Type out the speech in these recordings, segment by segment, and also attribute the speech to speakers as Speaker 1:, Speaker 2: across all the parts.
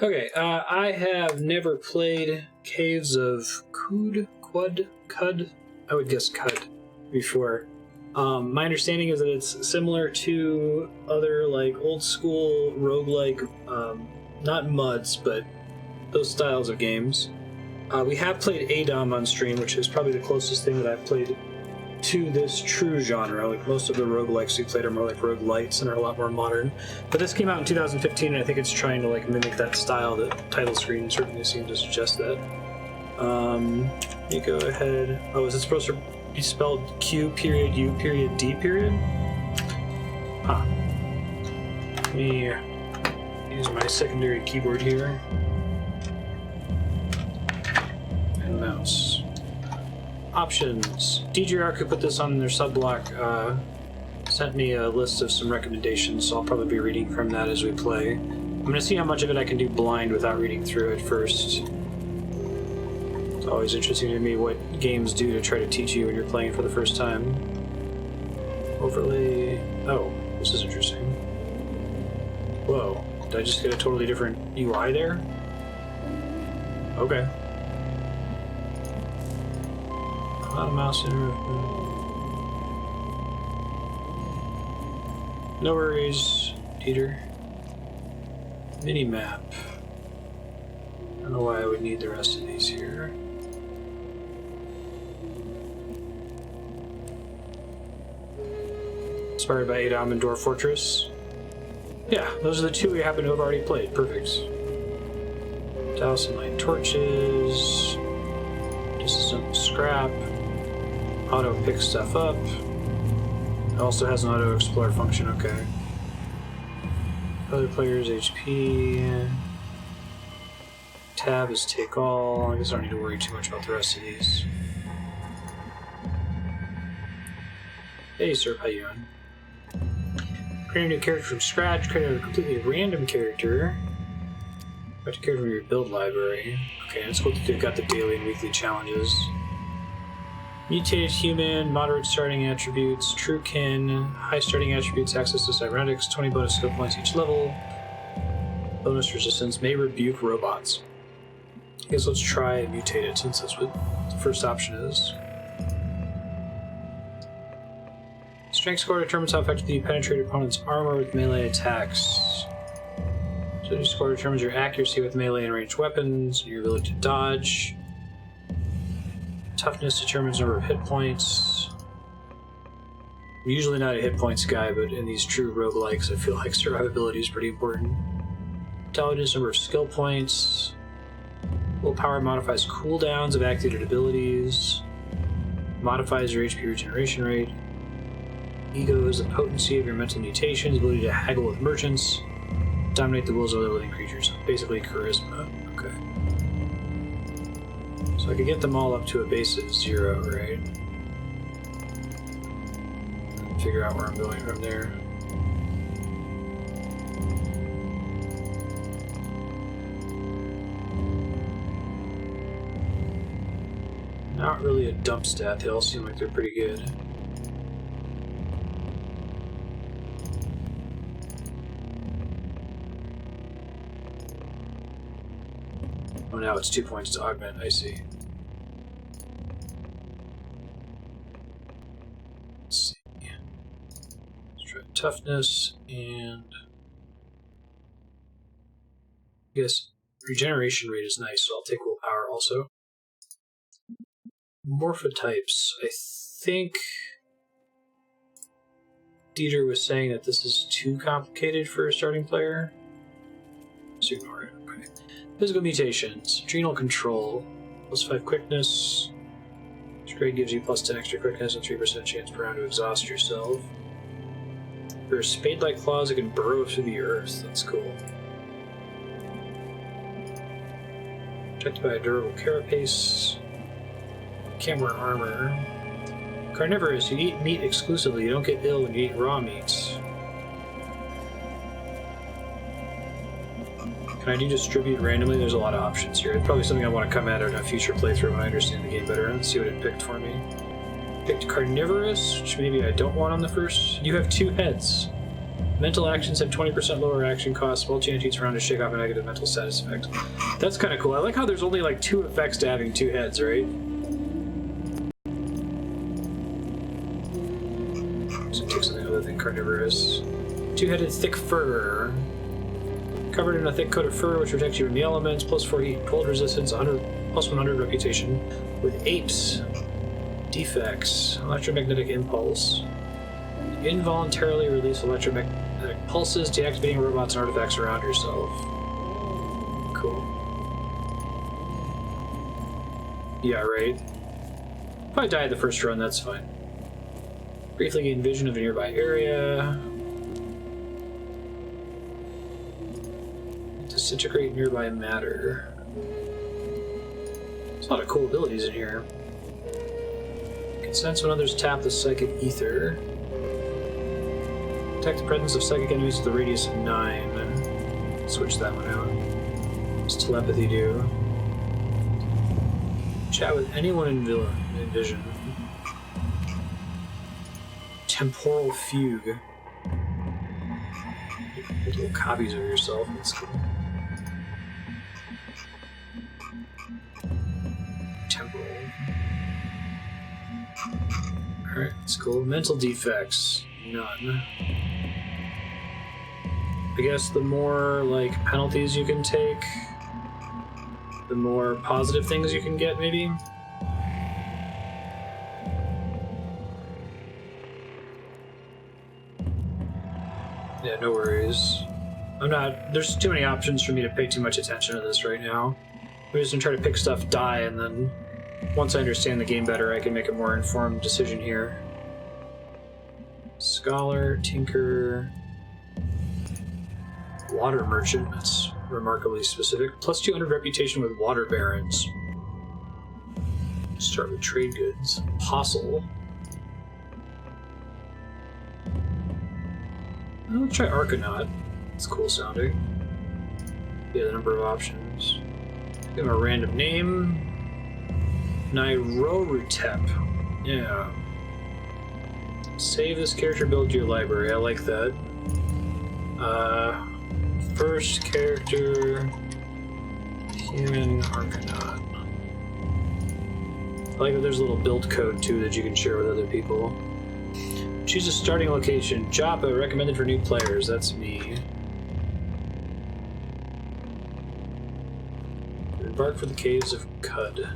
Speaker 1: Okay, I have never played Caves of Cud, I would guess Cud, before. My understanding is that it's similar to other, like, old school roguelike, not MUDs, but those styles of games. We have played Adom on stream, which is probably the closest thing that I've played to this true genre. Like, most of the roguelikes we played are more like roguelites and are a lot more modern. But this came out in 2015, and I think it's trying to, like, mimic that style. The title screen certainly seemed to suggest that. Let me go ahead. Oh, is it supposed to be spelled Q period U period D period? Huh. Let me use my secondary keyboard here. And mouse. Options. DJR who put this on their subblock sent me a list of some recommendations, so I'll probably be reading from that as we play. I'm going to see how much of it I can do blind without reading through it first. It's always interesting to me what games do to try to teach you when you're playing for the first time. Overlay... Oh, this is interesting. Whoa, did I just get a totally different UI there? Okay. Not a mouse in. No worries, Dieter. Minimap. I don't know why I would need the rest of these here. Inspired by Adom and Dwarf Fortress. Yeah, those are the two we happen to have already played. Perfect. Douse and light torches. Disassemble scrap. Auto pick stuff up. It also has an auto explore function, okay. Other players' HP. Tab is take all. I guess I don't need to worry too much about the rest of these. Hey, sir, how you doing? Create a new character from scratch, create a completely random character. Got a character from your build library. Okay, let's go they've got the daily and weekly challenges. Mutated human, moderate starting attributes, true kin, high starting attributes, access to cybernetics, 20 bonus skill points each level. Bonus resistance, may rebuke robots. I guess let's try mutated since that's what the first option is. Strength score determines how effectively you penetrate opponent's armor with melee attacks. So your score determines your accuracy with melee and ranged weapons, your ability to dodge. Toughness determines number of hit points. I'm usually not a hit points guy, but in these true roguelikes, I feel like survivability is pretty important. Intelligence, number of skill points. Willpower modifies cooldowns of activated abilities. Modifies your HP regeneration rate. Ego is the potency of your mental mutations, ability to haggle with merchants, dominate the wills of other living creatures. Basically charisma. Okay. So I could get them all up to a base of 0, right? Figure out where I'm going from there. Not really a dump stat, they all seem like they're pretty good. Oh, now it's 2 points to augment, I see. Let's see. Let's try toughness and... I guess regeneration rate is nice, so I'll take willpower also. Morphotypes. I think Dieter was saying that this is too complicated for a starting player. So ignore it. Okay. Physical mutations. Adrenal control. +5 quickness. This grade gives you +10 extra quickness and 3% chance per round to exhaust yourself. For spade-like claws, it can burrow through the earth. That's cool. Protected by a durable carapace. Can't wear armor. Carnivorous, you eat meat exclusively. You don't get ill when you eat raw meats. Can I do distribute randomly? There's a lot of options here. It's probably something I want to come at in a future playthrough when I understand the game better. Let's see what it picked for me. Picked carnivorous, which maybe I don't want on the first. You have 2 heads. Mental actions have 20% lower action costs. Multi-entities around to shake off a negative mental status effect. That's kind of cool. I like how there's only like 2 effects to having 2 heads, right? So take something other than carnivorous. 2-headed thick fur. Covered in a thick coat of fur which protects you from the elements. Plus 4 heat, cold resistance, 100, plus 100 reputation. With apes. Defects. Electromagnetic impulse. Involuntarily release electromagnetic pulses, deactivating robots and artifacts around yourself. Cool. Yeah, right. If I die the first run, that's fine. Briefly gain vision of a nearby area. Disintegrate nearby matter. There's a lot of cool abilities in here. You can sense when others tap the psychic ether. Detect the presence of psychic enemies with a radius of 9. Switch that one out. What's telepathy do? Chat with anyone in vision. Temporal fugue. Little copies of yourself. That's cool. Temporal. Alright, that's cool. Mental defects. None. I guess the more, like, penalties you can take, the more positive things you can get, maybe? Yeah, no worries. There's too many options for me to pay too much attention to this right now. I'm just gonna try to pick stuff, die, and then once I understand the game better, I can make a more informed decision here. Scholar, Tinker, Water Merchant, that's remarkably specific. Plus 200 reputation with Water Barons. Start with trade goods. Apostle. Let's try Arcanaut. It's cool sounding. Yeah, the number of options. Give him a random name. Nairorutep. Yeah. Save this character, build your library. I like that. First character, human Arcanaut. I like that there's a little build code too that you can share with other people. Choose a starting location. Joppa, recommended for new players. That's me. Embark for the caves of Cud.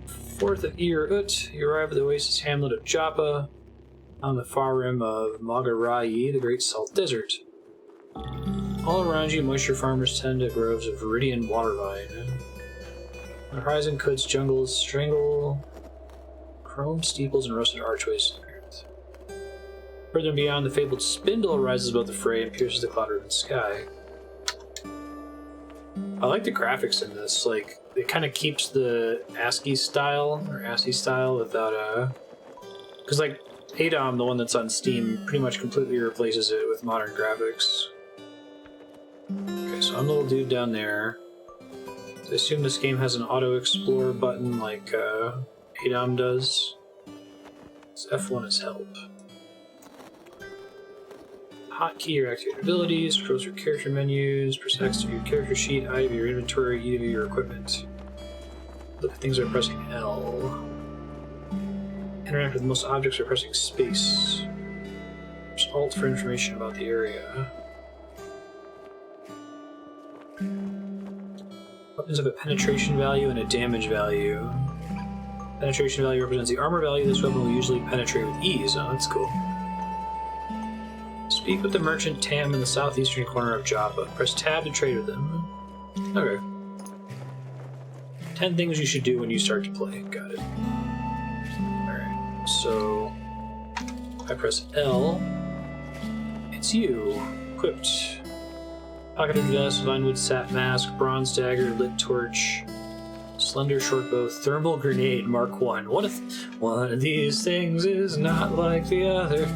Speaker 1: 4th of Irut, you arrive at the oasis hamlet of Joppa, on the far rim of Magarayi, the Great Salt Desert. All around you, moisture farmers tend to groves of Viridian water vine. On the horizon, Cud's jungles strangle chrome steeples and rusted archways. Further and beyond, the fabled spindle rises above the fray and pierces the cloud-riven sky. I like the graphics in this. Like, it kind of keeps the ASCII style without because like Adam, the one that's on Steam, pretty much completely replaces it with modern graphics. Okay, so I'm the little dude down there. So I assume this game has an auto-explore button like Adam does. So F1 is help. Hotkey or activate abilities, scroll through character menus, press X to view your character sheet, I to view your inventory, E to view your equipment. Look at things by pressing L. Interact with most objects by pressing space. Press Alt for information about the area. Weapons have a penetration value and a damage value. Penetration value represents the armor value. This weapon will usually penetrate with ease. Oh, that's cool. Speak with the merchant Tam in the southeastern corner of Joppa. Press tab to trade with them. Okay. 10 things you should do when you start to play. Got it. Alright, so I press L. It's you. Equipped. Pocketed vest, vinewood sap mask, bronze dagger, lit torch, slender short bow, thermal grenade, Mark 1. One of these things is not like the other.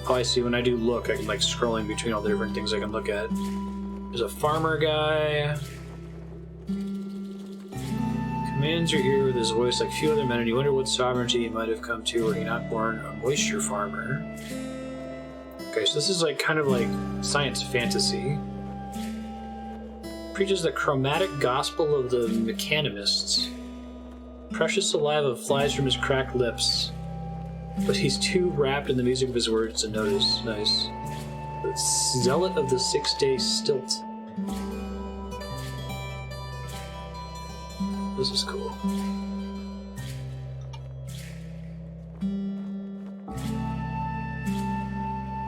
Speaker 1: Oh, I see. When I do look, I can like scrolling between all the different things I can look at. There's a farmer guy. commands your ear with his voice like few other men, and you wonder what sovereignty he might have come to were he not born a moisture farmer. Okay, so this is like kind of like science fantasy. Preaches the chromatic gospel of the mechanimists. Precious saliva flies from his cracked lips, but he's too wrapped in the music of his words to notice. Nice. The zealot of the 6-day stilt. This is cool.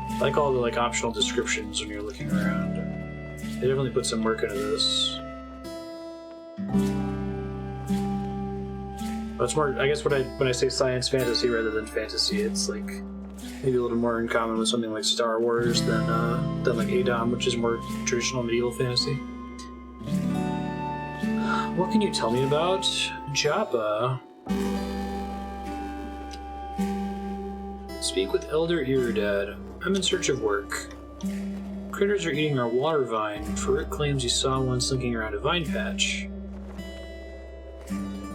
Speaker 1: I like all the like optional descriptions when you're looking around. They definitely put some work into this. But it's more, I guess, when I say science fantasy rather than fantasy, it's like maybe a little more in common with something like Star Wars than like Adom, which is more traditional medieval fantasy. What can you tell me about Joppa? Speak with Elder Iridad. I'm in search of work. Critters are eating our water vine. Farouk claims he saw one slinking around a vine patch.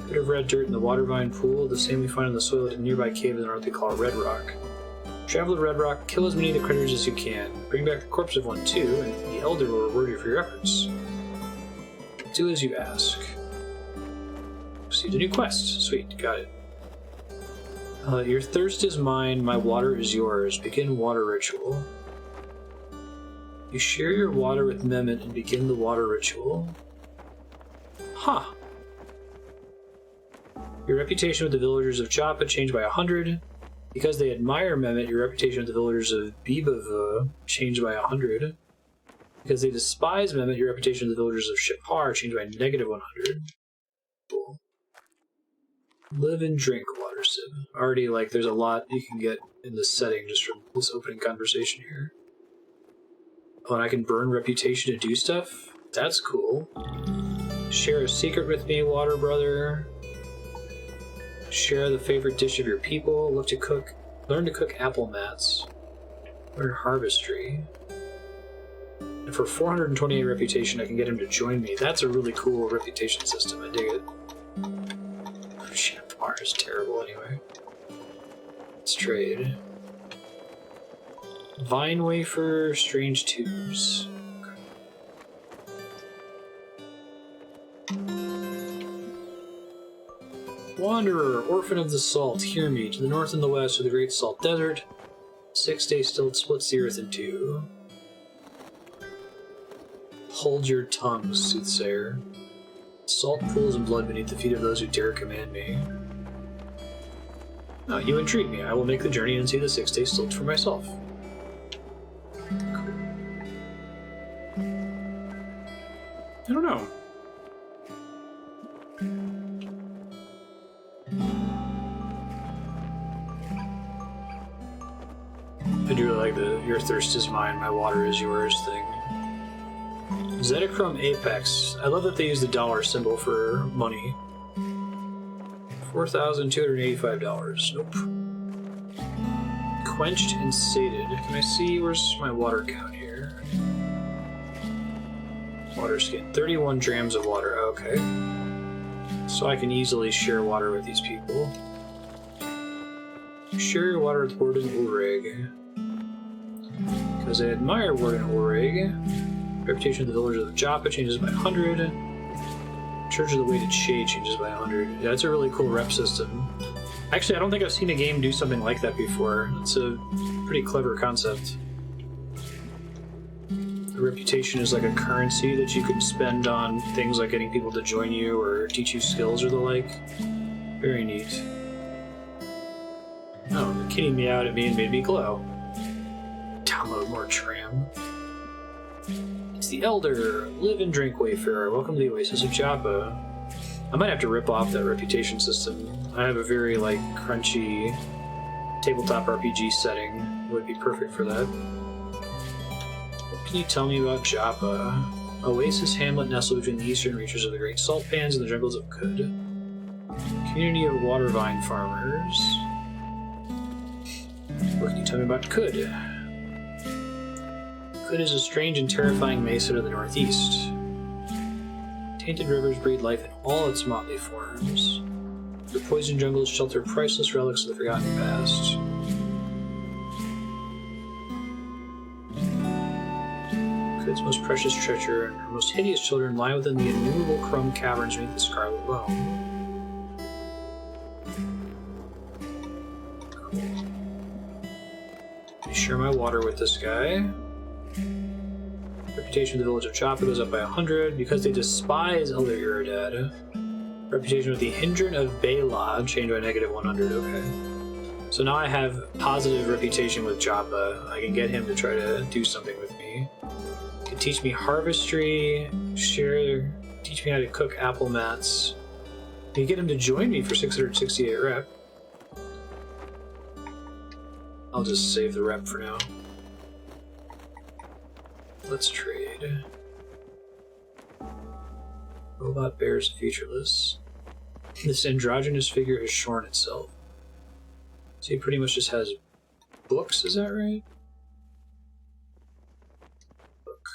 Speaker 1: Bit of red dirt in the water vine pool, the same we find in the soil at a nearby cave in the north they call Red Rock. Travel to Red Rock, kill as many of the critters as you can. Bring back the corpse of one too, and the Elder will reward you for your efforts. Do as you ask. Received a new quest. Sweet, got it. Your thirst is mine, my water is yours. Begin water ritual. You share your water with Mehmet and begin the water ritual. Huh. Your reputation with the villagers of Joppa changed by 100. Because they admire Mehmet, your reputation with the villagers of Bibava changed by 100. Because they despise Mehmet, your reputation with the villagers of Shapar changed by negative 100. Cool. Live and drink, water sip. Already, like, there's a lot you can get in this setting just from this opening conversation here. Oh, and I can burn reputation to do stuff? That's cool. Share a secret with me, water brother. Share the favorite dish of your people. Learn to cook apple mats. Learn harvestry. And for 428 reputation, I can get him to join me. That's a really cool reputation system. I dig it. Shapar is terrible anyway. Let's trade. Vine wafer, strange tubes. Wanderer, orphan of the salt, hear me. To the north and the west of the great salt desert, 6-day stilt splits the earth in two. Hold your tongue, soothsayer. Salt pools and blood beneath the feet of those who dare command me. You intrigue me. I will make the journey and see the 6-day stilt for myself. Cool. I don't know. I do really like the "your thirst is mine, my water is yours" thing. Zetachrome Apex. I love that they use the dollar symbol for money. $4,285. Nope. Quenched and sated. Can I see where's my water count here? Water skin. 31 drams of water. Okay. So I can easily share water with these people. Share your water with Warden Ulrich. Because I admire Warden Ulrich. Reputation of the villagers of Joppa changes by 100. Church of the Weighted Shade changes by 100. Yeah, that's a really cool rep system. Actually, I don't think I've seen a game do something like that before. It's a pretty clever concept. The reputation is like a currency that you can spend on things like getting people to join you or teach you skills or the like. Very neat. Oh, the kitty meowed at me and made me glow. Download more tram. It's the Elder. Live and drink, wayfarer. Welcome to the Oasis of Joppa. I might have to rip off that reputation system. I have a very, like, crunchy tabletop RPG setting. It would be perfect for that. What can you tell me about Joppa? Oasis hamlet nestled between the eastern reaches of the Great Salt Pans and the jungles of Kud. Community of water vine farmers. What can you tell me about Kud? Kud is a strange and terrifying mesa to the northeast. tainted rivers breed life in all its motley forms. The poison jungles shelter priceless relics of the forgotten past. Its most precious treasure and her most hideous children lie within the innumerable crumb caverns beneath the scarlet loam. Cool. Let me share my water with this guy. Reputation of the village of Joppa goes up by 100 because they despise Elder Iridad. Reputation with the Hindran of Baylod changed by negative 100. Okay. So now I have positive reputation with Joppa. I can get him to try to do something with me. He can teach me harvestry, teach me how to cook apple mats. You can get him to join me for 668 rep. I'll just save the rep for now. Let's trade. Robot bears featureless. This androgynous figure has shorn itself. So he pretty much just has books, is that right? Book.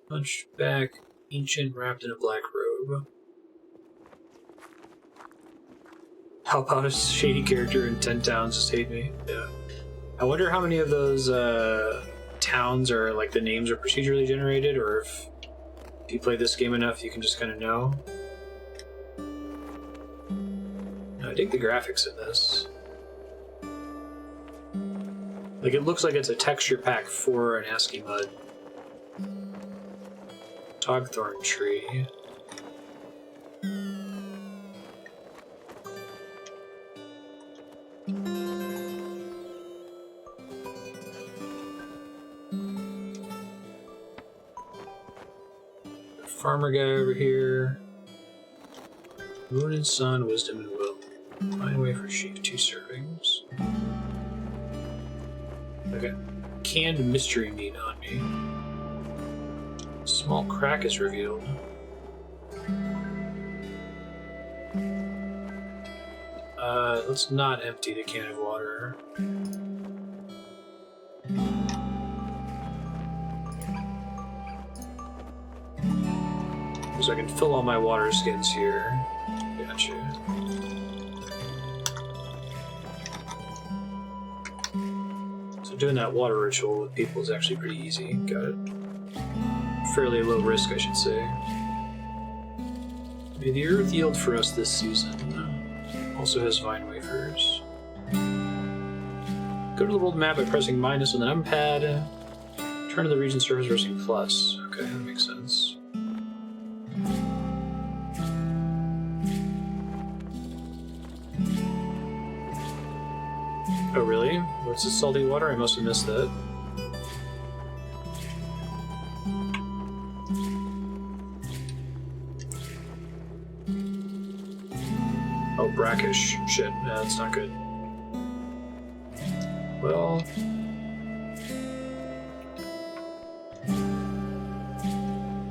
Speaker 1: Hunchback, ancient, wrapped in a black robe. How about a shady character in 10 towns just hate me? Yeah. I wonder how many of those towns are, like, the names are procedurally generated, or if you play this game enough you can just kind of know. I dig the graphics in this. Like, it looks like it's a texture pack for an ASCII mud. Togthorn tree. Farmer guy over here. Moon and sun, wisdom and will. Fine way for sheep, 2 servings. Okay. Canned mystery meat on me. Small crack is revealed. Let's not empty the can of water. So I can fill all my water skins here. Gotcha. So doing that water ritual with people is actually pretty easy. Got it. Fairly low risk, I should say. May the earth yield for us this season. Also has vine wafers. Go to the world map by pressing minus on the numpad. Turn to the region surface pressing plus. Okay, that makes sense. Oh really? What's the salty water? I must have missed that. Oh, brackish. Shit, that's not good. Well...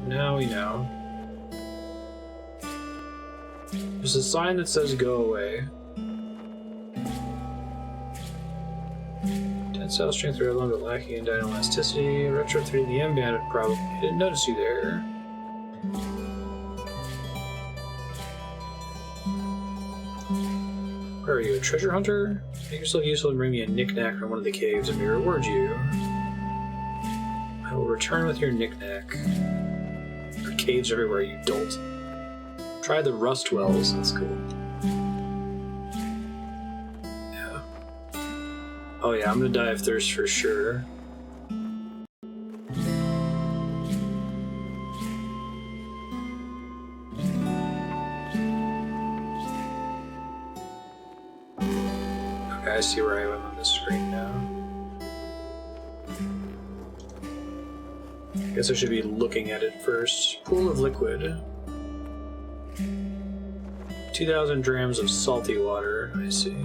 Speaker 1: now we know. There's a sign that says go away. Tensile strength are a little bit lacking in dino elasticity. Retro 3 the M-band probably didn't notice you there. Where are you, a treasure hunter? Make yourself useful and bring me a knick-knack from one of the caves and may reward you. I will return with your knick-knack. There are caves everywhere, you dolt. Try the rust wells, that's cool. Oh yeah, I'm gonna die of thirst for sure. Okay, I see where I am on the screen now. Guess I should be looking at it first. Pool of liquid. 2,000 drams of salty water, I see.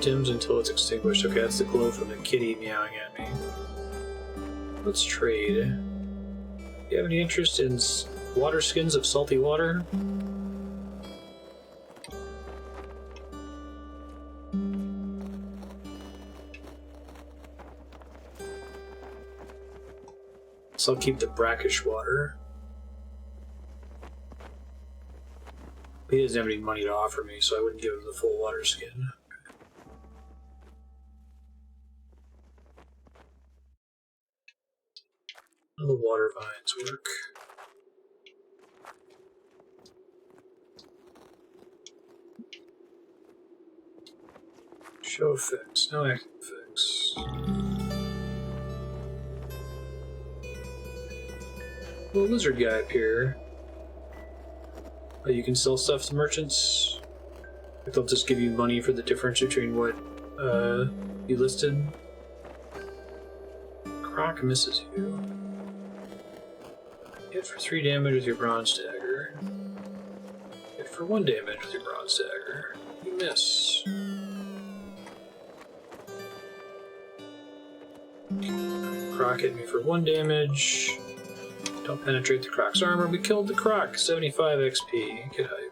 Speaker 1: Dims until it's extinguished. Okay, that's the glow from the kitty meowing at me. Let's trade. Do you have any interest in water skins of salty water? So I'll keep the brackish water. He doesn't have any money to offer me, so I wouldn't give him the full water skin. How do the water vines work? Show effects, no active effects. Little lizard guy up here. Oh, you can sell stuff to merchants? Like they'll just give you money for the difference between what you listed. Croc misses you. Hit for 3 damage with your bronze dagger. Hit for 1 damage with your bronze dagger. You miss. Croc hit me for 1 damage. Don't penetrate the Croc's armor. We killed the Croc. 75 XP. Good hype.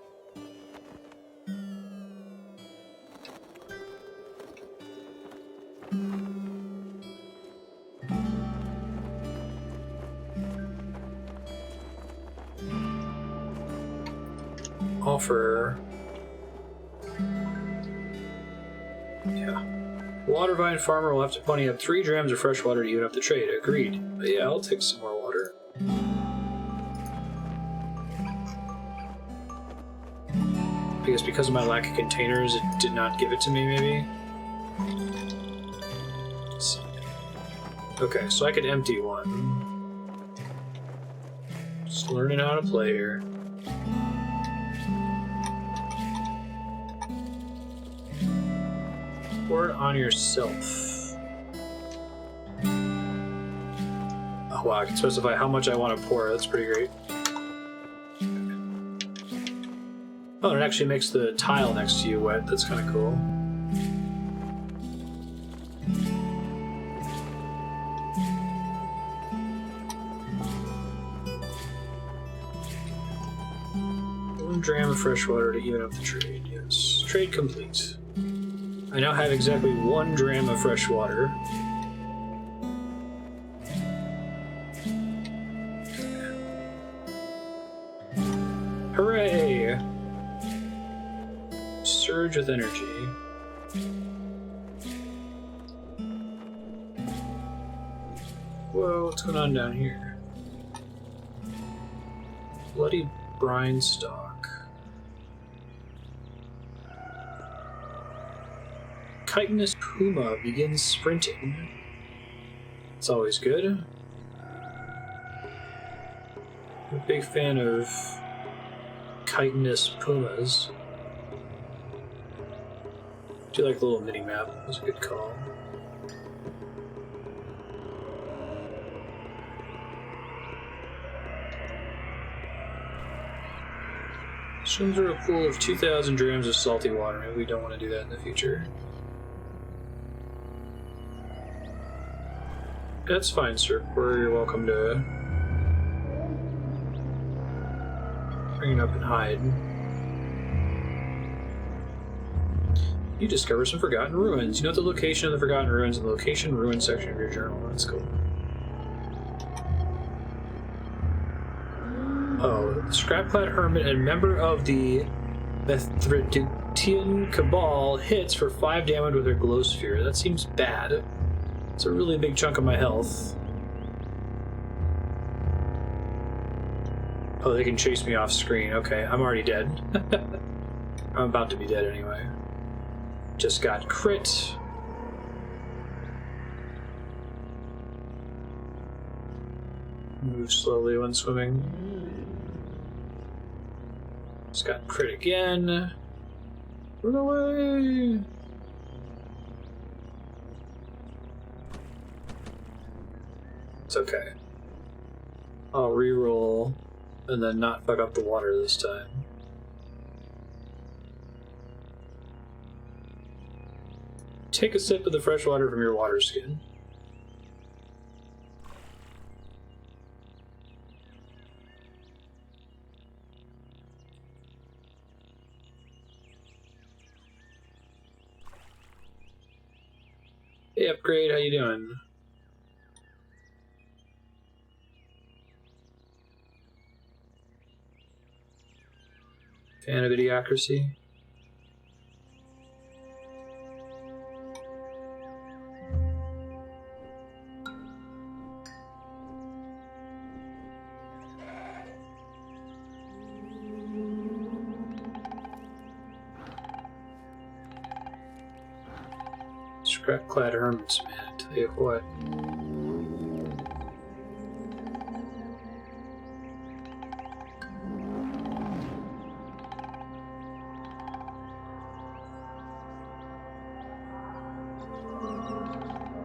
Speaker 1: Offer. Yeah. Water vine farmer will have to pony up 3 drams of fresh water to even up the trade. Agreed. But yeah, I'll take some more water. I guess because of my lack of containers, it did not give it to me, maybe? Let's see. Okay, so I could empty one. Just learning how to play here. Pour it on yourself. Oh wow, I can specify how much I want to pour. That's pretty great. Oh, and it actually makes the tile next to you wet. That's kind of cool. One dram of fresh water to even up the trade. Yes. Trade complete. I now have exactly 1 dram of fresh water. Hooray! Surge with energy. Whoa, what's going on down here? Bloody brine stalk. Chitinous puma begins sprinting. It's always good. I'm a big fan of chitinous pumas. Do you like the little mini map? That was a good call. Swim through a pool of 2,000 drams of salty water. Maybe we don't want to do that in the future. That's fine, sir. You're welcome to bring it up and hide. You discover some forgotten ruins. You note the location of the forgotten ruins in the location ruin section of your journal. That's cool. Oh, Scrapclad Hermit and member of the Mithridian Cabal hits for 5 damage with their glow sphere. That seems bad. It's a really big chunk of my health. Oh, they can chase me off screen. Okay, I'm already dead. I'm about to be dead anyway. Just got crit. Move slowly when swimming. Just got crit again. Run away! It's okay. I'll reroll and then not fuck up the water this time. Take a sip of the fresh water from your water skin. Hey, Upgrade, how you doing? Fan of Idiocracy. Scrap-clad hermits, man, I tell you what.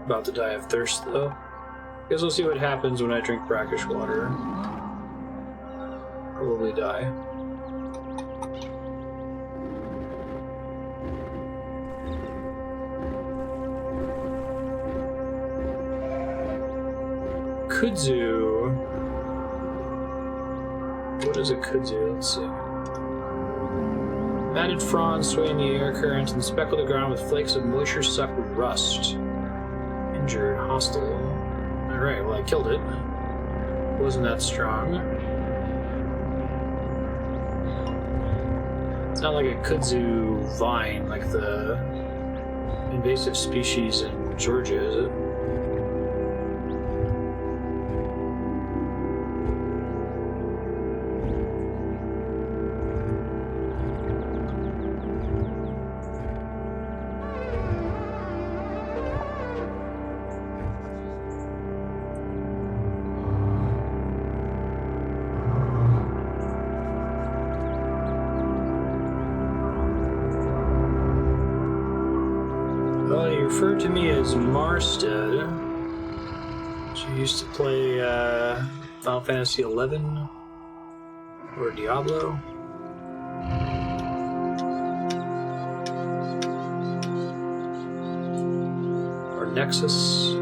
Speaker 1: About to die of thirst, though. Guess we'll see what happens when I drink brackish water. Probably die. Kudzu. What is a kudzu? Let's see. Matted fronds sway in the air current and speckle the ground with flakes of moisture-sucked rust. Injured, hostile. Alright, well I killed it. Wasn't that strong. It's not like a kudzu vine like the invasive species in Georgia, is it? Well, you referred to me as Marstead. She used to play Final Fantasy XI or Diablo. Or Nexus.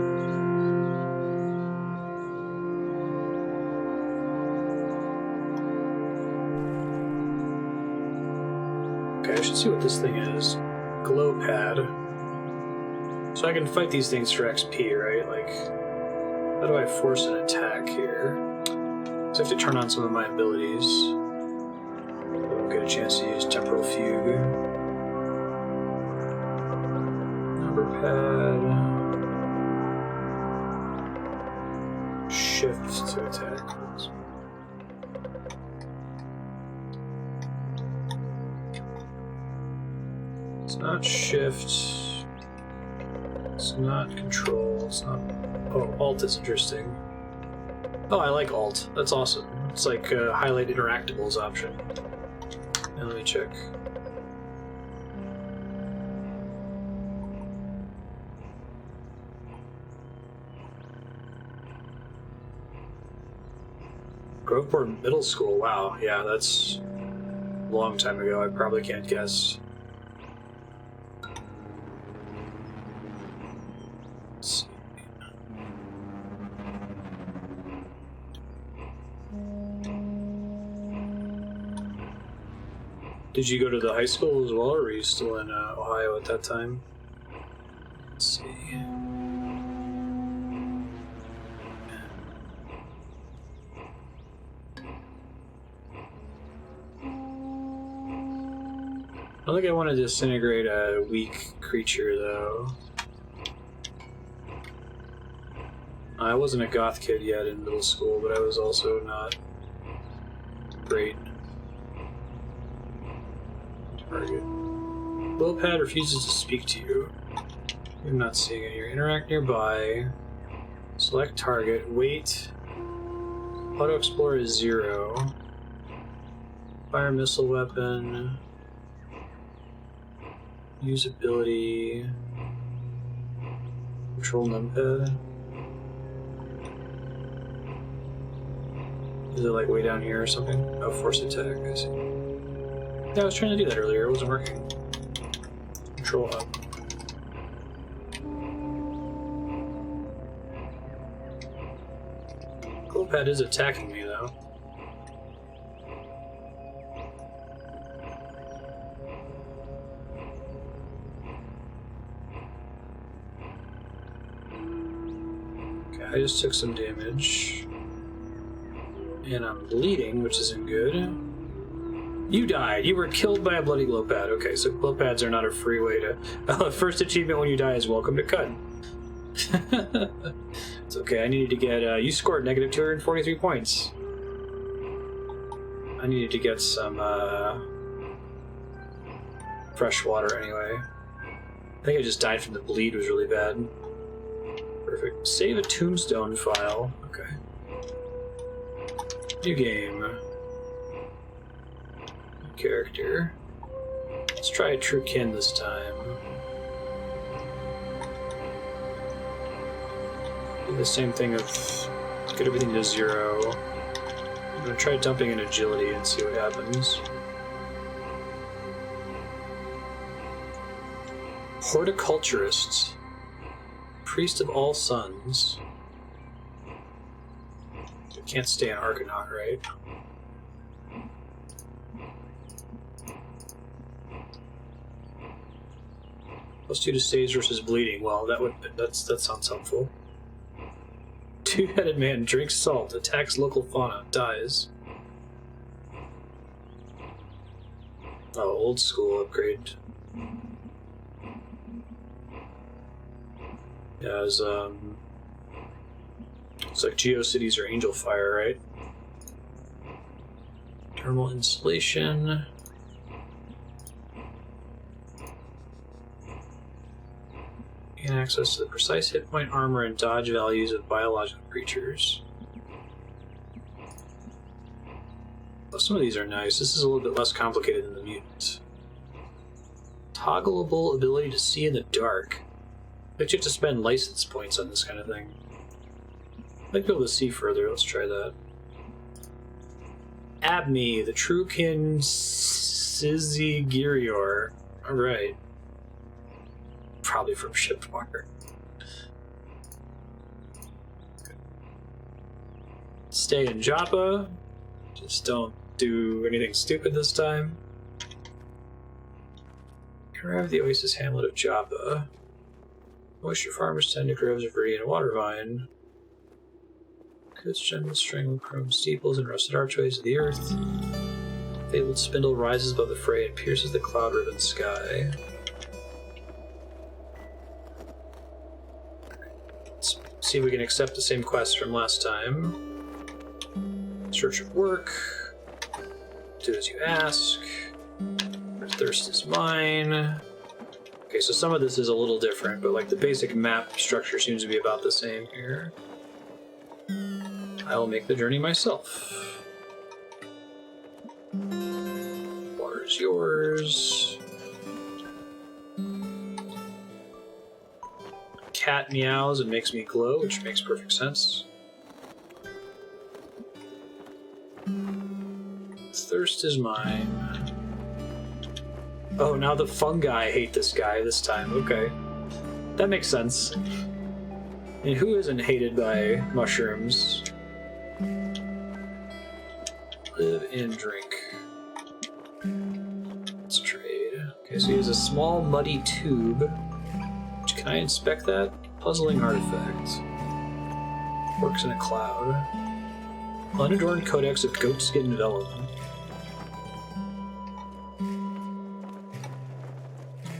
Speaker 1: Okay, I should see what this thing is. Glow pad. So I can fight these things for XP, right? Like, how do I force an attack here? So I have to turn on some of my abilities. I'll get a chance to use Temporal Fugue. Number pad. Shift to attack. It's not shift. It's not control, it's not... Oh, alt is interesting. Oh, I like alt. That's awesome. It's like a highlight interactables option. And let me check. Groveport Middle School, wow. Yeah, that's a long time ago. I probably can't guess. Did you go to the high school as well, or were you still in Ohio at that time? Let's see. I don't think I want to disintegrate a weak creature, though. I wasn't a goth kid yet in middle school, but I was also not great. Target. Glowpad refuses to speak to you. You're not seeing it here. Interact nearby. Select target. Wait. Auto Explorer is 0. Fire missile weapon. Use ability. Control numpad. Is it like way down here or something? Oh, force attack. I see. Yeah, I was trying to do that earlier. It wasn't working. Control up. Glowpad is attacking me, though. Okay, I just took some damage. And I'm bleeding, which isn't good. You died. You were killed by a bloody glow pad. Okay, so glow pads are not a free way to... first achievement when you die is welcome to Cud. It's okay, I needed to get... you scored negative 243 points. I needed to get some, fresh water anyway. I think I just died from the bleed, was really bad. Perfect. Save a tombstone file. Okay. New game. Character. Let's try a true kin this time. Do the same thing of get everything to 0. I'm gonna try dumping in agility and see what happens. Horticulturist. Priest of all suns. You can't stay an Arcanaut, right? +2 to stage versus bleeding. Well, that sounds helpful. Two-headed man drinks salt, attacks local fauna, dies. Oh, old school upgrade. Yeah, it was, it's like GeoCities or Angel Fire, right? Thermal insulation. Gain access to the precise hit point, armor, and dodge values of biological creatures. Well, some of these are nice. This is a little bit less complicated than the mutant. Toggleable ability to see in the dark. I bet you have to spend license points on this kind of thing. I'd like to be able to see further. Let's try that. Abme, the Truekin Sizigirior. Alright. Probably from Shipwalker. Stay in Joppa. Just don't do anything stupid this time. Arrive at the Oasis Hamlet of Joppa. Moisture farmers tend to groves of reed and water vine. Coats gentle strangled chrome steeples and rusted archways of the earth. Fabled spindle rises above the fray and pierces the cloud-riven sky. Let's see if we can accept the same quest from last time. Search of work. Do as you ask. Your thirst is mine. Okay, so some of this is a little different, but like the basic map structure seems to be about the same here. I will make the journey myself. Water is yours. Cat meows and makes me glow, which makes perfect sense. Thirst is mine. Oh, now the fungi hate this guy this time. Okay. That makes sense. And who isn't hated by mushrooms? Live and drink. Let's trade. Okay, so he has a small muddy tube. Can I inspect that? Puzzling artifact. Works in a cloud. Unadorned codex of goatskin vellum.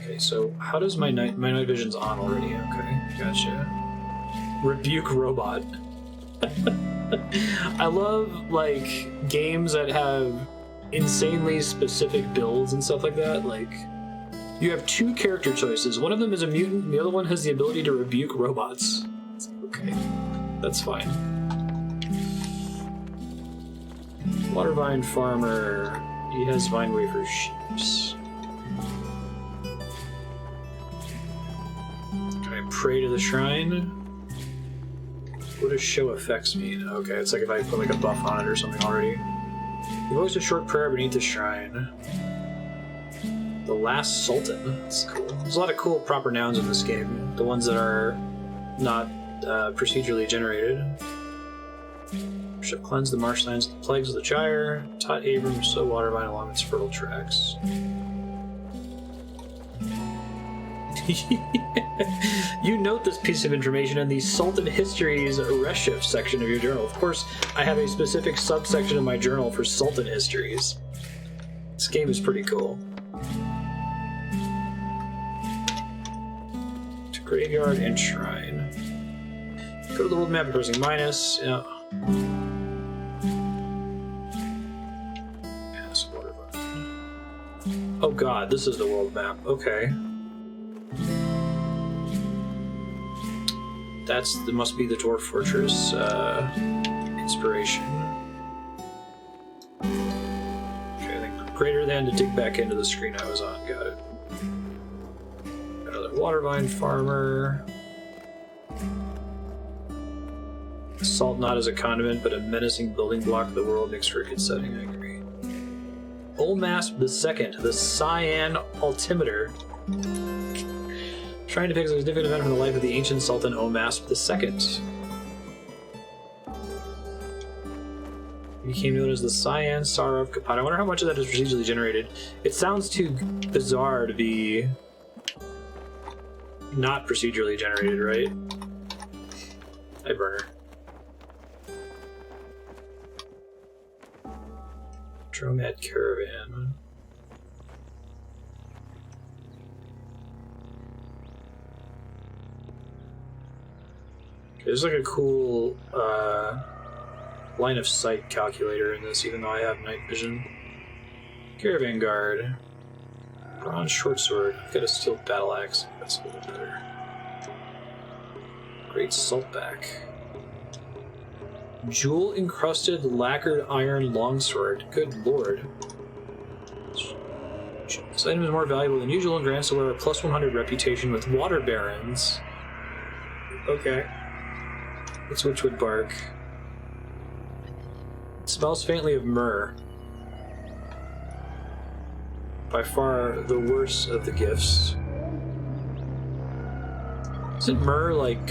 Speaker 1: Okay, so how does my night vision's on already? Okay, gotcha. Rebuke robot. I love like games that have insanely specific builds and stuff like that. Like you have two character choices. One of them is a mutant, and the other one has the ability to rebuke robots. Okay, that's fine. Watervine farmer. He has vine wafer sheeps. Can I pray to the shrine? What does show effects mean? Okay, it's like if I put like a buff on it or something already. You voice a short prayer beneath the shrine. The Last Sultan. That's cool. There's a lot of cool proper nouns in this game. The ones that are not procedurally generated. Ship cleansed the marshlands of the plagues of the gyre. Taught Abram to sow watervine along its fertile tracks. You note this piece of information in the Sultan Histories Reshift section of your journal. Of course, I have a specific subsection of my journal for Sultan Histories. This game is pretty cool. To graveyard and shrine. Go to the world map pressing minus. Yeah. Pass water button. Oh god, this is the world map. Okay. That must be the Dwarf Fortress inspiration. Okay, I think greater than to dig back into the screen I was on. Got it. Another water vine farmer. Salt not as a condiment, but a menacing building block of the world makes for a good setting, I agree. Olmasp II, the Cyan Altimeter. Trying to pick a significant event from the life of the ancient Sultan Olmasp II. He became known as the Cyan Sar of Kapan. I wonder how much of that is procedurally generated. It sounds too bizarre to be not procedurally generated, right? Hi, Burner. Dromad Caravan. There's like a cool line of sight calculator in this, even though I have night vision. Caravan Guard. Bronze Short Sword. I've got a steel battle axe. That's a little better. Great Saltback. Jewel encrusted lacquered iron longsword. Good lord. This item is more valuable than usual and grants the wearer a plus 100 reputation with water barons. Okay. It's Witchwood bark. It smells faintly of myrrh. By far the worst of the gifts. Isn't myrrh like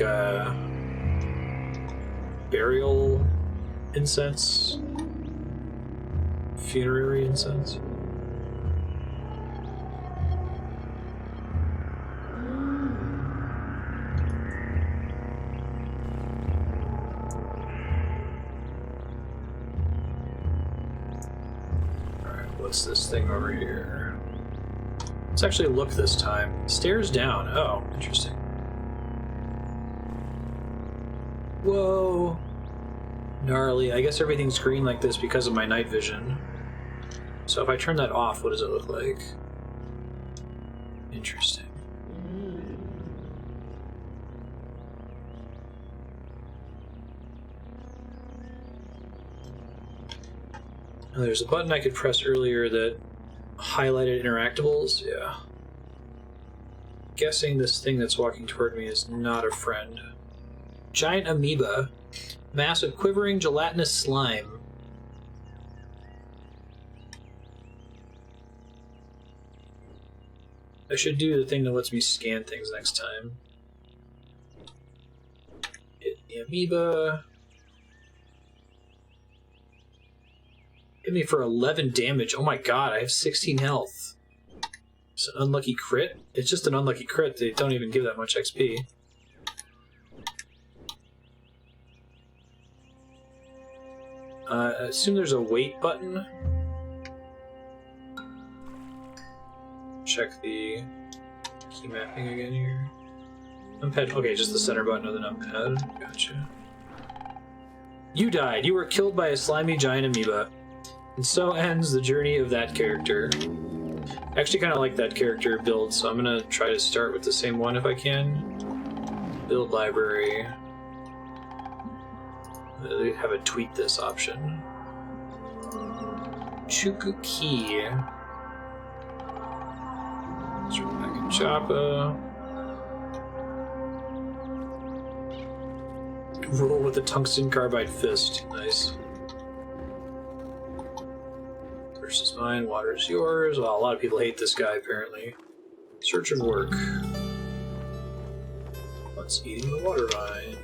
Speaker 1: burial incense? Funerary incense? What's this thing over here? Let's actually look this time. Stairs down. Oh, interesting. Whoa. Gnarly. I guess everything's green like this because of my night vision. So if I turn that off, what does it look like? Interesting. There's a button I could press earlier that highlighted interactables. Yeah. Guessing this thing that's walking toward me is not a friend. Giant amoeba. Massive quivering gelatinous slime. I should do the thing that lets me scan things next time. Hit the amoeba. Hit me for 11 damage. Oh my god, I have 16 health. It's an unlucky crit? It's just an unlucky crit. They don't even give that much XP. I assume there's a wait button. Check the key mapping again here. Numpad. Okay, just the center button of the numpad. Gotcha. You died. You were killed by a slimy giant amoeba. And so ends the journey of that character. I actually kind of like that character build, so I'm going to try to start with the same one if I can. Build library. They have a tweak this option. Chuku key. Let's run back in Joppa. Roll with a tungsten carbide fist. Nice. Versus mine, water is yours. Well, a lot of people hate this guy, apparently. Search and work. What's eating the water vine?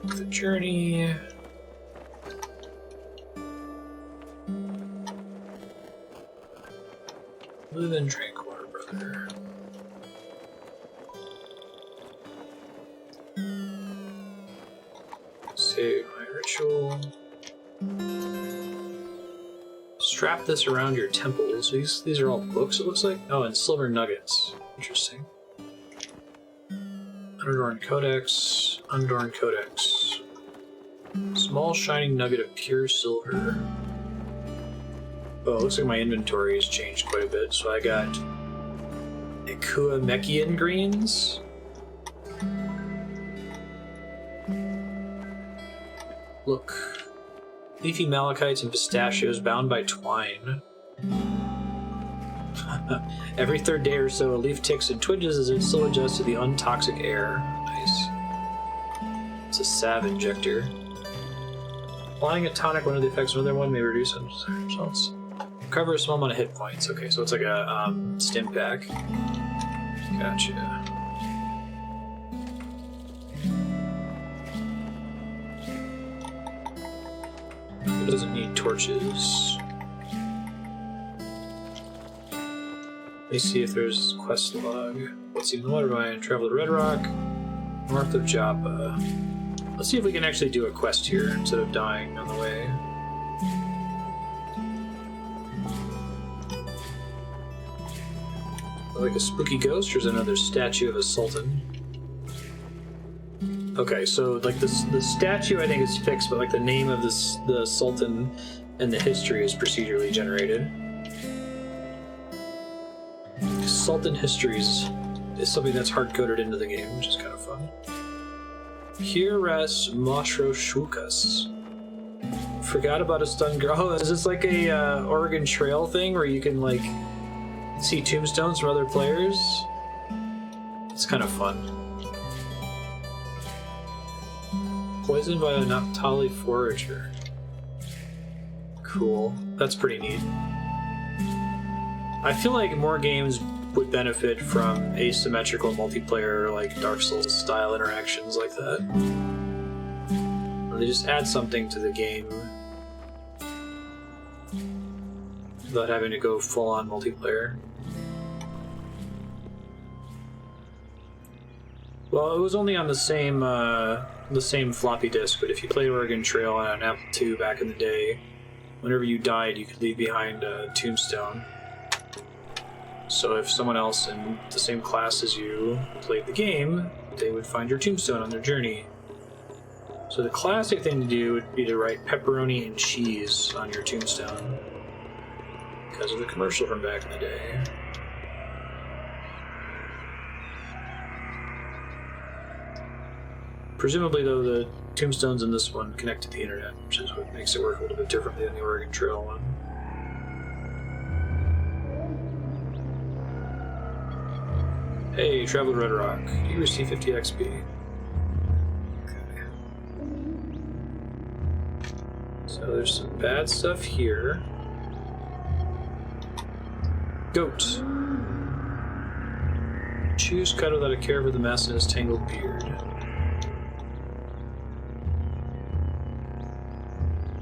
Speaker 1: The journey. Live and drink water, brother. Save my ritual. Strap this around your temples. These are all books, it looks like. Oh, and silver nuggets. Interesting. Unadorned codex. Unadorned codex. Small shining nugget of pure silver. Oh, it looks like my inventory has changed quite a bit. So I got Ekuamekian greens. Look. Leafy malachites and pistachios bound by twine. Every third day or so, a leaf ticks and twinges as it slowly adjusts to the untoxic air. Nice. It's a salve injector. Applying a tonic, one of the effects of another one may reduce undesired results. Recover a small amount of hit points. Okay, so it's like a stim pack. Gotcha. It doesn't need torches. Let me see if there's quest log. What's even the water by travel to Red Rock, north of Joppa. Let's see if we can actually do a quest here instead of dying on the way. Like a spooky ghost, or is it another statue of a sultan? Okay, so like the statue I think is fixed, but like the name of the sultan and the history is procedurally generated. Sultan histories is something that's hard-coded into the game, which is kind of fun. Here rests Moshro Shukas. Forgot about a stunned girl. Oh, is this like a Oregon Trail thing where you can like see tombstones from other players? It's kind of fun. Poisoned by a Naphtali forager. Cool. That's pretty neat. I feel like more games would benefit from asymmetrical multiplayer, like Dark Souls style interactions like that. Or they just add something to the game without having to go full on multiplayer. Well, it was only on the same floppy disk, but if you played Oregon Trail on an Apple II back in the day, whenever you died, you could leave behind a tombstone. So if someone else in the same class as you played the game, they would find your tombstone on their journey. So the classic thing to do would be to write pepperoni and cheese on your tombstone, because of the commercial from back in the day. Presumably, though, the tombstones in this one connect to the internet, which is what makes it work a little bit differently than the Oregon Trail one. Hey, travel to Red Rock. You receive 50 XP. Okay. So there's some bad stuff here. Goat. Choose cut without a care for the mess in his tangled beard.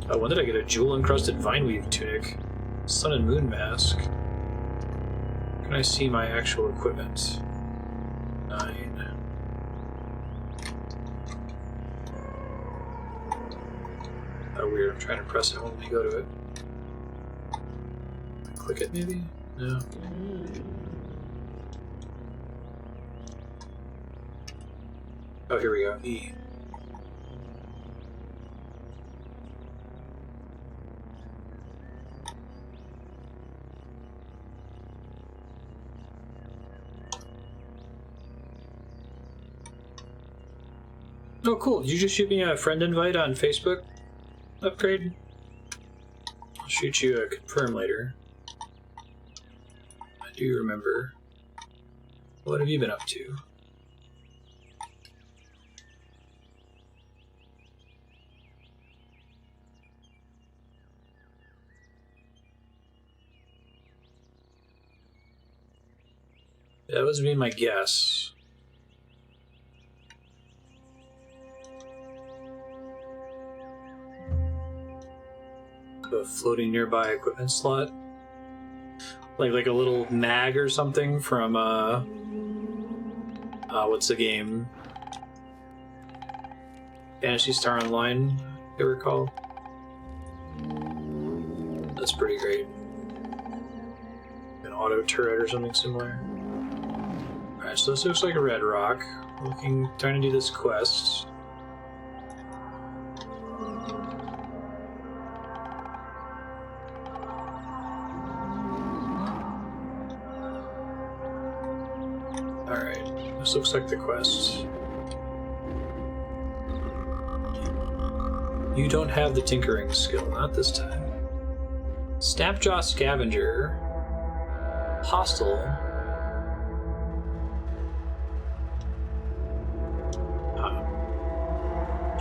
Speaker 1: Oh, when did I get a jewel-encrusted vineweave tunic? Sun and moon mask. Can I see my actual equipment? 9. Oh, weird. I'm trying to press it when we go to it. Click it, maybe? No. Oh, here we go. E. Oh, cool. Did you just shoot me a friend invite on Facebook? Upgrade? I'll shoot you a confirm later. I do remember. What have you been up to? That was me, my guess. A floating nearby equipment slot, like a little mag or something from what's the game? Fantasy Star Online, if I recall. That's pretty great. An auto turret or something similar. Alright, so this looks like a red rock. Trying to do this quest. Alright, this looks like the quest. You don't have the tinkering skill, not this time. Snapjaw Scavenger. Hostile.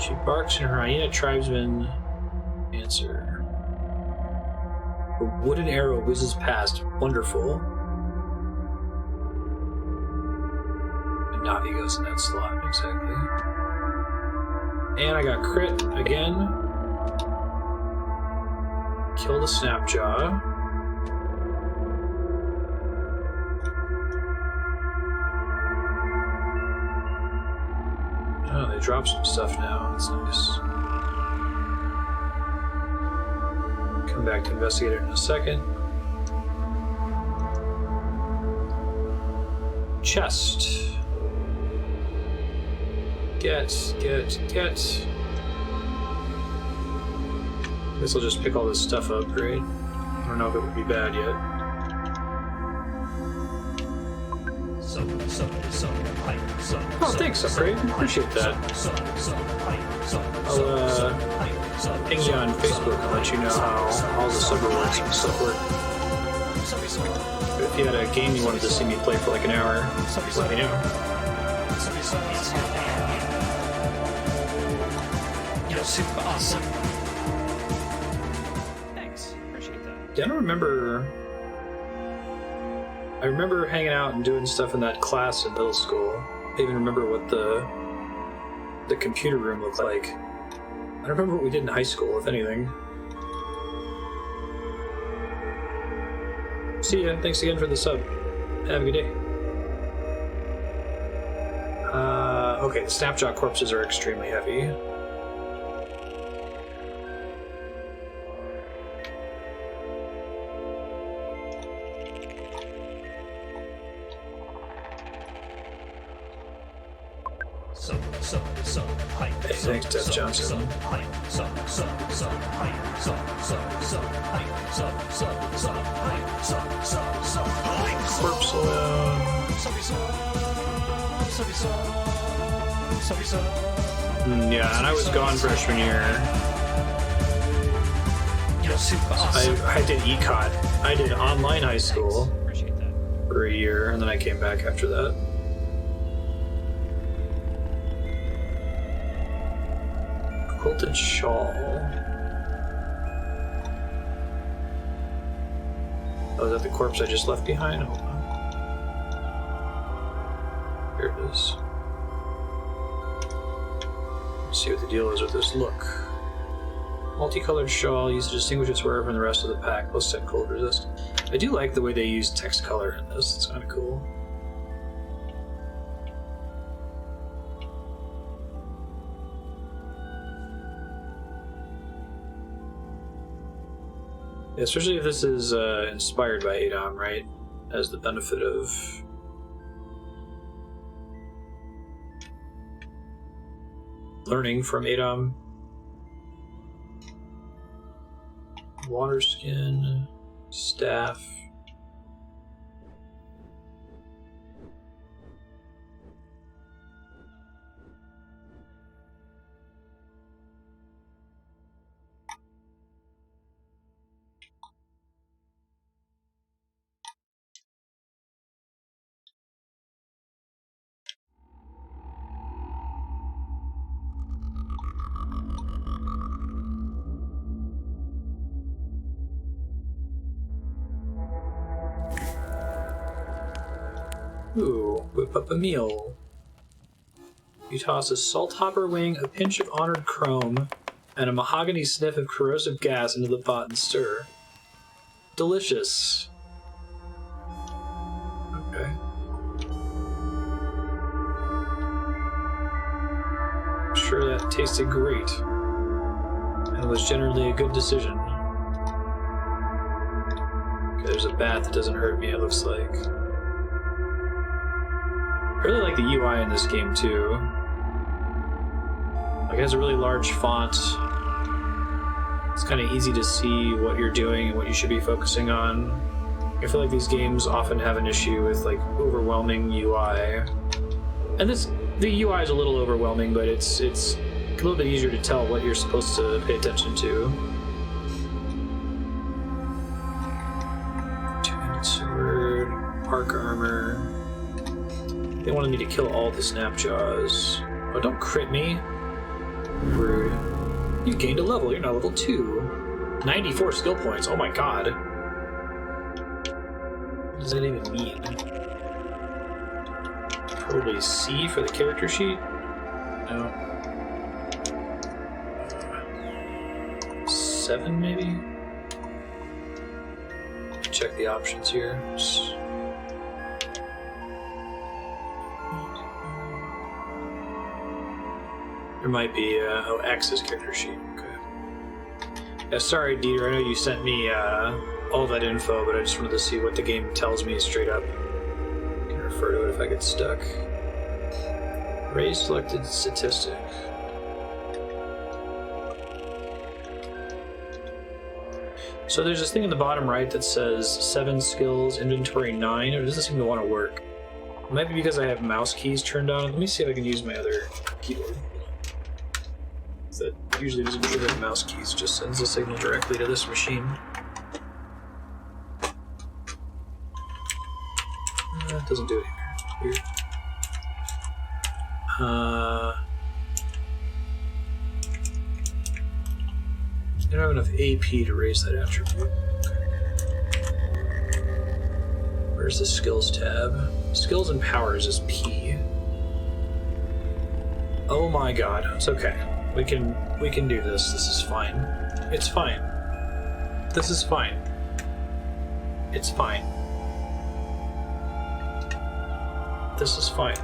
Speaker 1: She barks in her hyena tribesman answer. A wooden arrow whizzes past. Wonderful. And Navi goes in that slot, exactly. And I got crit again. Kill the Snapjaw. Oh, they dropped some stuff now. That's nice. Come back to investigate it in a second. Chest. Get. Guess I'll just pick all this stuff up, right? I don't know if it would be bad yet. Oh, thanks, Upgrade. Appreciate that. I'll ping you on Facebook and let you know how all the sub rewards and stuff work. If you had a game you wanted to see me play for like an hour, let me know. You're super awesome. Thanks. Appreciate that. Yeah, I remember hanging out and doing stuff in that class in middle school. I even remember what the computer room looked like. I don't remember what we did in high school, if anything. See ya. Thanks again for the sub. Have a good day. Okay, the Snapjaw corpses are extremely heavy. Hey, thanks, Dev Johnson. Corpse alone. Yeah, and I was gone freshman year. I did ECOT. I did online high school for a year, and then I came back after that. Quilted shawl. Oh, is that the corpse I just left behind? Hold on. Here it is. Let's see what the deal is with this look. Multicolored shawl used to distinguish its wearer from the rest of the pack. Plus 10 cold resist. I do like the way they use text color in this. It's kind of cool. Especially if this is inspired by Adom, right? Has the benefit of learning from Adom. Water skin, staff. Ooh, whip up a meal. You toss a salt hopper wing, a pinch of honored chrome, and a mahogany sniff of corrosive gas into the pot and stir. Delicious. Okay. sure that tasted great. And was generally a good decision. Okay, there's a bat that doesn't hurt me, it looks like. I really like the UI in this game, too. Like, it has a really large font. It's kind of easy to see what you're doing and what you should be focusing on. I feel like these games often have an issue with, like, overwhelming UI. And the UI is a little overwhelming, but it's a little bit easier to tell what you're supposed to pay attention to. Two-handed sword, park armor. They wanted me to kill all the snapjaws. Oh, don't crit me. Rude. You gained a level, you're now level 2. 94 skill points, oh my god. What does that even mean? Probably C for the character sheet? No. 7 maybe? Check the options here. There might be, oh, X is character sheet, okay. Yeah, sorry, Dieter, I know you sent me all that info, but I just wanted to see what the game tells me straight up. I can refer to it if I get stuck. Raise selected statistic. So there's this thing in the bottom right that says 7 skills, inventory 9. It doesn't seem to want to work. It might be because I have mouse keys turned on. Let me see if I can use my other keyboard. That usually doesn't trigger the mouse keys, just sends a signal directly to this machine. It doesn't do it here. Weird. I don't have enough AP to raise that attribute. Where's the skills tab? Skills and powers is P. Oh my god, it's okay. We can do this. This is fine. It's fine. This is fine. It's fine. This is fine.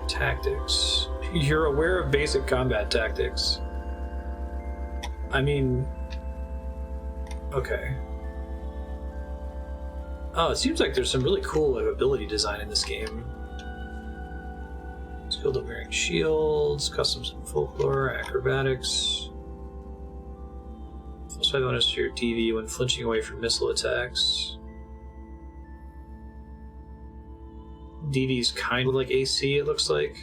Speaker 1: Tactics. You're aware of basic combat tactics. I mean... Okay. Oh, it seems like there's some really cool ability design in this game. Skilled at wearing shields, customs and folklore, acrobatics. Plus 5 bonus to your DV when flinching away from missile attacks. DV's kind of like AC, it looks like.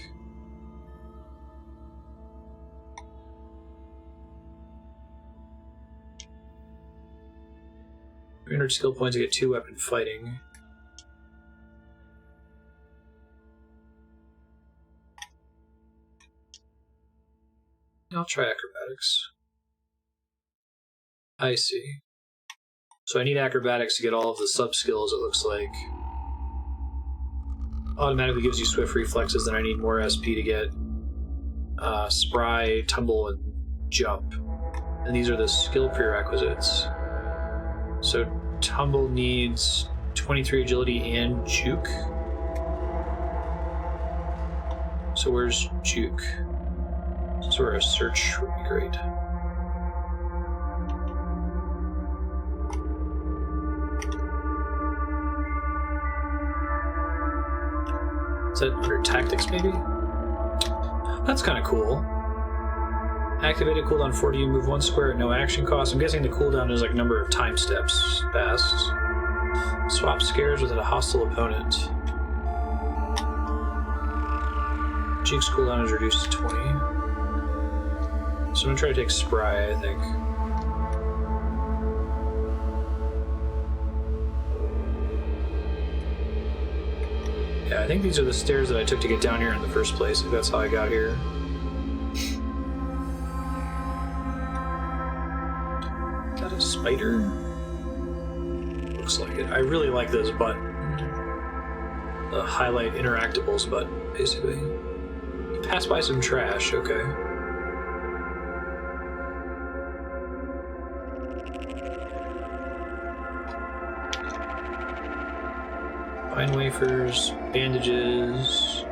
Speaker 1: $300 skill points to get 2 weapon fighting. I'll try acrobatics. I see. So I need acrobatics to get all of the sub-skills, it looks like. Automatically gives you swift reflexes, then I need more SP to get spry, tumble, and jump. And these are the skill prerequisites. So tumble needs 23 agility and juke. So where's juke? That's where a search would be great. Is that under tactics, maybe? That's kind of cool. Activated cooldown 40, you move 1 square at no action cost. I'm guessing the cooldown is like number of time steps passed. Swap scares with a hostile opponent. Juke's cooldown is reduced to 20. So I'm gonna try to take Spry, I think. Yeah, I think these are the stairs that I took to get down here in the first place, if that's how I got here. Is that a spider? Looks like it. I really like this button. The highlight interactables button, basically. You pass by some trash, okay. Pine wafers, bandages.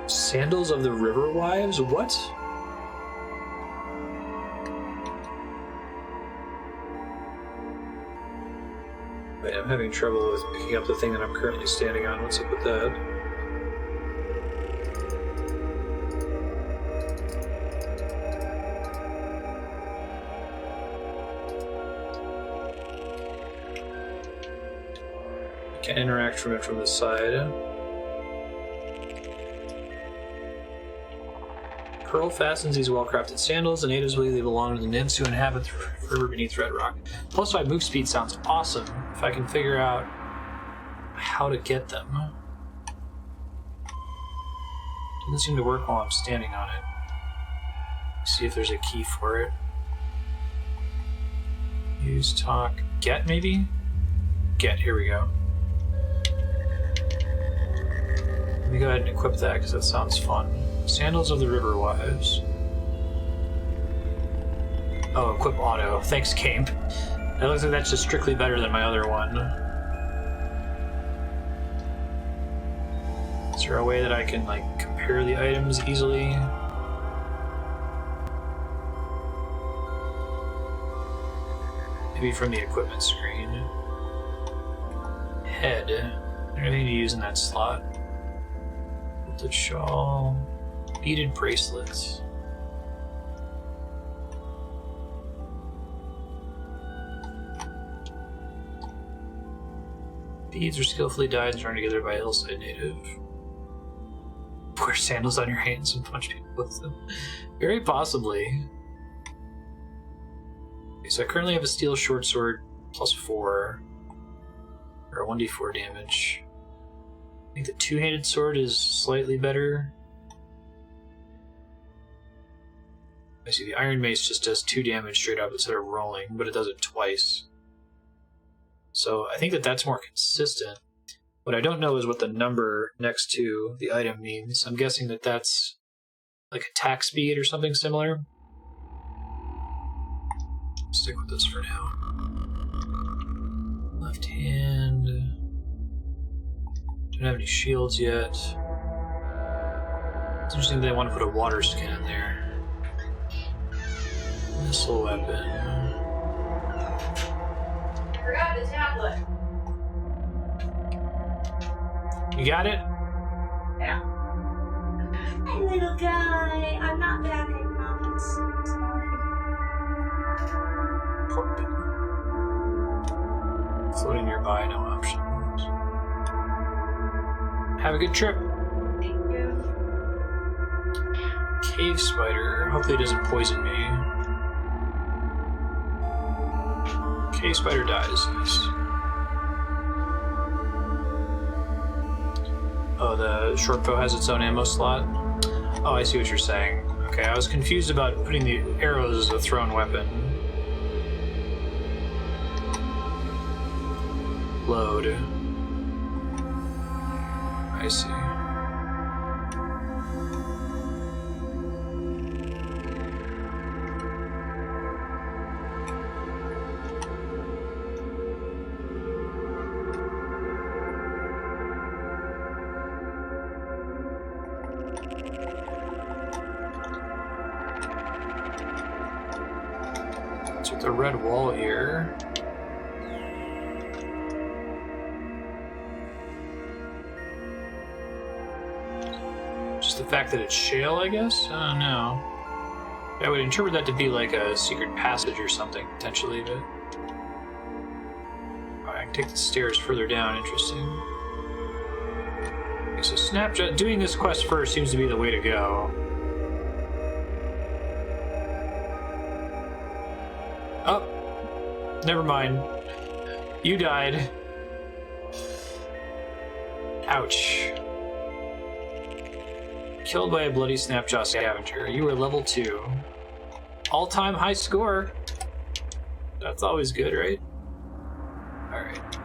Speaker 1: Sandals of the River Wives? What? Wait, I'm having trouble with picking up the thing that I'm currently standing on. What's up with that? I can interact from it from the side. Pearl fastens these well-crafted sandals. The natives believe they belong to the nymphs who inhabit the river beneath Red Rock. Plus 5 move speed sounds awesome if I can figure out how to get them. Doesn't seem to work while I'm standing on it. See if there's a key for it. Use, talk, get maybe? Get, here we go. Let me go ahead and equip that because that sounds fun. Sandals of the River Wives. Oh, equip auto. Thanks, Camp. It looks like that's just strictly better than my other one. Is there a way that I can, like, compare the items easily? Maybe from the equipment screen. Head. Anything to use in that slot? The shawl. Beaded bracelets. Beads are skillfully dyed and thrown together by a hillside native. Wear sandals on your hands and punch people with them. Very possibly. Okay, so I currently have a steel short sword +4. Or a 1d4 damage. I think the two-handed sword is slightly better. I see the Iron Mace just does 2 damage straight up instead of rolling, but it does it twice. So I think that that's more consistent. What I don't know is what the number next to the item means. I'm guessing that that's like attack speed or something similar. Stick with this for now. Left hand. Don't have any shields yet. It's interesting that they want to put a water skin in there. Missile weapon.
Speaker 2: I forgot the tablet.
Speaker 1: You got it?
Speaker 2: Yeah. Hi, little guy. I'm not back in mom's.
Speaker 1: Poor thing. Floating nearby, no options. Have a good trip.
Speaker 2: Thank you.
Speaker 1: Cave spider. Hopefully it doesn't poison me. Cave spider dies. Nice. Oh, the short bow has its own ammo slot? Oh, I see what you're saying. Okay, I was confused about putting the arrows as a thrown weapon. Load. I see. So the red wall here. Just the fact that it's shale, I guess? I don't know. I would interpret that to be like a secret passage or something, potentially, but... Alright, I can take the stairs further down, interesting. Okay, so Snapshot, doing this quest first seems to be the way to go. Oh! Never mind. You died. Ouch. Killed by a bloody Snapjaw scavenger. You were level 2. All-time high score. That's always good, right? Alright.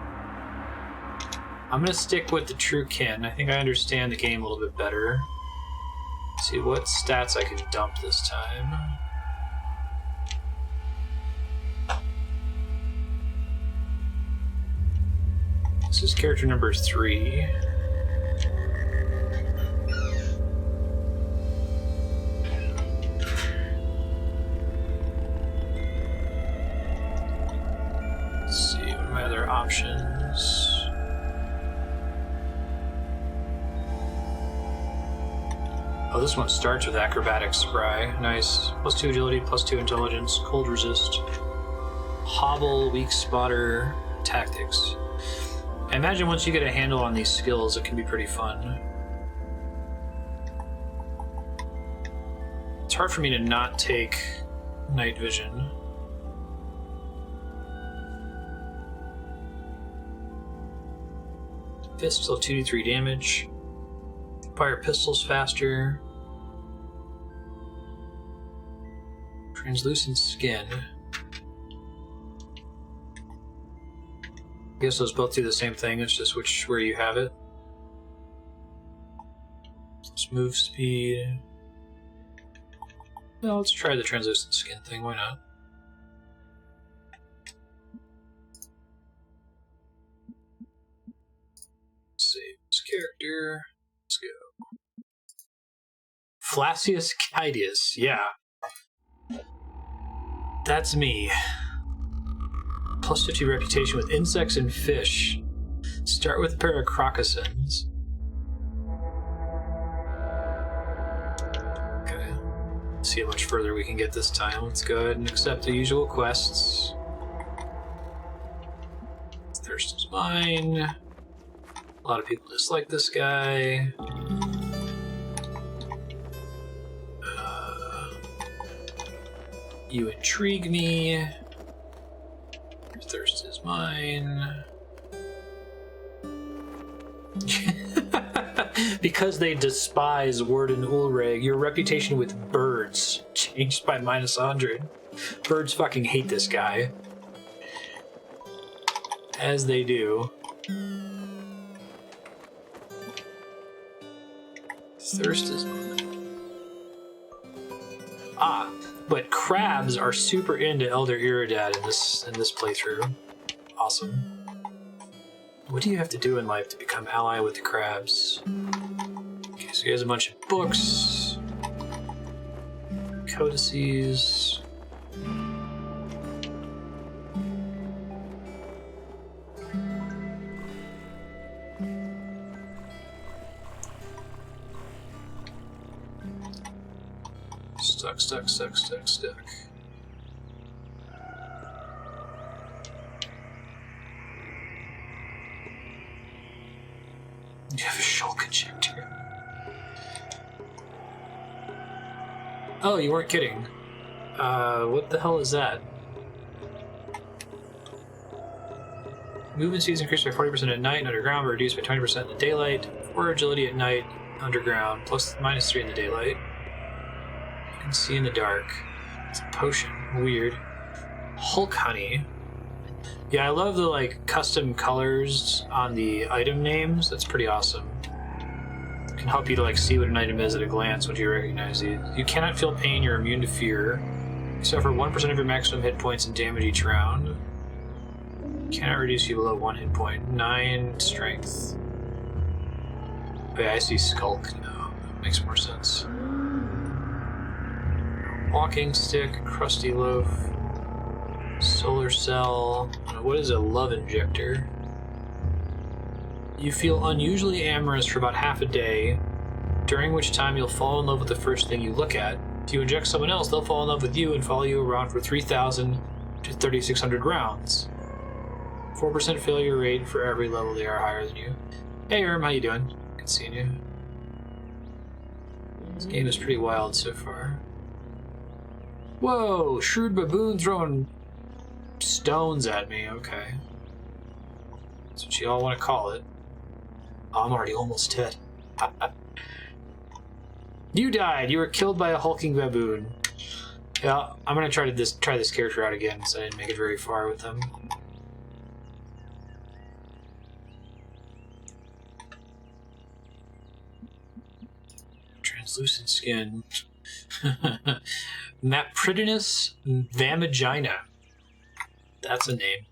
Speaker 1: I'm gonna stick with the True Kin. I think I understand the game a little bit better. Let's see what stats I can dump this time. This is character number 3. Let's see, what are my other options? Oh, this one starts with Acrobatics Spry. Nice. +2 agility, +2 intelligence, cold resist, hobble, weak spotter, tactics. I imagine once you get a handle on these skills, it can be pretty fun. It's hard for me to not take night vision. Fist deal 2d3 damage. Fire pistols faster. Translucent skin. I guess those both do the same thing, it's just where you have it. Move speed. Well, let's try the translucent skin thing, why not? Save this character. Let's go. Flacius Caedius, yeah. That's me. +50 reputation with insects and fish. Start with a pair of crocossins. Okay. Let's see how much further we can get this time. Let's go ahead and accept the usual quests. Thirst is mine. A lot of people dislike this guy. You intrigue me. Your thirst is mine. Because they despise Warden Ulreg, your reputation with birds changed by -100. Birds fucking hate this guy. As they do. Thirst is mine. Ah, but crabs are super into Elder Iridad in this playthrough. Awesome. What do you have to do in life to become ally with the crabs? Okay, so he has a bunch of books, codices. Stuck. You have a shulk injector. Oh, you weren't kidding. What the hell is that? Movement speed is increased by 40% at night and underground, but reduced by 20% in the daylight. 4 agility at night, underground, plus -3 in the daylight. You can see in the dark. It's a potion. Weird. Hulk honey. Yeah, I love the custom colors on the item names. That's pretty awesome. It can help you to see what an item is at a glance once you recognize it. You cannot feel pain. You're immune to fear. You suffer 1% of your maximum hit points and damage each round. Cannot reduce you below 1 hit point. 9 strength. Oh, yeah, I see skulk now. That makes more sense. Walking stick, crusty loaf, solar cell. What is a love injector? You feel unusually amorous for about half a day, during which time you'll fall in love with the first thing you look at. If you inject someone else, they'll fall in love with you and follow you around for 3,000 to 3,600 rounds. 4% failure rate for every level they are higher than you. Hey Erm, how you doing? Good seeing you. This game is pretty wild so far. Whoa, shrewd baboon throwing stones at me, okay. That's what you all want to call it. Oh, I'm already almost dead. You died! You were killed by a hulking baboon. Yeah, I'm gonna try this character out again, so I didn't make it very far with them. Translucent skin. Mapridinus Vamagina. That's a name.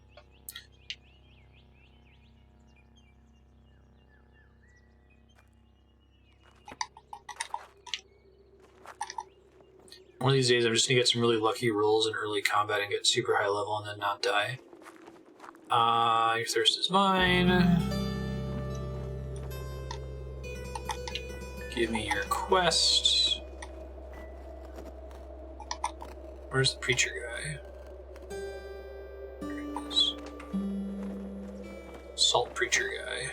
Speaker 1: One of these days I'm just gonna get some really lucky rolls in early combat and get super high level and then not die. Your thirst is mine. Give me your quest. Where's the preacher guy? There he is. Salt preacher guy.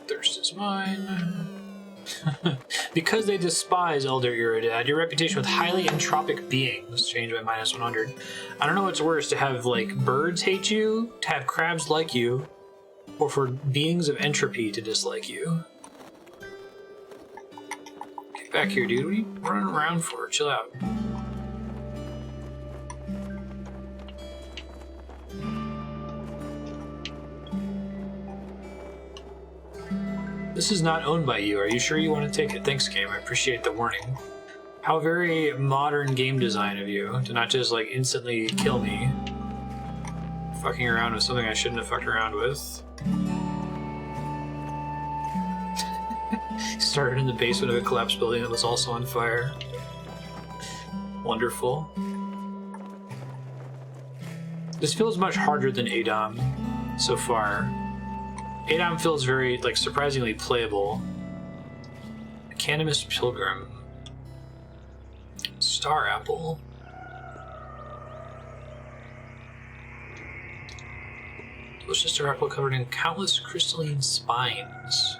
Speaker 1: Thirst is mine. Because they despise Elder Iridad, your reputation with highly entropic beings changed by -100. I don't know what's worse, to have, like, birds hate you, to have crabs like you, or for beings of entropy to dislike you. Get back here, dude. What are you running around for? Chill out. This is not owned by you. Are you sure you want to take it? Thanks, game. I appreciate the warning. How very modern game design of you to not just, like, instantly kill me. Fucking around with something I shouldn't have fucked around with. Started in the basement of a collapsed building that was also on fire. Wonderful. This feels much harder than Adam so far. Adam feels very, like, surprisingly playable. Cannabis Pilgrim. Star Apple. Delicious star apple covered in countless crystalline spines.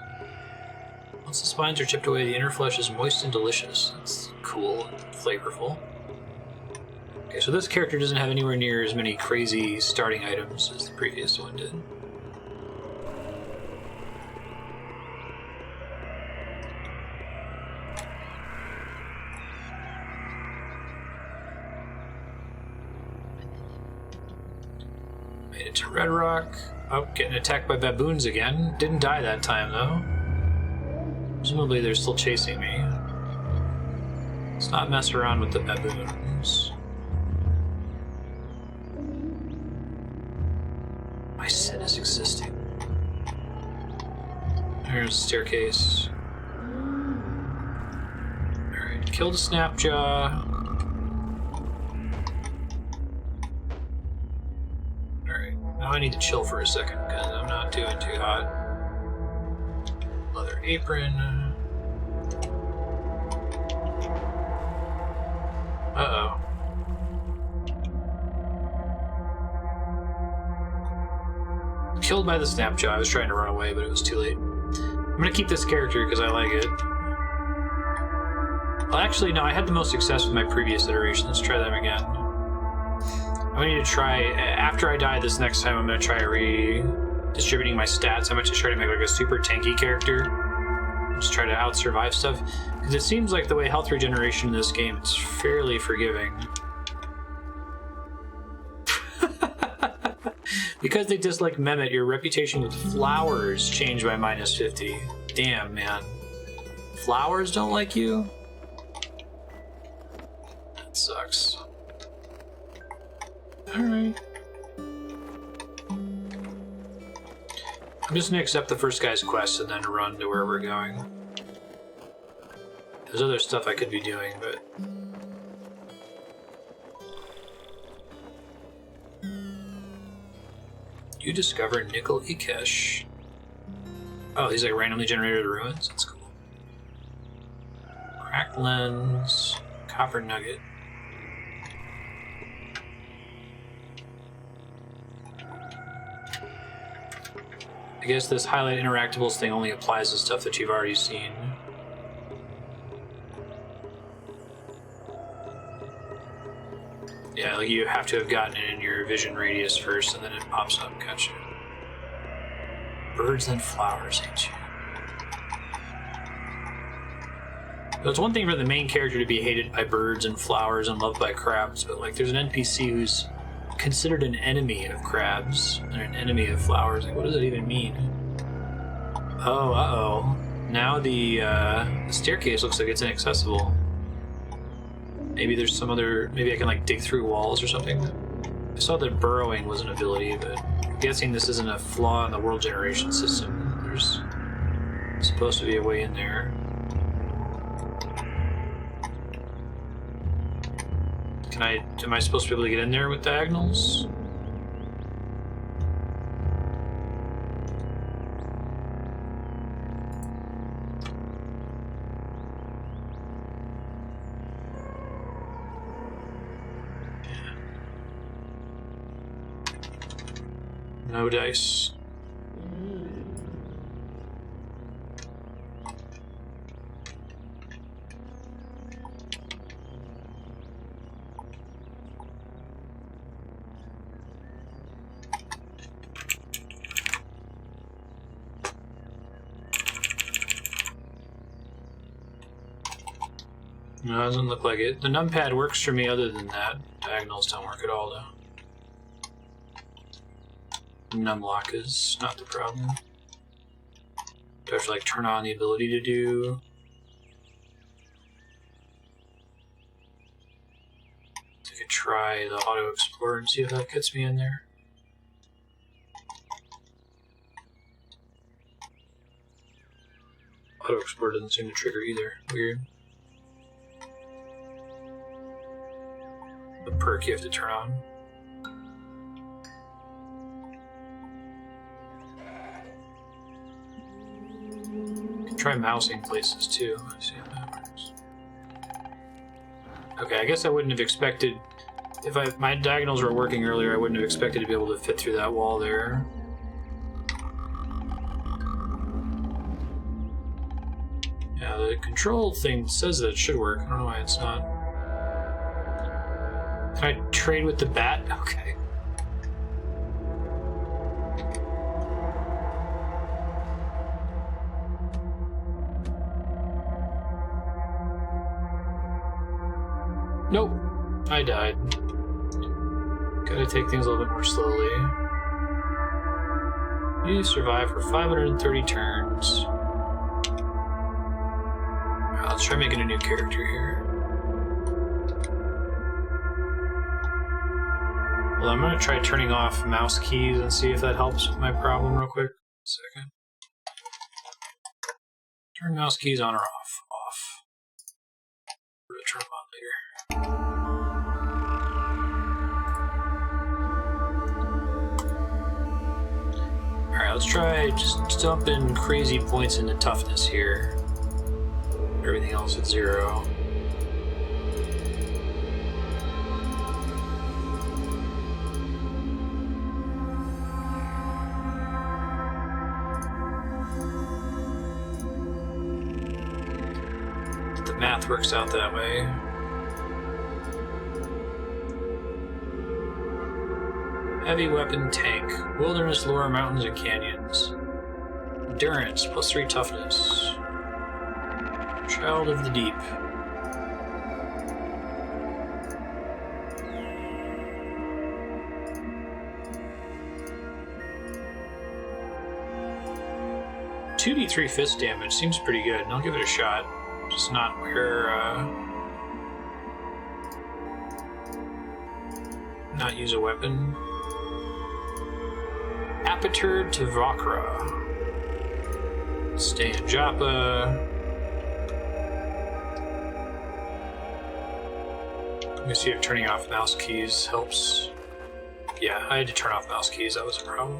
Speaker 1: Once the spines are chipped away, the inner flesh is moist and delicious. That's cool and flavorful. Okay, so this character doesn't have anywhere near as many crazy starting items as the previous one did. Made it to Red Rock. Oh, getting attacked by baboons again. Didn't die that time, though. Presumably they're still chasing me. Let's not mess around with the baboons. My sin is existing. There's a staircase. Alright, kill the Snapjaw. Now I need to chill for a second because I'm not doing too hot. Leather apron. Uh-oh. Killed by the Snapjaw. I was trying to run away, but it was too late. I'm gonna keep this character because I like it. Well, actually, no, I had the most success with my previous iteration. Let's try them again. I need to try, after I die this next time, I'm going to try redistributing my stats. I'm going to try to make like a super tanky character. Just try to out-survive stuff. Because it seems like the way health regeneration in this game is fairly forgiving. Because they dislike Mehmet, your reputation with flowers changed by -50. Damn, man. Flowers don't like you? That sucks. Alright. I'm just gonna accept the first guy's quest and then run to where we're going. There's other stuff I could be doing, but... You discover Nickel Ikesh. Oh, these like randomly generated ruins? That's cool. Cracked lens, copper nugget. I guess this highlight interactables thing only applies to stuff that you've already seen. Yeah, like you have to have gotten it in your vision radius first, and then it pops up. Gotcha. Birds and flowers, ain't you? So it's one thing for the main character to be hated by birds and flowers and loved by crabs, but like there's an NPC who's considered an enemy of crabs and an enemy of flowers. Like, what does that even mean? Oh, uh-oh. Now the staircase looks like it's inaccessible. Maybe there's some other... Maybe I can, like, dig through walls or something. I saw that burrowing was an ability, but... I'm guessing this isn't a flaw in the world generation system. There's supposed to be a way in there. Am I supposed to be able to get in there with diagonals? No dice. No, it doesn't look like it. The numpad works for me other than that. Diagonals don't work at all, though. Numlock is not the problem. Do I have to, like, turn on the ability to do... I could try the auto explorer and see if that gets me in there. Auto explorer doesn't seem to trigger either. Weird. The perk you have to turn on. Try mousing places too. Let's see how that works. Okay, I guess I wouldn't have expected... If my diagonals were working earlier, I wouldn't have expected to be able to fit through that wall there. Yeah, the control thing says that it should work. I don't know why it's not. Can I trade with the bat? Okay. Nope. I died. Gotta take things a little bit more slowly. You survive for 530 turns. Alright, let's try making a new character here. Well, I'm gonna try turning off mouse keys and see if that helps with my problem real quick. Second. Turn mouse keys on or off? Off. We're gonna turn them on later. Alright, let's try just dumping crazy points into toughness here. Everything else at 0. The math works out that way. Heavy weapon tank. Wilderness, lower mountains, and canyons. Endurance, +3 toughness. Child of the deep. $2d3 fist damage seems pretty good. I'll give it a shot. Just not where, not use a weapon. Apatur to Vakra. Stay in Joppa. Let me see if turning off mouse keys helps. Yeah, I had to turn off mouse keys, that was a problem.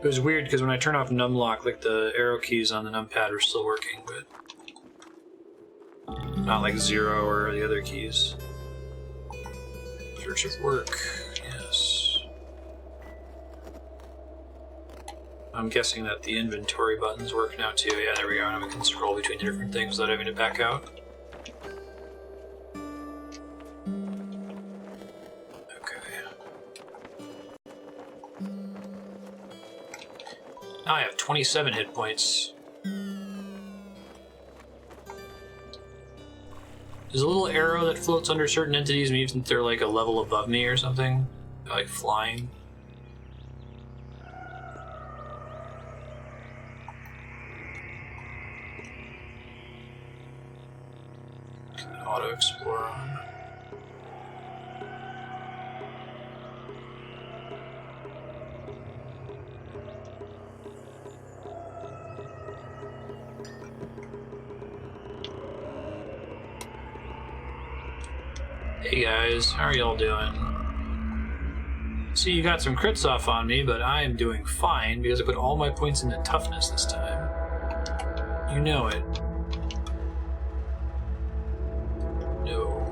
Speaker 1: It was weird because when I turn off numlock, like the arrow keys on the numpad are still working, but not like 0 or the other keys. Search of work, yes. I'm guessing that the inventory buttons work now too. Yeah, there we go. Now we can scroll between the different things without having to back out. Now I have 27 hit points. There's a little arrow that floats under certain entities, maybe since they're like a level above me or something. They're like flying. Auto explore on. Hey guys, how are y'all doing? See, you got some crits off on me, but I am doing fine because I put all my points into toughness this time. You know it. No.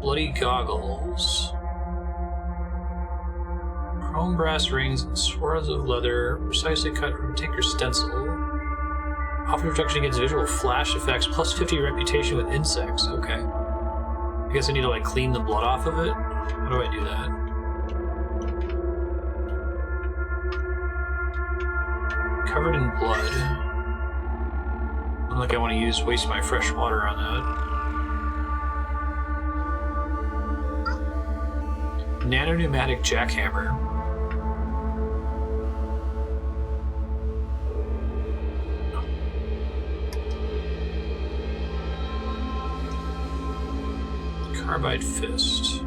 Speaker 1: Bloody goggles. Chrome brass rings and swords of leather, precisely cut from tinker's stencil. Offer protection against visual flash effects, plus 50 reputation with insects. Okay. I guess I need to like clean the blood off of it. How do I do that? Covered in blood. Not like I want to waste my fresh water on that. Nano-pneumatic jackhammer. Carbide fist.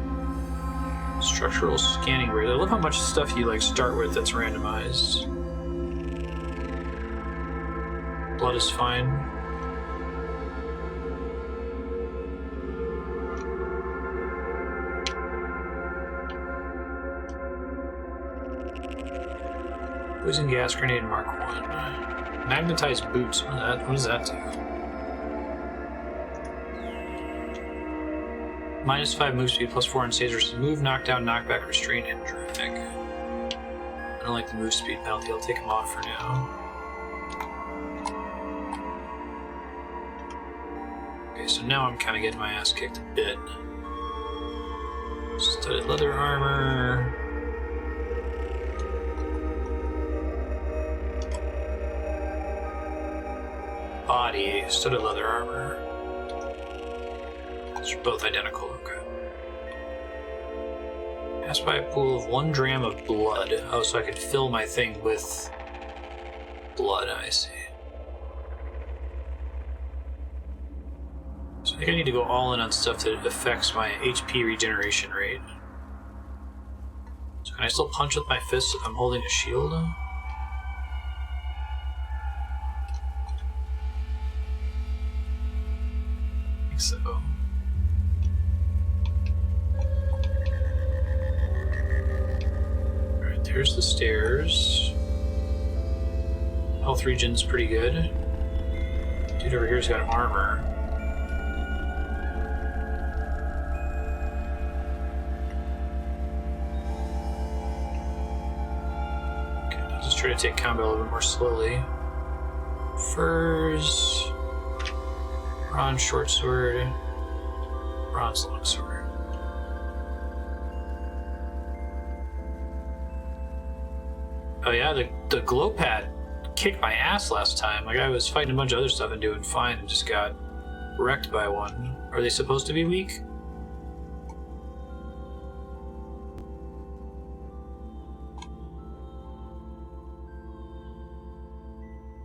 Speaker 1: Structural scanning rate. I love how much stuff you like start with that's randomized. Blood is fine. Poison gas grenade Mark 1. Magnetized boots. What does that do? -5 move speed, +4 on saves versus move, knockdown, knockback, restraint, and drag. I don't like the move speed penalty. I'll take him off for now. Okay, so now I'm kind of getting my ass kicked a bit. Studded leather armor. Body, studded leather armor. These are both identical, okay. Pass by a pool of 1 dram of blood. Oh, so I could fill my thing with blood, I see. So I think I need to go all in on stuff that affects my HP regeneration rate. So can I still punch with my fist if I'm holding a shield? I think so. There's the stairs. Health regen's pretty good. Dude over here's got armor. Okay, I'll just try to take combat a little bit more slowly. Furs. Bronze short sword. Bronze long sword. Oh yeah, the glow pad kicked my ass last time. Like I was fighting a bunch of other stuff and doing fine and just got wrecked by one. Are they supposed to be weak?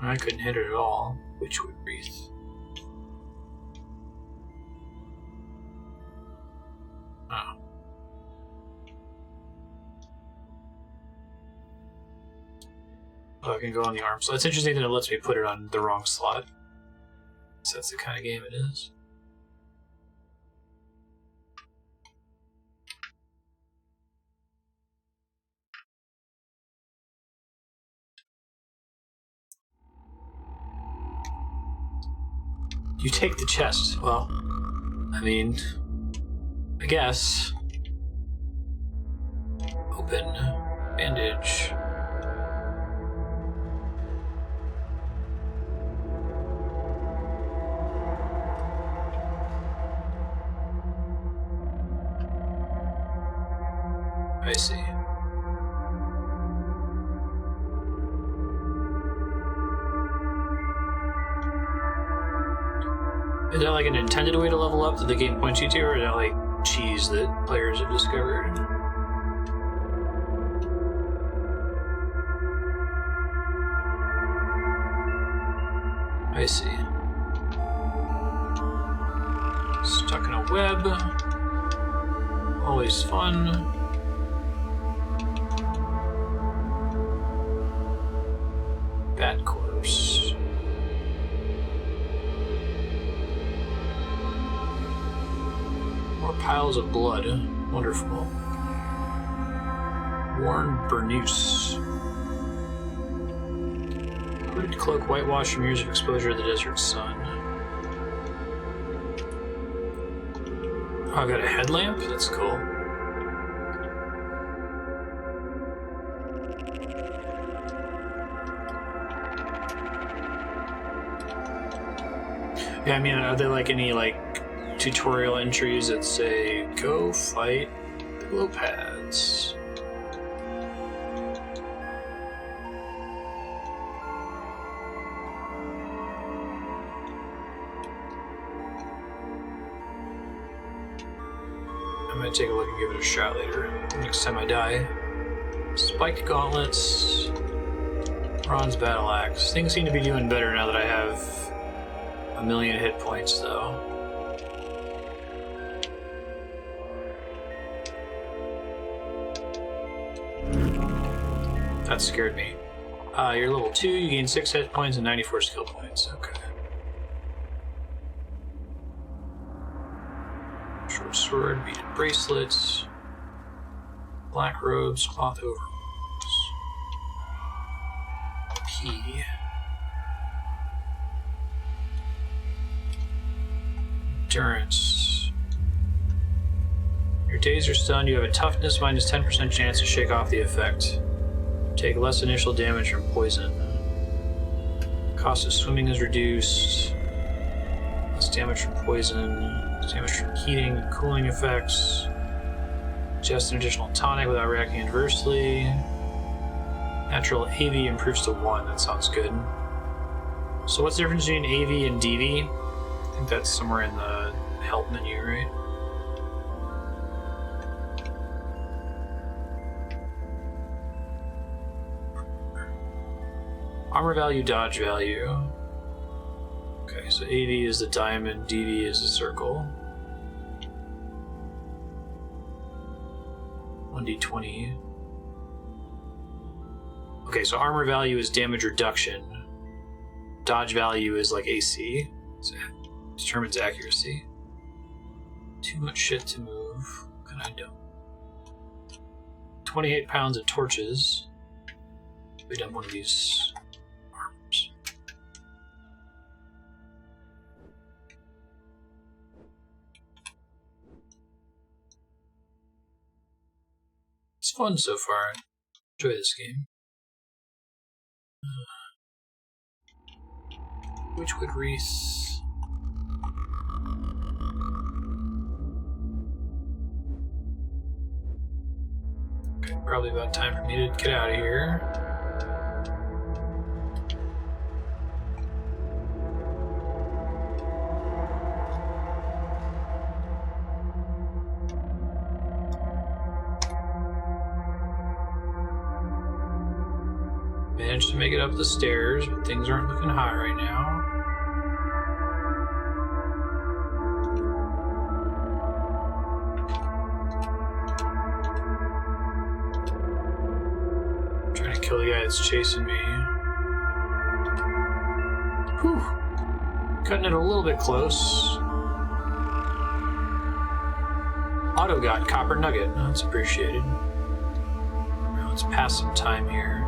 Speaker 1: I couldn't hit it at all. Which would breathe. Oh. Oh, I can go on the arm. So it's interesting that it lets me put it on the wrong slot. So that's the kind of game it is. You take the chest. Well, I mean, I guess. Open. Bandage. I see. Is that like an intended way to level up that the game points you to, or is that like cheese that players have discovered? I see. Stuck in a web. Always fun. Bat corpse. piles of blood. Wonderful. Worn Burnous. Hooded cloak, whitewash from years of exposure to the desert sun. Oh, I've got a headlamp? That's cool. Yeah, I mean, are there like any like tutorial entries that say go fight pillow pads? I'm gonna take a look and give it a shot later. Next time I die. Spiked gauntlets. Bronze battle axe. Things seem to be doing better now that I have 1,000,000 hit points, though. That scared me. You're level 2, you gain 6 hit points and 94 skill points. Okay. Short sword, beaded bracelets, black robes, cloth overalls. P. Endurance. Your days are stunned. You have a toughness minus 10% chance to shake off the effect. Take less initial damage from poison. Cost of swimming is reduced. Less damage from poison. Less damage from heating and cooling effects. Just an additional tonic without reacting adversely. Natural AV improves to 1. That sounds good. So what's the difference between AV and DV? I think that's somewhere in the help menu, right? Armor value, dodge value. Okay, so AV is the diamond, DV is the circle. 1d20. Okay, so armor value is damage reduction. Dodge value is like AC. So it determines accuracy. Too much shit to move. What can I do? 28 pounds of torches. We dump one of these arms. It's fun so far. Enjoy this game. Witchwood wreath. Okay, probably about time for me to get out of here. Managed to make it up the stairs, but things aren't looking hot right now. Trying to kill the guy that's chasing me. Whew. Cutting it a little bit close. Auto got copper nugget. That's appreciated. Now let's pass some time here.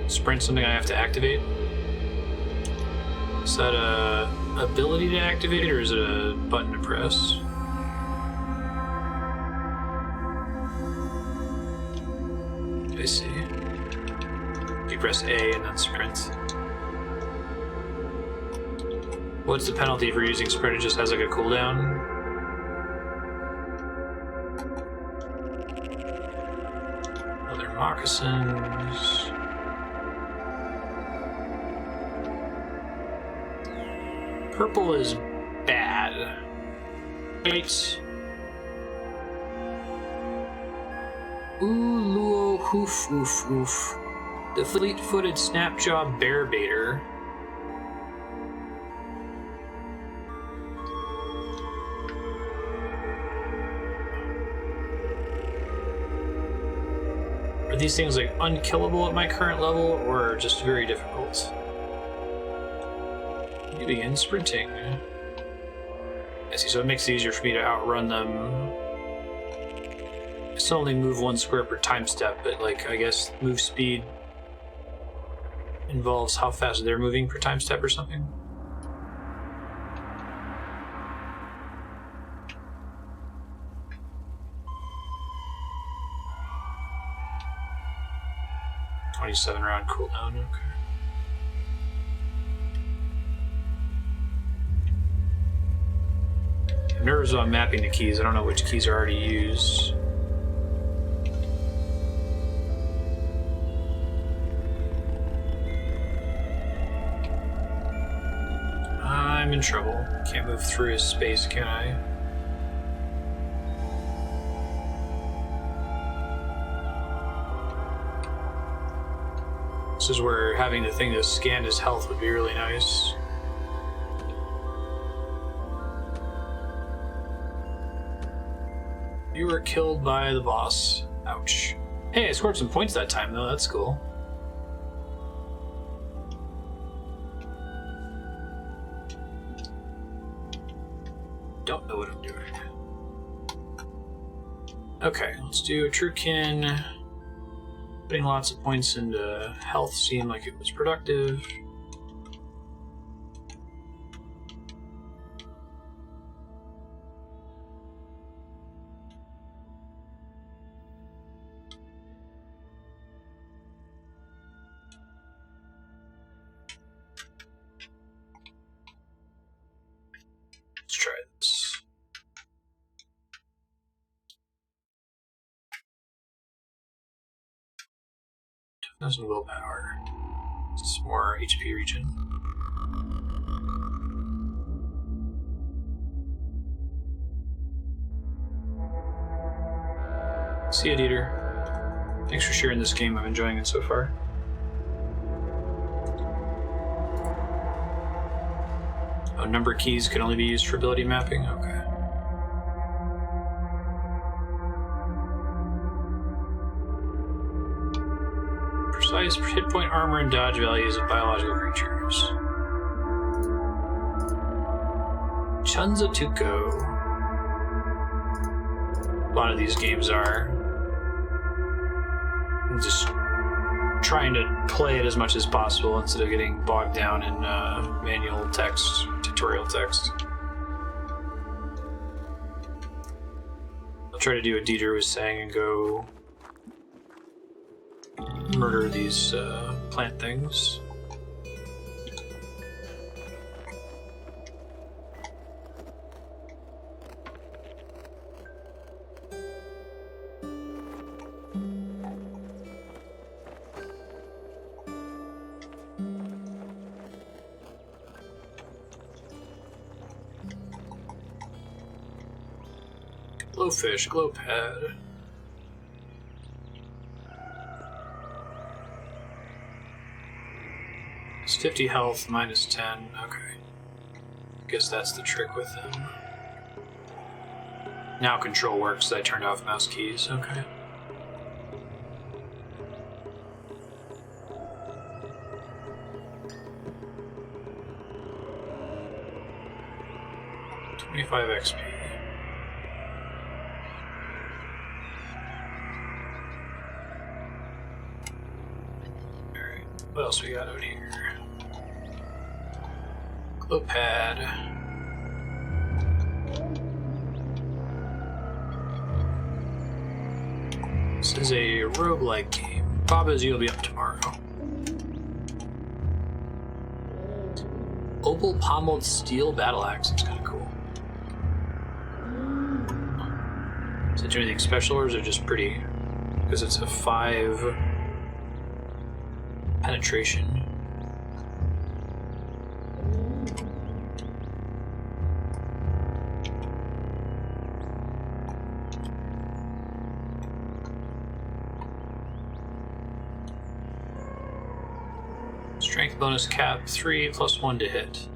Speaker 1: Sprint something I have to activate? Is that a ability to activate or is it a button to press? I see. You press A and then sprint. What's the penalty for using sprint? It just has like a cooldown? Other moccasins. Purple is bad. Right. Ooh, luo, hoof, oof, oof. The fleet-footed snapjaw bear baiter. Are these things like unkillable at my current level or just very difficult? You begin sprinting. I see, so it makes it easier for me to outrun them. I still only move 1 square per time step, but like, I guess move speed involves how fast they're moving per time step or something. $27 round cooldown, okay. I'm nervous about mapping the keys. I don't know which keys are already used. I'm in trouble. Can't move through his space, can I? This is where having the thing to scan his health would be really nice. You were killed by the boss. Ouch. Hey, I scored some points that time, though. That's cool. Don't know what I'm doing. Okay, let's do a true kin. Putting lots of points into health seemed like it was productive. Let's try this. That's some willpower. It's more HP regen. See ya, Dieter. Thanks for sharing this game. I'm enjoying it so far. Oh, number keys can only be used for ability mapping? Okay. Precise hit point, armor, and dodge values of biological creatures. Chunzatuko. A lot of these games are. I'm just trying to play it as much as possible instead of getting bogged down in manual text, tutorial text. I'll try to do what Dieter was saying and go murder these plant things. Glowfish, glow pad. It's 50 health, minus 10. Okay. Guess that's the trick with them. Now control works. I turned off mouse keys. Okay. $25 XP. What else we got out here? Glow pad. This is a roguelike game. Baba's, you'll be up tomorrow. Opal pommeled steel battle axe. It's kind of cool. Does it do anything special, or is it just pretty? Because it's a 5 penetration. Strength bonus cap 3 plus 1 to hit.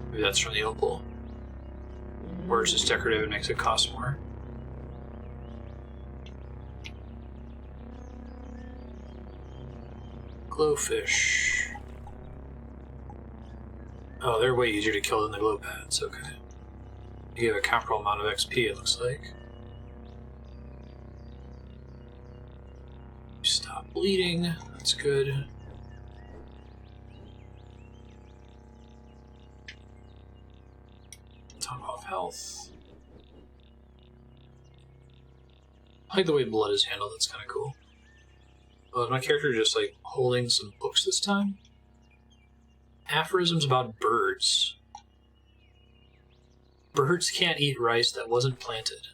Speaker 1: Maybe that's from the opal. Or it's just decorative and makes it cost more. Glowfish. Oh, they're way easier to kill than the glow pads, okay. You give a comparable amount of XP, it looks like. Stop bleeding. That's good. Top off health. I like the way blood is handled, that's kind of cool. Oh, is my character just like holding some books this time? Aphorisms about birds. Birds can't eat rice that wasn't planted.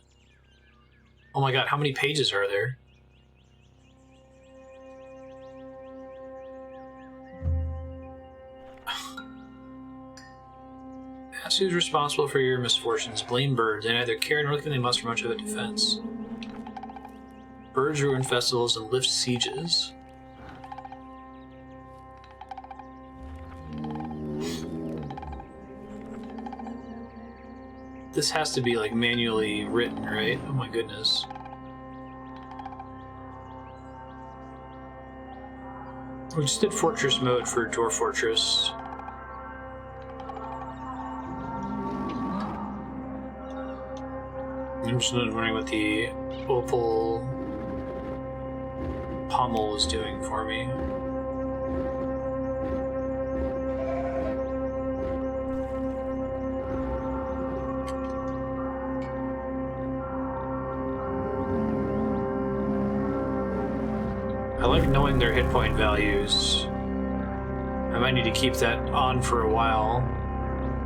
Speaker 1: Oh my god, how many pages are there? Ask who's responsible for your misfortunes. Blame birds. They neither care nor can they muster much of a defense. Birds ruin festivals and lift sieges. This has to be like manually written, right? Oh my goodness. We just did Fortress mode for Dwarf Fortress. I'm just wondering what the opal pommel was doing for me. I like knowing their hit point values. I might need to keep that on for a while,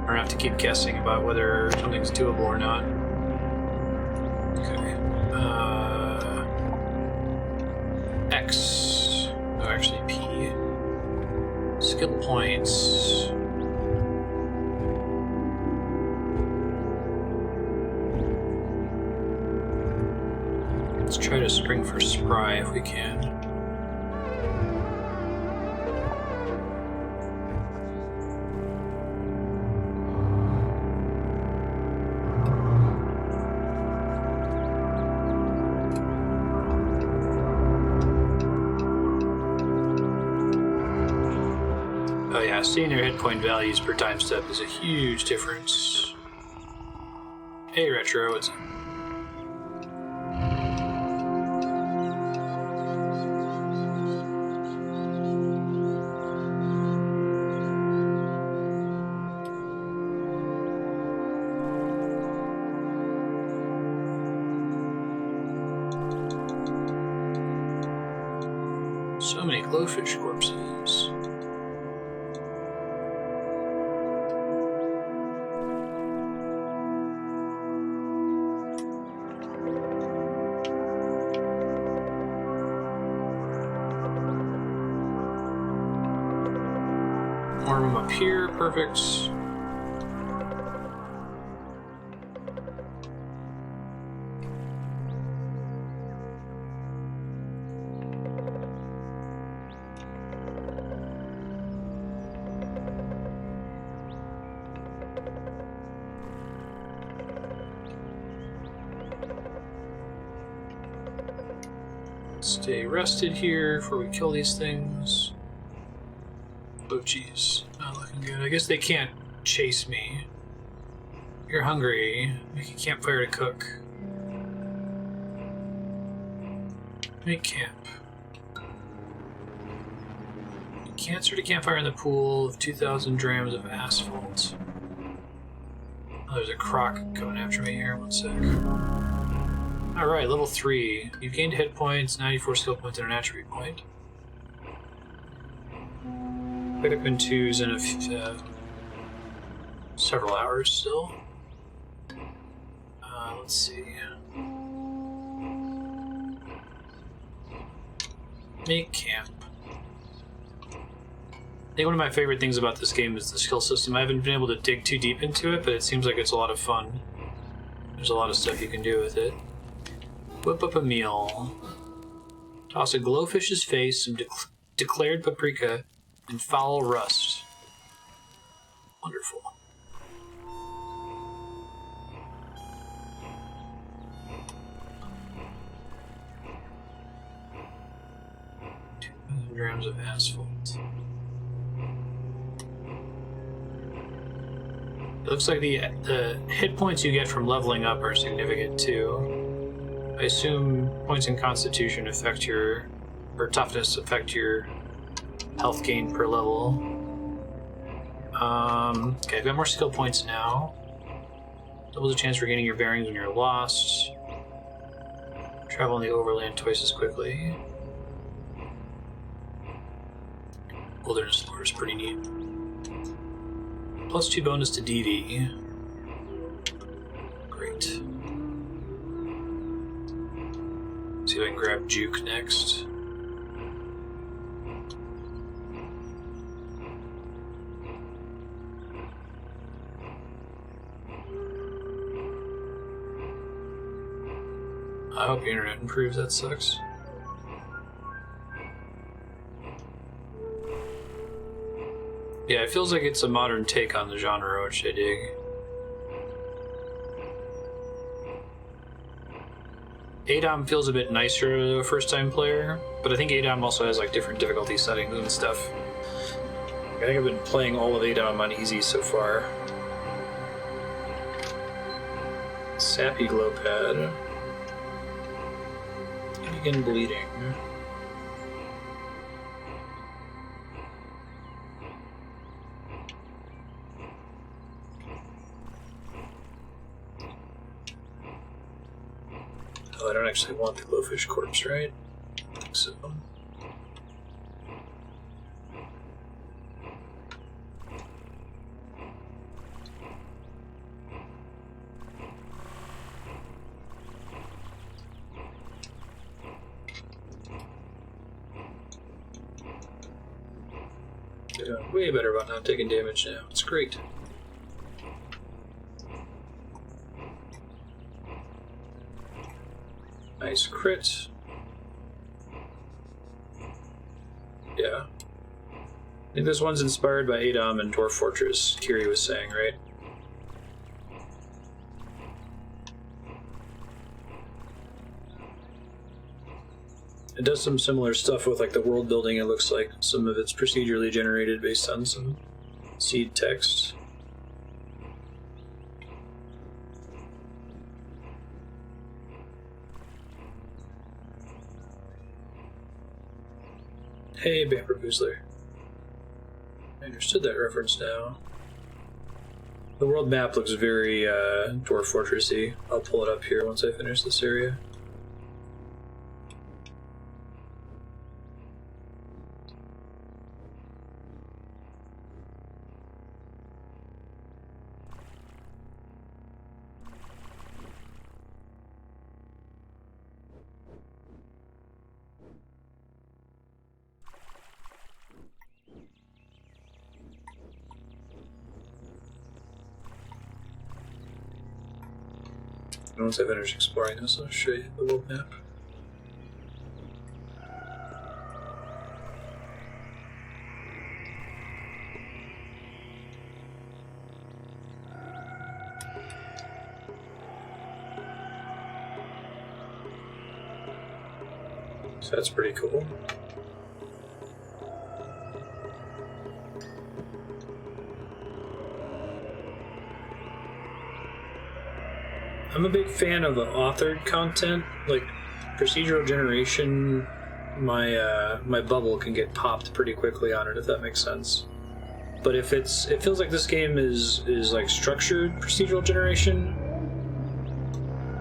Speaker 1: or have to keep guessing about whether something's doable or not. Okay. X. Oh, actually P. Skill points. Let's try to spring for Spry if we can. Oh yeah, seeing their hit point values per time step is a huge difference. Hey Retro, what's up? So many glowfish corpses. More of them up here, perfect. Stay rested here before we kill these things. Oh geez, not looking good. I guess they can't chase me. You're hungry. Make a campfire to cook. Make camp. Cancer to campfire in the pool of 2,000 drams of asphalt. Oh, there's a croc coming after me here. One sec. Alright, level 3. You've gained hit points, 94 skill points, and an attribute point. Pick up in 2s in several hours still. Let's see. Make camp. I think one of my favorite things about this game is the skill system. I haven't been able to dig too deep into it, but it seems like it's a lot of fun. There's a lot of stuff you can do with it. Whip up a meal. Toss a glowfish's face, some declared paprika, and foul rust. Wonderful. Grams of asphalt. It looks like the hit points you get from leveling up are significant too. I assume points in Constitution affect your, or toughness affect your health gain per level. Okay, I've got more skill points now. Doubles the chance for gaining your bearings when you're lost. Travel in the overland twice as quickly. Wilderness lore is pretty neat. +2 bonus to DV. Great. See if I can grab Juke next. I hope your internet improves, that sucks. Yeah, it feels like it's a modern take on the genre, which I dig. ADOM feels a bit nicer to a first-time player, but I think ADOM also has like different difficulty settings and stuff. I think I've been playing all of ADOM on easy so far. Sappy glow pad. Begin bleeding. Oh, I don't actually want the glowfish corpse, right? I think so. Way better about not taking damage now. It's great. Nice crit. Yeah. I think this one's inspired by ADOM and Dwarf Fortress, Kiri was saying, right? It does some similar stuff with like the world building, it looks like. Some of it's procedurally generated based on some seed text. Hey, Bamper Boozler. I understood that reference now. The world map looks very Dwarf Fortress-y. I'll pull it up here once I finish this area. Once I finish exploring this, I'll show you the world map. So that's pretty cool. I'm a big fan of the authored content, like procedural generation. My bubble can get popped pretty quickly on it, if that makes sense. But if it feels like this game is like structured procedural generation,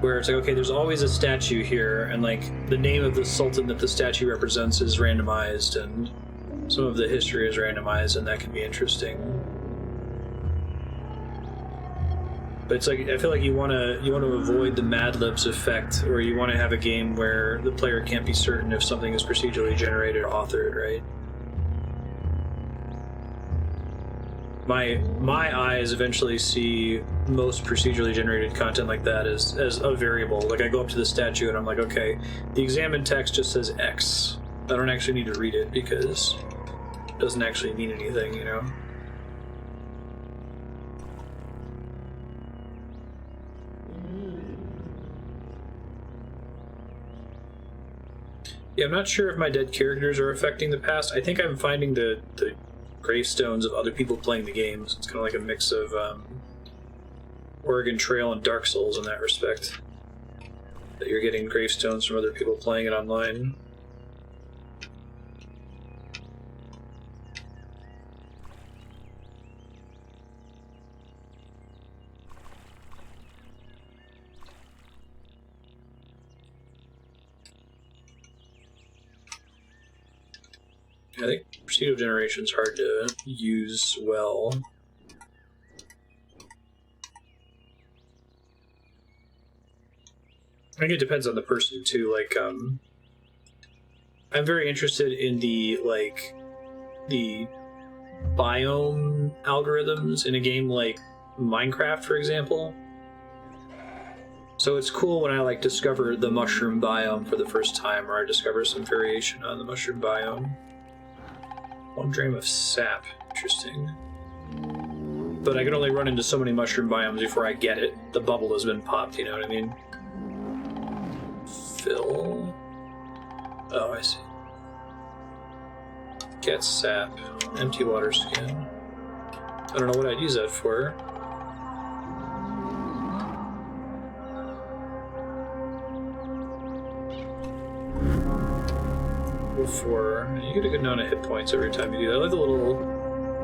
Speaker 1: where it's like, okay, there's always a statue here, and like the name of the sultan that the statue represents is randomized, and some of the history is randomized, and that can be interesting. But it's like, I feel like you want to avoid the Mad Libs effect, or you want to have a game where the player can't be certain if something is procedurally generated or authored, right? My eyes eventually see most procedurally generated content like that as a variable. Like I go up to the statue and I'm like, okay, the examined text just says X. I don't actually need to read it because it doesn't actually mean anything, you know? Yeah, I'm not sure if my dead characters are affecting the past. I think I'm finding the gravestones of other people playing the games. It's kind of like a mix of Oregon Trail and Dark Souls in that respect. That you're getting gravestones from other people playing it online. I think procedural generation is hard to use well. I think it depends on the person too. Like, I'm very interested in the biome algorithms in a game like Minecraft, for example. So it's cool when I like discover the mushroom biome for the first time, or I discover some variation on the mushroom biome. 1 gram of sap, interesting. But I can only run into so many mushroom biomes before I get it. The bubble has been popped, you know what I mean? Fill. Oh, I see. Get sap. Empty water skin. I don't know what I'd use that for. You get a good amount of hit points every time you do that. I like the little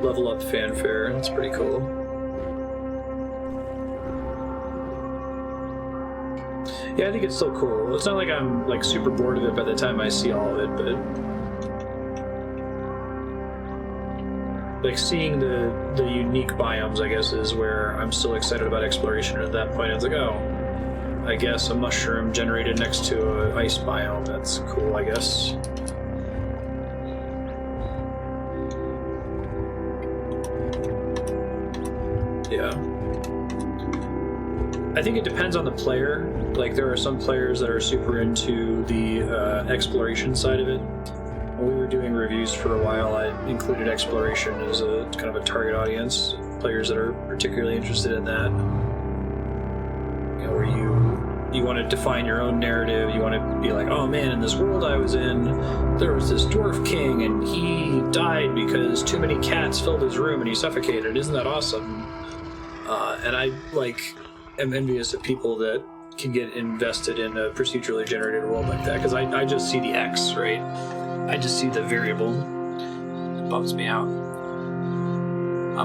Speaker 1: level up fanfare. That's pretty cool. Yeah, I think it's still cool. It's not like I'm like super bored of it by the time I see all of it, but like seeing the unique biomes, I guess, is where I'm still excited about exploration. At that point, it's like, oh, I guess a mushroom generated next to an ice biome. That's cool, I guess. Yeah. I think it depends on the player. Like, there are some players that are super into the exploration side of it. When we were doing reviews for a while, I included exploration as a kind of a target audience. Players that are particularly interested in that. You know, where you want to define your own narrative. You want to be like, oh man, in this world I was in, there was this dwarf king and he died because too many cats filled his room and he suffocated. Isn't that awesome? And I am envious of people that can get invested in a procedurally generated world like that, because I just see the X, right? I just see the variable. It bums me out.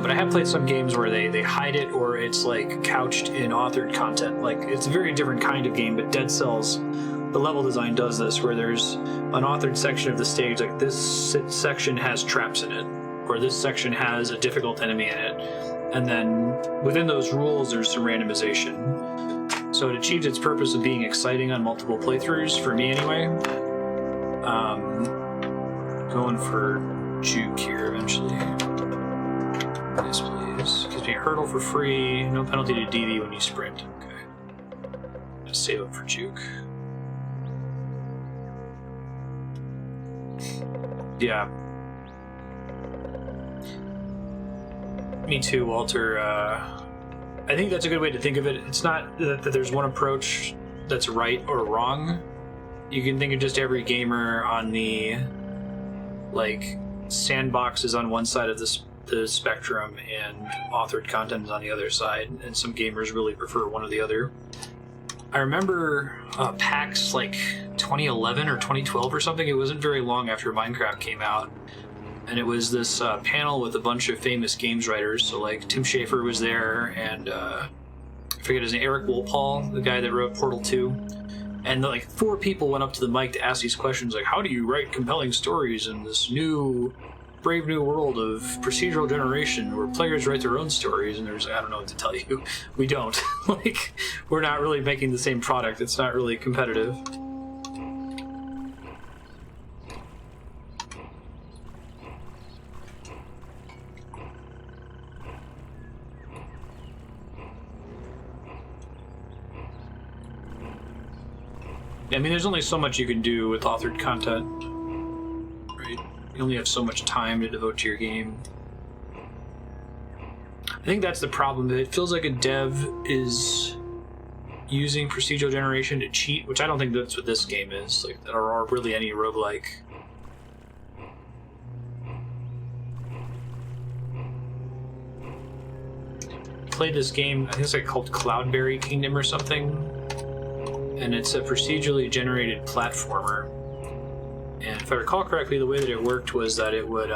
Speaker 1: But I have played some games where they hide it, or it's like couched in authored content. Like, it's a very different kind of game, but Dead Cells, the level design does this, where there's an authored section of the stage, like this section has traps in it, or this section has a difficult enemy in it. And then within those rules, there's some randomization. So it achieves its purpose of being exciting on multiple playthroughs, for me anyway. Going for juke here eventually. Yes, please. Gives me a hurdle for free. No penalty to DV when you sprint. Okay. Let's save up for juke. Yeah. Me too, Walter. I think that's a good way to think of it. It's not that there's one approach that's right or wrong. You can think of just every gamer on the like sandboxes on one side of the spectrum and authored content is on the other side, and some gamers really prefer one or the other. I remember PAX like 2011 or 2012 or something. It wasn't very long after Minecraft came out. And it was this panel with a bunch of famous games writers. So like Tim Schafer was there, and I forget his name, Eric Wolpaw, the guy that wrote Portal 2. And like 4 people went up to the mic to ask these questions, like, how do you write compelling stories in this new, brave new world of procedural generation where players write their own stories? And there's, I don't know what to tell you. We don't. Like, we're not really making the same product. It's not really competitive. I mean, there's only so much you can do with authored content, right? You only have so much time to devote to your game. I think that's the problem. It feels like a dev is using procedural generation to cheat, which I don't think that's what this game is, like, or really any roguelike. played this game, I think it's like called Cloudberry Kingdom or something, and it's a procedurally generated platformer. And if I recall correctly, the way that it worked was that it would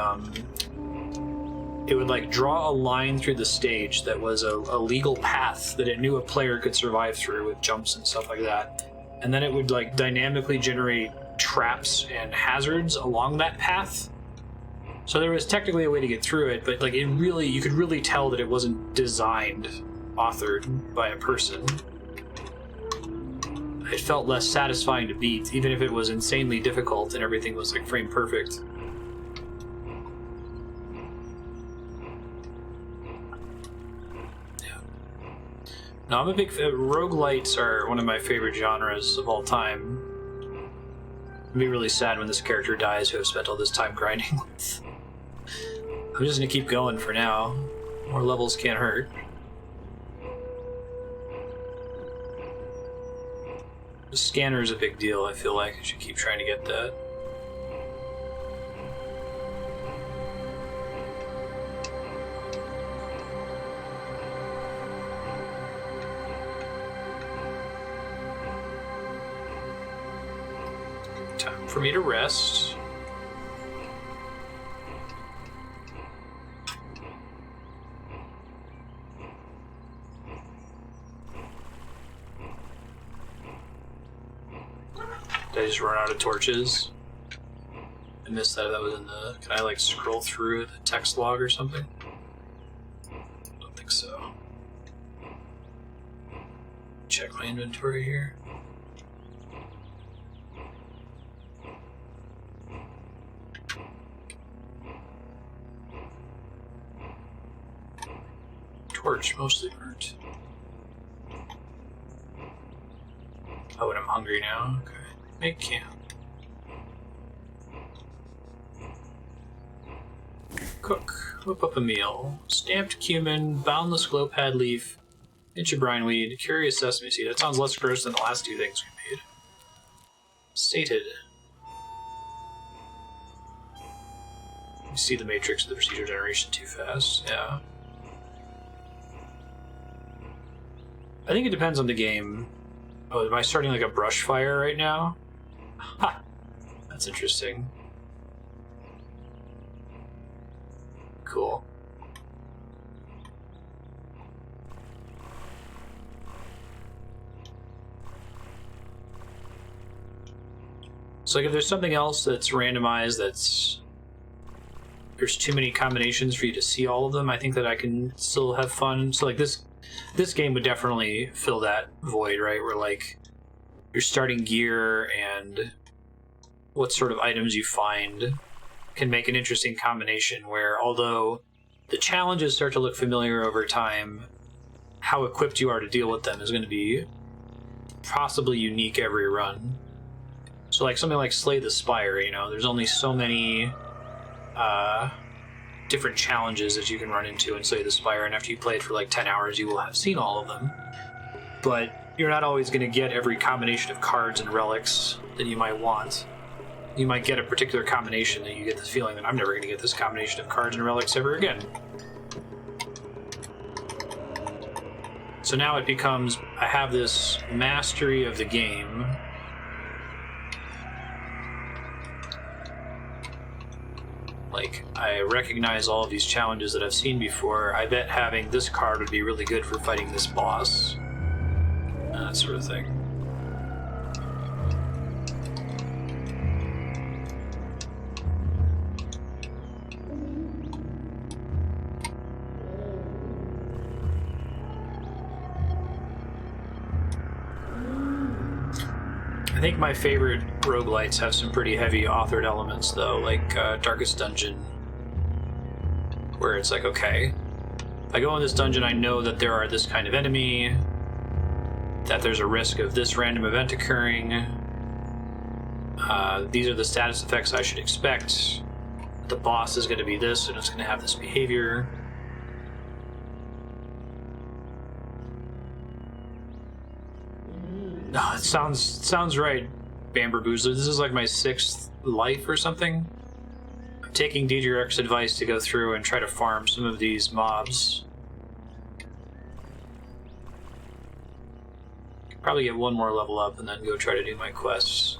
Speaker 1: like draw a line through the stage that was a legal path that it knew a player could survive through with jumps and stuff like that. And then it would like dynamically generate traps and hazards along that path. So there was technically a way to get through it, but like you could really tell that it wasn't designed, authored by a person. It felt less satisfying to beat, even if it was insanely difficult and everything was like frame perfect. Yeah. No, I'm a big roguelites are one of my favorite genres of all time. I'd be really sad when this character dies who I've spent all this time grinding with. I'm just gonna keep going for now. More levels can't hurt. The scanner is a big deal, I feel like. I should keep trying to get that. Time for me to rest. Did I just run out of torches? I missed that. That was in the... Can I like scroll through the text log or something? I don't think so. Check my inventory here. Torch, mostly burnt. Oh, and I'm hungry now. Okay. Make camp. Cook. Whip up a meal. Stamped cumin, boundless glow pad leaf, inch of brineweed, curious sesame seed. That sounds less gross than the last two things we made. Sated. You see the matrix of the procedure generation too fast. Yeah. I think it depends on the game. Oh, am I starting like a brush fire right now? Ha! That's interesting. Cool. So like if there's something else that's randomized there's too many combinations for you to see all of them, I think that I can still have fun. So like this game would definitely fill that void, right? Where like your starting gear and what sort of items you find can make an interesting combination where, although the challenges start to look familiar over time, how equipped you are to deal with them is going to be possibly unique every run. So like something like Slay the Spire, you know, there's only so many different challenges that you can run into in Slay the Spire, and after you play it for like 10 hours you will have seen all of them. But you're not always going to get every combination of cards and relics that you might want. You might get a particular combination that you get this feeling that I'm never going to get this combination of cards and relics ever again. So now it becomes, I have this mastery of the game. Like, I recognize all of these challenges that I've seen before. I bet having this card would be really good for fighting this boss. That sort of thing. I think my favorite roguelites have some pretty heavy authored elements, though, like Darkest Dungeon, where it's like, okay, if I go in this dungeon, I know that there are this kind of enemy, that there's a risk of this random event occurring, these are the status effects I should expect, the boss is going to be this, and it's going to have this behavior. Oh, it sounds right, Bamber Boozler. This is like my 6th life or something. I'm taking DJRX's advice to go through and try to farm some of these mobs. Probably get one more level up and then go try to do my quests.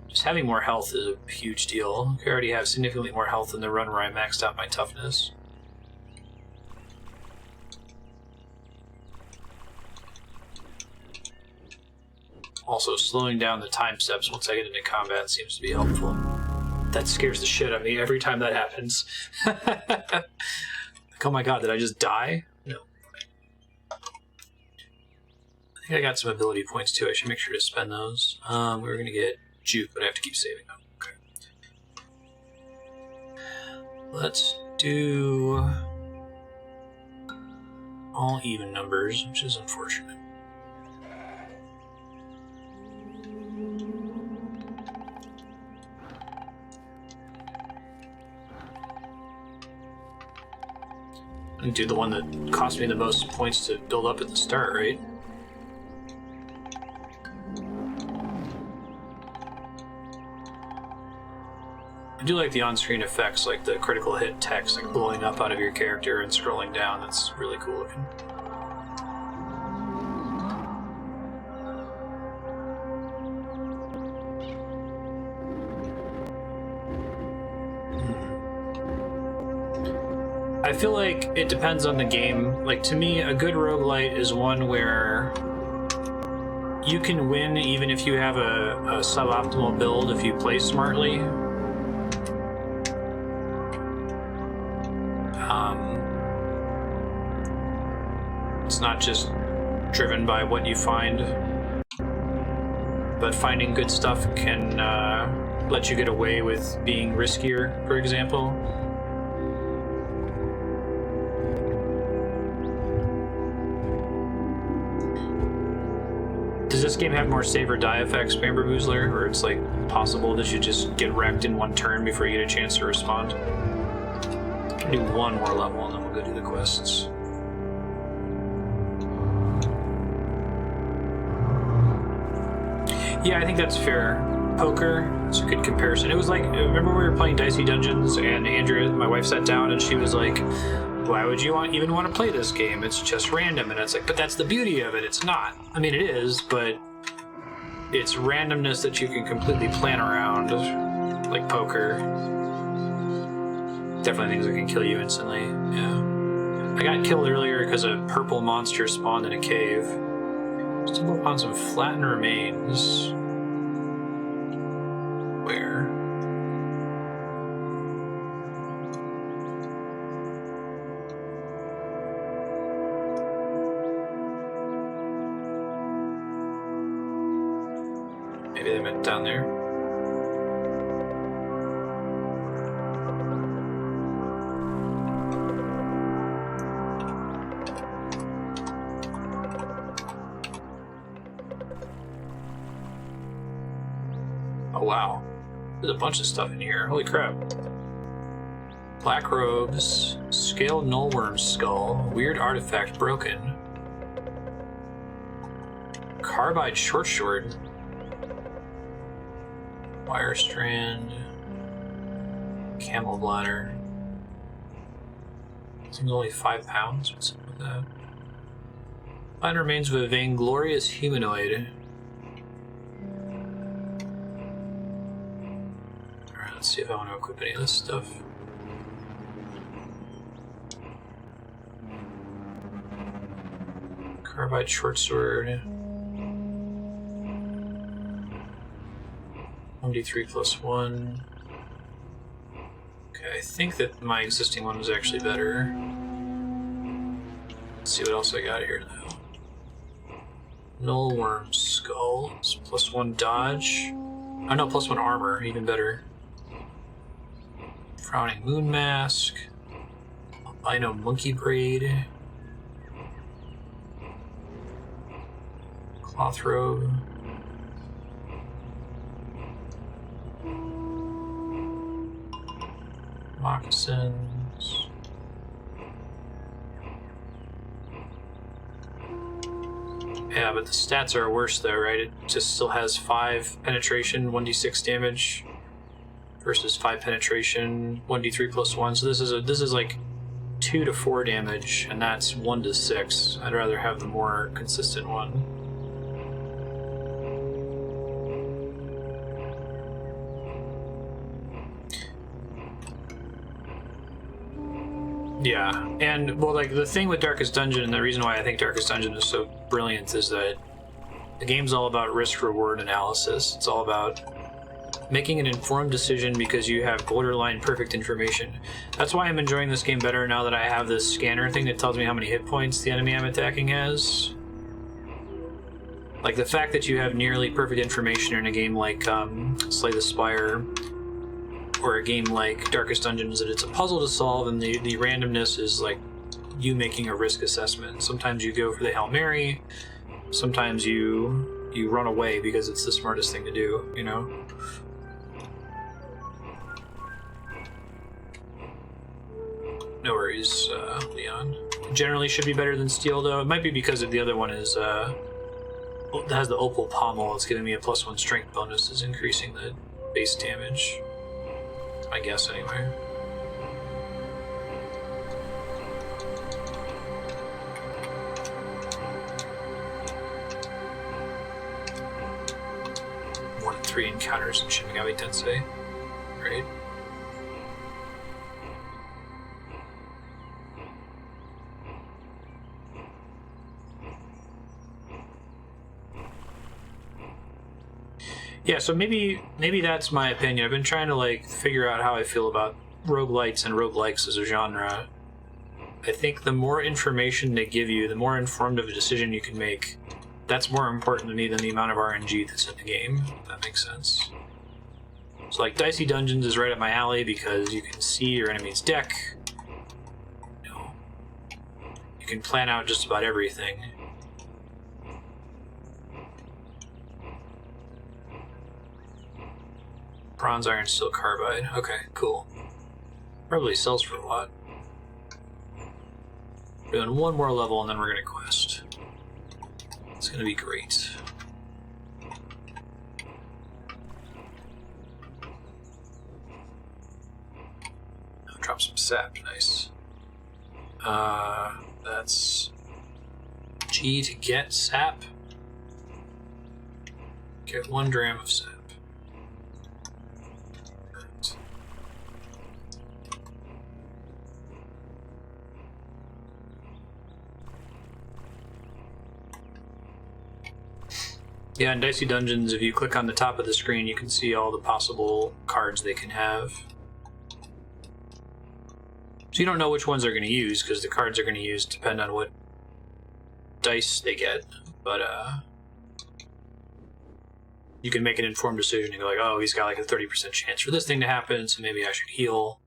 Speaker 1: Just having more health is a huge deal. I already have significantly more health in the run where I maxed out my toughness. Also, slowing down the time steps once I get into combat seems to be helpful. That scares the shit out of me every time that happens. Like, oh my god, did I just die? No. I think I got some ability points too. I should make sure to spend those. We're gonna get juke, but I have to keep saving them. Okay. Let's do all even numbers, which is unfortunate. And do the one that cost me the most points to build up at the start, right? I do like the on-screen effects, like the critical hit text, like blowing up out of your character and scrolling down. That's really cool looking. I feel like it depends on the game. Like, to me, a good roguelite is one where you can win even if you have a suboptimal build if you play smartly. It's not just driven by what you find, but finding good stuff can let you get away with being riskier, for example. Does this game have more save or die effects, Bamber Boozler, where it's like possible that you just get wrecked in one turn before you get a chance to respond? I'll do one more level and then we'll go do the quests. Yeah, I think that's fair. Poker, it's a good comparison. It was like, remember we were playing Dicey Dungeons and Andrea, my wife, sat down and she was like, why would you even want to play this game? It's just random. And it's like, but that's the beauty of it. It's not. I mean, it is, but it's randomness that you can completely plan around, like poker. Definitely things that can kill you instantly. Yeah. I got killed earlier because a purple monster spawned in a cave. Stumble upon some flattened remains. Where? Maybe they meant down there. Oh wow, there's a bunch of stuff in here. Holy crap. Black robes, scaled nullworm skull, weird artifact broken. Carbide short sword. Wire strand. Camel bladder. Seems only 5 pounds. What's up with that? Find remains of a vainglorious humanoid. Alright, let's see if I want to equip any of this stuff. Carbide short sword. 1d3 plus 1. Okay, I think that my existing one was actually better. Let's see what else I got here now. Nullworm skull. It's plus 1 dodge. Oh no, plus 1 armor, even better. Frowning moon mask. Albino monkey braid. Cloth robe. Moccasins. Yeah, but the stats are worse though, right? It just still has 5 penetration, 1d6 damage versus 5 penetration, 1d3 plus 1. So this is like 2 to 4 damage, and that's 1 to 6. I'd rather have the more consistent one. Yeah, and well, like the thing with Darkest Dungeon, and the reason why I think Darkest Dungeon is so brilliant is that the game's all about risk-reward analysis. It's all about making an informed decision because you have borderline perfect information. That's why I'm enjoying this game better now that I have this scanner thing that tells me how many hit points the enemy I'm attacking has. Like the fact that you have nearly perfect information in a game like Slay the Spire, or a game like Darkest Dungeon, is that it's a puzzle to solve, and the randomness is like you making a risk assessment. Sometimes you go for the Hail Mary, sometimes you run away because it's the smartest thing to do, you know? No worries, Leon. Generally should be better than Steel, though. It might be because the other one is, it has the Opal Pommel. It's giving me a +1 strength bonus. Is increasing the base damage. I guess, anyway. More than 3 encounters in Shin Megami Tensei. Right? Yeah, so maybe that's my opinion. I've been trying to like figure out how I feel about roguelites and roguelikes as a genre. I think the more information they give you, the more informed of a decision you can make. That's more important to me than the amount of RNG that's in the game, if that makes sense. So like Dicey Dungeons is right up my alley because you can see your enemy's deck. You know, you can plan out just about everything. Bronze, iron, steel, carbide. Okay, cool. Probably sells for a lot. We're doing one more level and then we're gonna quest. It's gonna be great. I'll drop some sap, nice. That's G to get sap. Get 1 dram of sap. Yeah, in Dicey Dungeons, if you click on the top of the screen, you can see all the possible cards they can have. So you don't know which ones they're going to use, because the cards are going to use depend on what dice they get. But, you can make an informed decision and go like, oh, he's got like a 30% chance for this thing to happen, so maybe I should heal.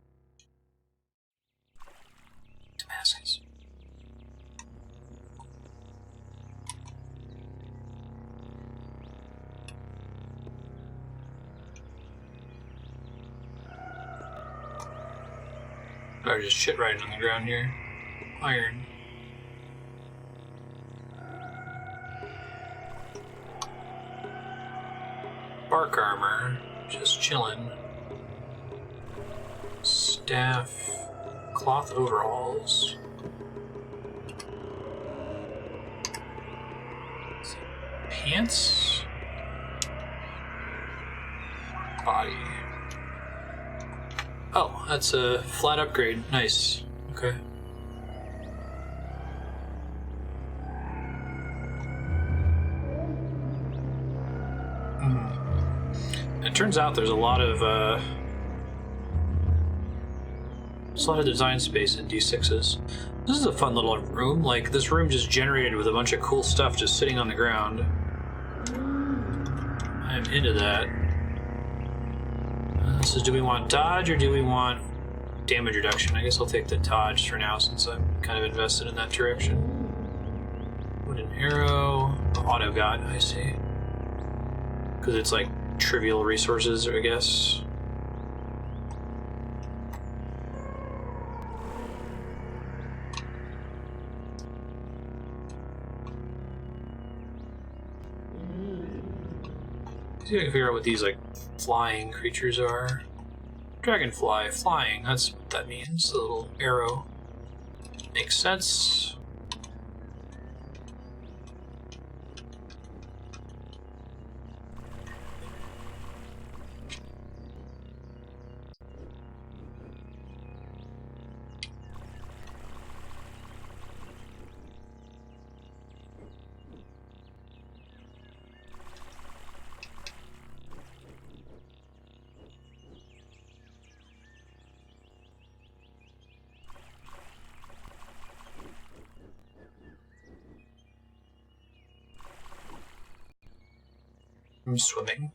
Speaker 1: Damascus. Or just shit riding on the ground here. Iron. Bark armor. Just chillin'. Staff. Cloth overalls. Pants. Body. Oh, that's a flat upgrade. Nice. Okay. It turns out there's a lot of design space in D6s. This is a fun little room. Like, this room just generated with a bunch of cool stuff just sitting on the ground. I'm into that. So do we want dodge or do we want damage reduction? I guess I'll take the dodge for now since I'm kind of invested in that direction. Wooden arrow. Auto got, I see. Because it's like trivial resources, I guess. See if I can figure out what these like flying creatures are. Dragonfly, flying, that's what that means. The little arrow. Makes sense. I'm swimming.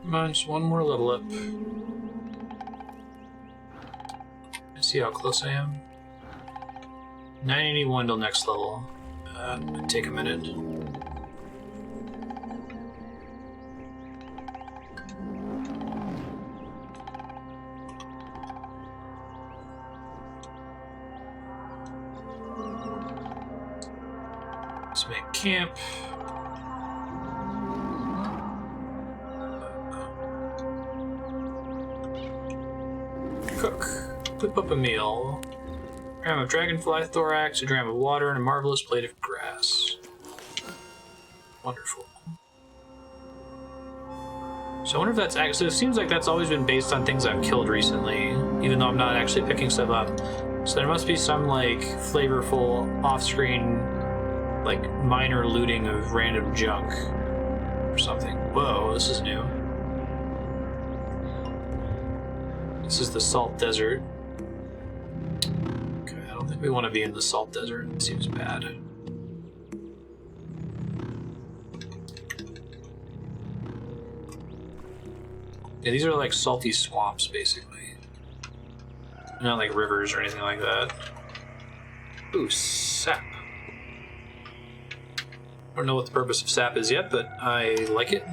Speaker 1: Come on, just one more level up. Let's see how close I am. 981 till next level. It'll take a minute. Let's make camp. Cook. Whip up a meal. A gram of dragonfly thorax, a gram of water, and a marvelous blade of grass. Wonderful. So I wonder if that's actually... So it seems like that's always been based on things I've killed recently, even though I'm not actually picking stuff up. So there must be some, like, flavorful off-screen, like, minor looting of random junk or something. Whoa, this is new. This is the Salt Desert. Okay, I don't think we want to be in the Salt Desert. It seems bad. Yeah, these are like salty swamps, basically. Not like rivers or anything like that. Ooh, sap. I don't know what the purpose of sap is yet, but I like it.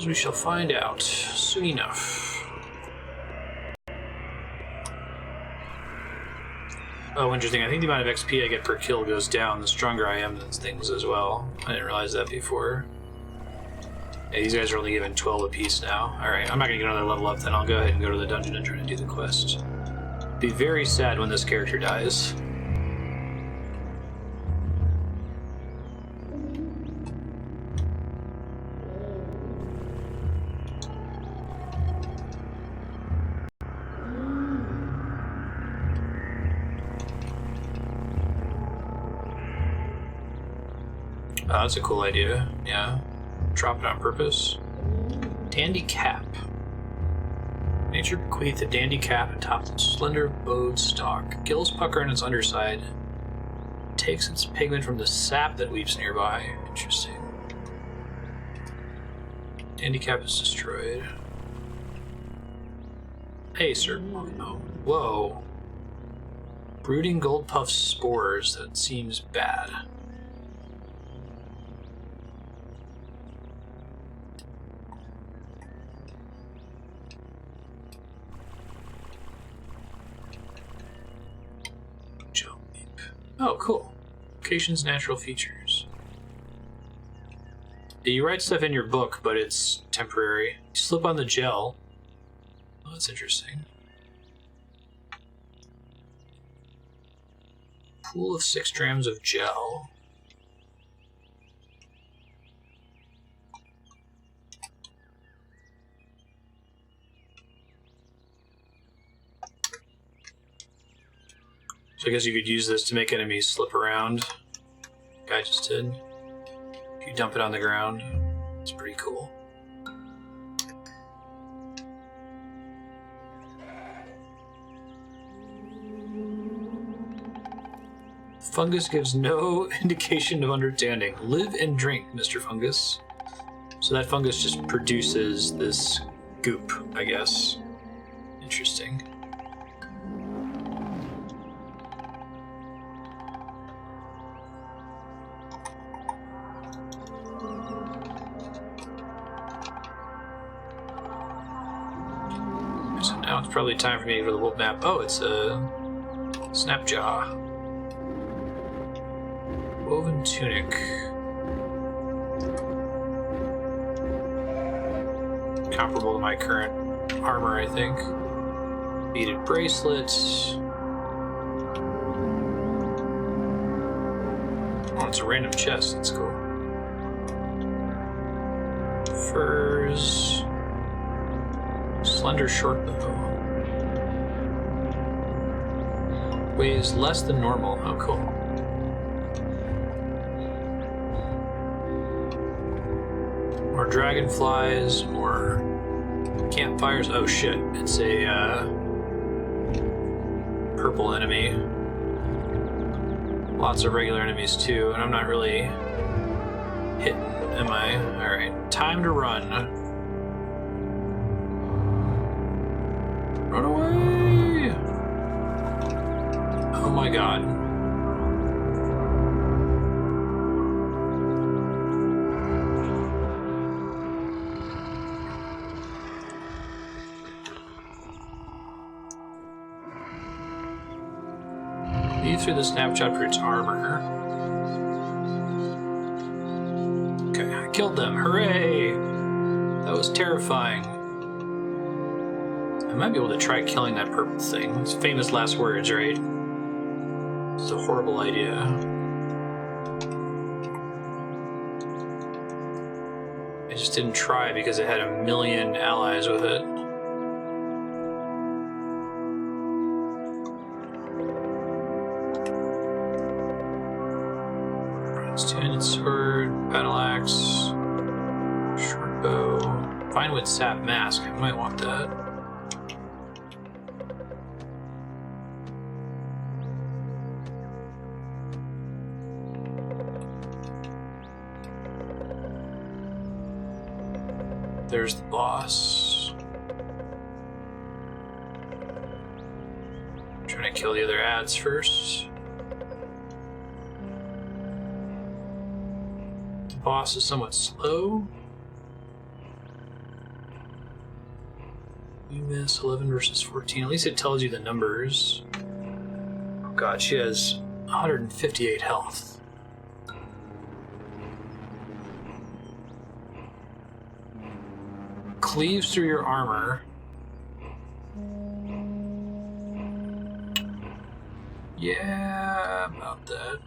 Speaker 1: We shall find out soon enough. Oh, interesting. I think the amount of XP I get per kill goes down the stronger I am than things as well. I didn't realize that before. Yeah, these guys are only given 12 apiece now. Alright, I'm not going to get another level up then. I'll go ahead and go to the dungeon and try to do the quest. Be very sad when this character dies. Oh, that's a cool idea. Yeah. Drop it on purpose. Dandy cap. Nature bequeathed a dandy cap atop its slender bowed stalk. Gills pucker on its underside. Takes its pigment from the sap that weeps nearby. Interesting. Dandy cap is destroyed. Hey, sir. Oh, whoa. Brooding gold puff spores. That seems bad. Oh, cool. Location's natural features. Yeah, you write stuff in your book, but it's temporary. You slip on the gel. Oh, that's interesting. Pool of 6 grams of gel. So I guess you could use this to make enemies slip around. Guy just did. If you dump it on the ground, it's pretty cool. Fungus gives no indication of understanding. Live and drink, Mr. Fungus. So that fungus just produces this goop, I guess. Interesting. So now it's probably time for me to go to the wolf map. Oh, it's a snapjaw. Woven tunic. Comparable to my current armor, I think. Beaded bracelets. Oh, it's a random chest. That's cool. Furs. Slender short bow. Weighs less than normal. Oh, cool. More dragonflies, more campfires. Oh shit, it's a purple enemy. Lots of regular enemies too, and I'm not really hitting, am I? Alright, time to run. Run away! Oh my god. Lead through the snapshot for its armor. Okay, I killed them. Hooray! That was terrifying. I might be able to try killing that purple thing. It's famous last words, right? It's a horrible idea. I just didn't try because it had a million allies with it. Two-handed sword, battle axe, short bow, Vinewood sap mask. I might want that. There's the boss. I'm trying to kill the other ads first. The boss is somewhat slow. You miss 11 versus 14. At least it tells you the numbers. Oh god, she has 158 health. Cleaves through your armor. Yeah, about that.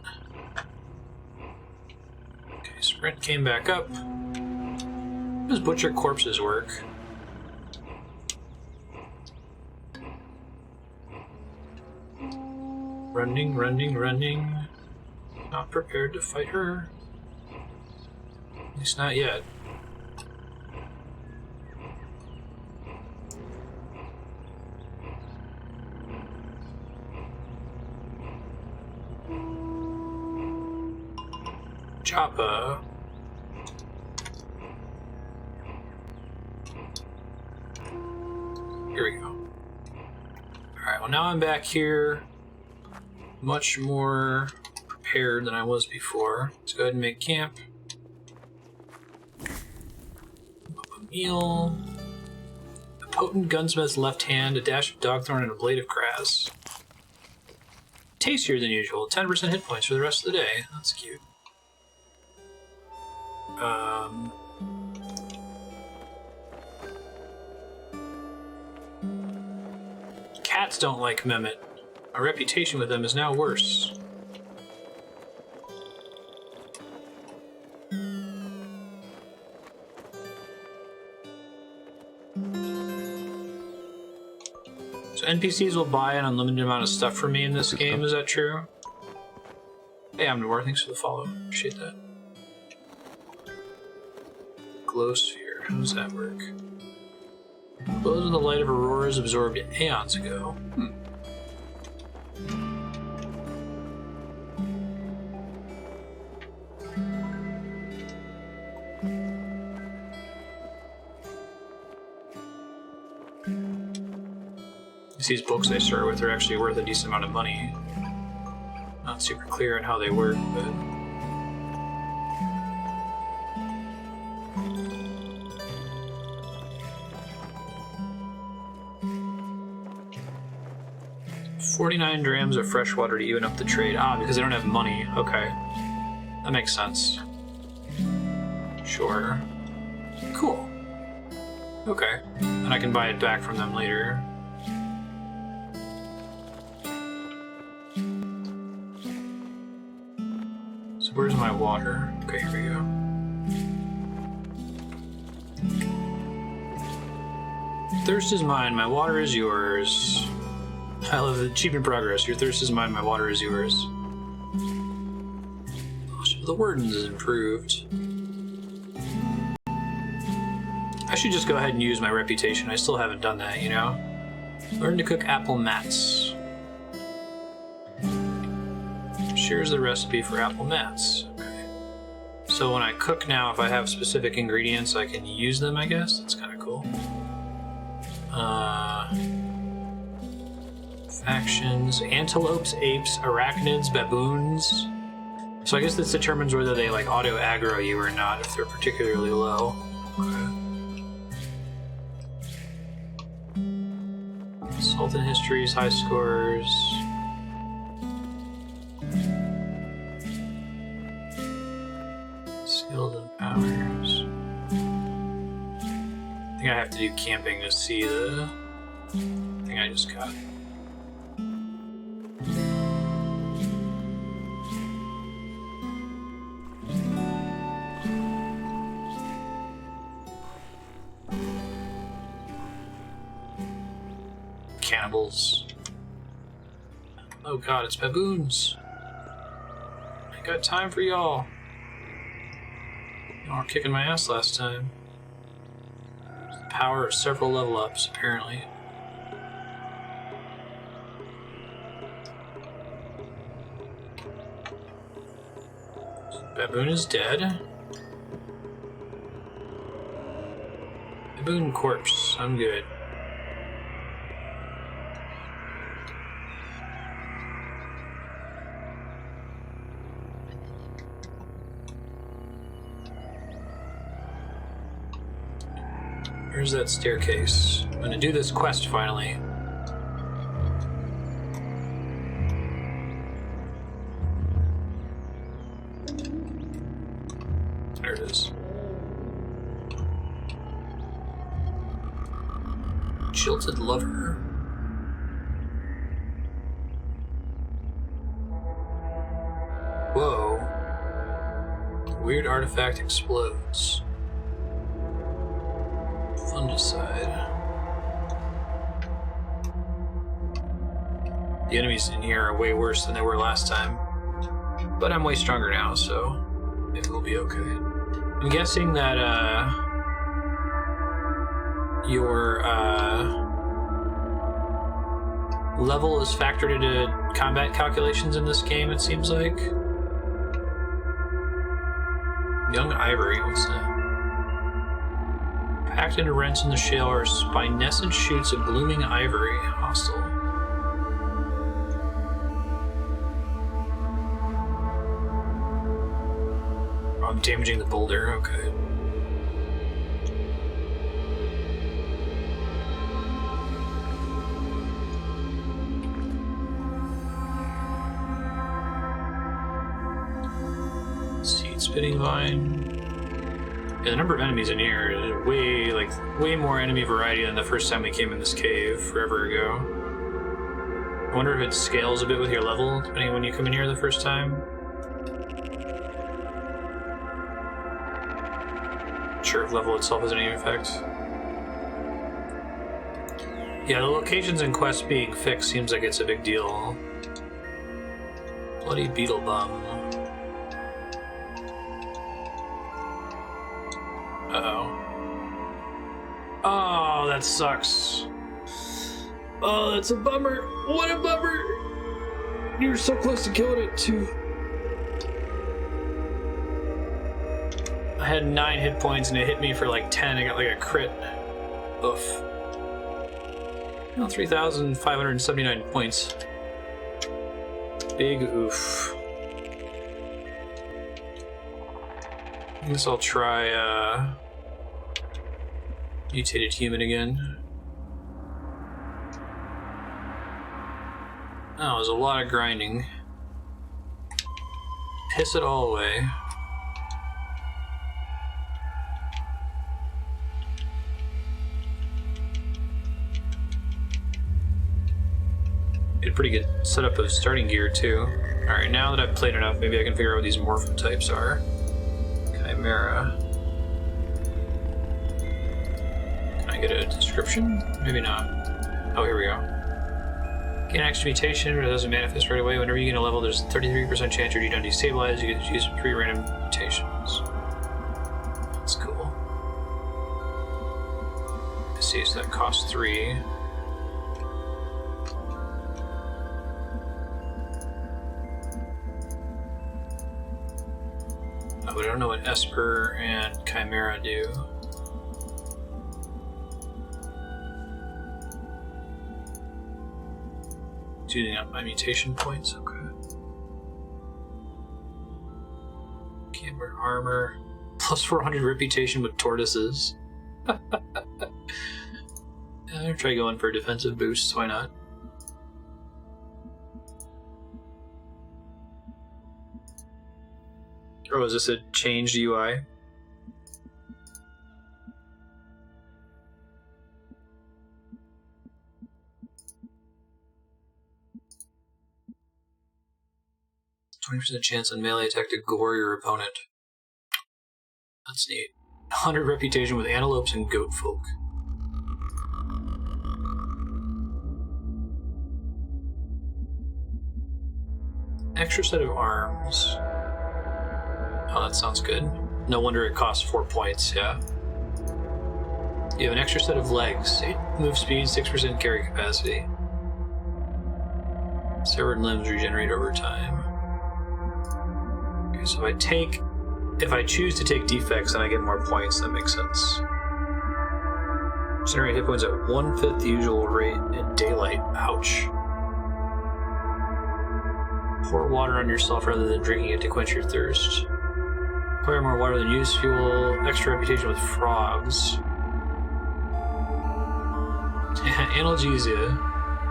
Speaker 1: Okay, sprint came back up. How does butcher corpses work? Running, running, running. Not prepared to fight her. At least not yet. Choppa. Here we go. Alright, well now I'm back here. Much more prepared than I was before. Let's go ahead and make camp. A meal. A potent gunsmith's left hand, a dash of dogthorn, and a blade of grass. Tastier than usual. 10% hit points for the rest of the day. That's cute. Cats don't like Mehmet. Our reputation with them is now worse. So NPCs will buy an unlimited amount of stuff for me in this game, is that true? Hey, I'm Noir, thanks for the follow. Appreciate that. Glow sphere, how does that work? Glows in the light of auroras absorbed aeons ago. These books I start with are actually worth a decent amount of money. Not super clear on how they work, but... $49 drams of fresh water to even up the trade. Ah, because I don't have money. Okay. That makes sense. Sure. Cool. Okay. And I can buy it back from them later. So where's my water? Okay, here we go. Thirst is mine, my water is yours. I love the achievement progress. Your thirst is mine, my water is yours. The wording is improved. I should just go ahead and use my reputation. I still haven't done that, you know? Learn to cook apple mats. Shares the recipe for apple mats. Okay. So when I cook now, if I have specific ingredients, I can use them, I guess? That's kind of cool. Factions. Antelopes, apes, arachnids, baboons. So I guess this determines whether they like auto aggro you or not if they're particularly low. Okay. Sultan histories, high scores. Skills and powers. I think I have to do camping to see the thing I just got. Cannibals. Oh god, it's baboons. I ain't got time for y'all. Y'all were kicking my ass last time. Power of several level ups, apparently. Baboon is dead. Baboon corpse, I'm good. Where's that staircase? I'm gonna do this quest finally. There it is. Jilted lover. Whoa. Weird artifact explodes. Fungicide. The enemies in here are way worse than they were last time. But I'm way stronger now, so it will be okay. I'm guessing that your level is factored into combat calculations in this game, it seems like. Young Ivory, what's that? Packed into rents in the shale are spinescent shoots of blooming ivory. Hostile. Oh, I'm damaging the boulder, okay. Seed spitting vine. Yeah, the number of enemies in here is way more enemy variety than the first time we came in this cave forever ago. I wonder if it scales a bit with your level, depending on when you come in here the first time. Sure, if level itself has any effect. Yeah, the locations and quests being fixed seems like it's a big deal. Bloody beetle bum. Uh-oh. Oh, that sucks. Oh, that's a bummer. What a bummer. You were so close to killing it, too. I had 9 hit points and it hit me for like 10. I got like a crit. Oof. Well, 3,579 points. Big oof. I guess I'll try mutated human again. Oh, there's a lot of grinding. Piss it all away. Get a pretty good setup of starting gear too. Alright, now that I've played enough, maybe I can figure out what these morphin types are. Chimera. Can I get a description? Maybe not. Oh, here we go. Gain extra mutation, but it doesn't manifest right away. Whenever you gain a level, there's a 33% chance you're done destabilized. You can use 3 random mutations. That's cool. I see, so that costs 3. Oh, but I don't know what Esper and Chimera do. Using up my mutation points, okay. Camber armor. Plus 400 reputation with tortoises. I'll try going for defensive boosts, why not? Oh, is this a changed UI? %20 chance on melee attack to gore your opponent. That's neat. 100 reputation with antelopes and goat folk. Extra set of arms. Oh, that sounds good. No wonder it costs 4 points, yeah. You have an extra set of legs. 8 move speed, 6% carry capacity. Severed limbs regenerate over time. Okay, so if I choose to take defects, then I get more points. That makes sense. Generate hit points at 1/5 the usual rate in daylight. Ouch. Pour water on yourself rather than drinking it to quench your thirst. Acquire more water than use fuel. Extra reputation with frogs. Analgesia.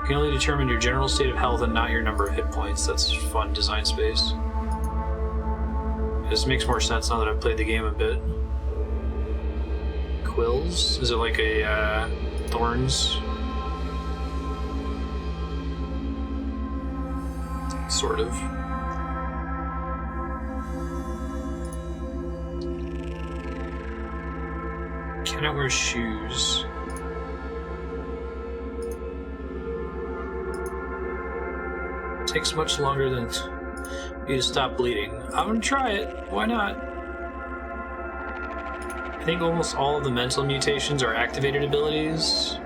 Speaker 1: You can only determine your general state of health and not your number of hit points. That's fun design space. This makes more sense now that I've played the game a bit. Quills? Is it like a thorns? Sort of. Cannot wear shoes. Takes much longer than you to stop bleeding. I'm gonna try it. Why not? I think almost all of the mental mutations are activated abilities,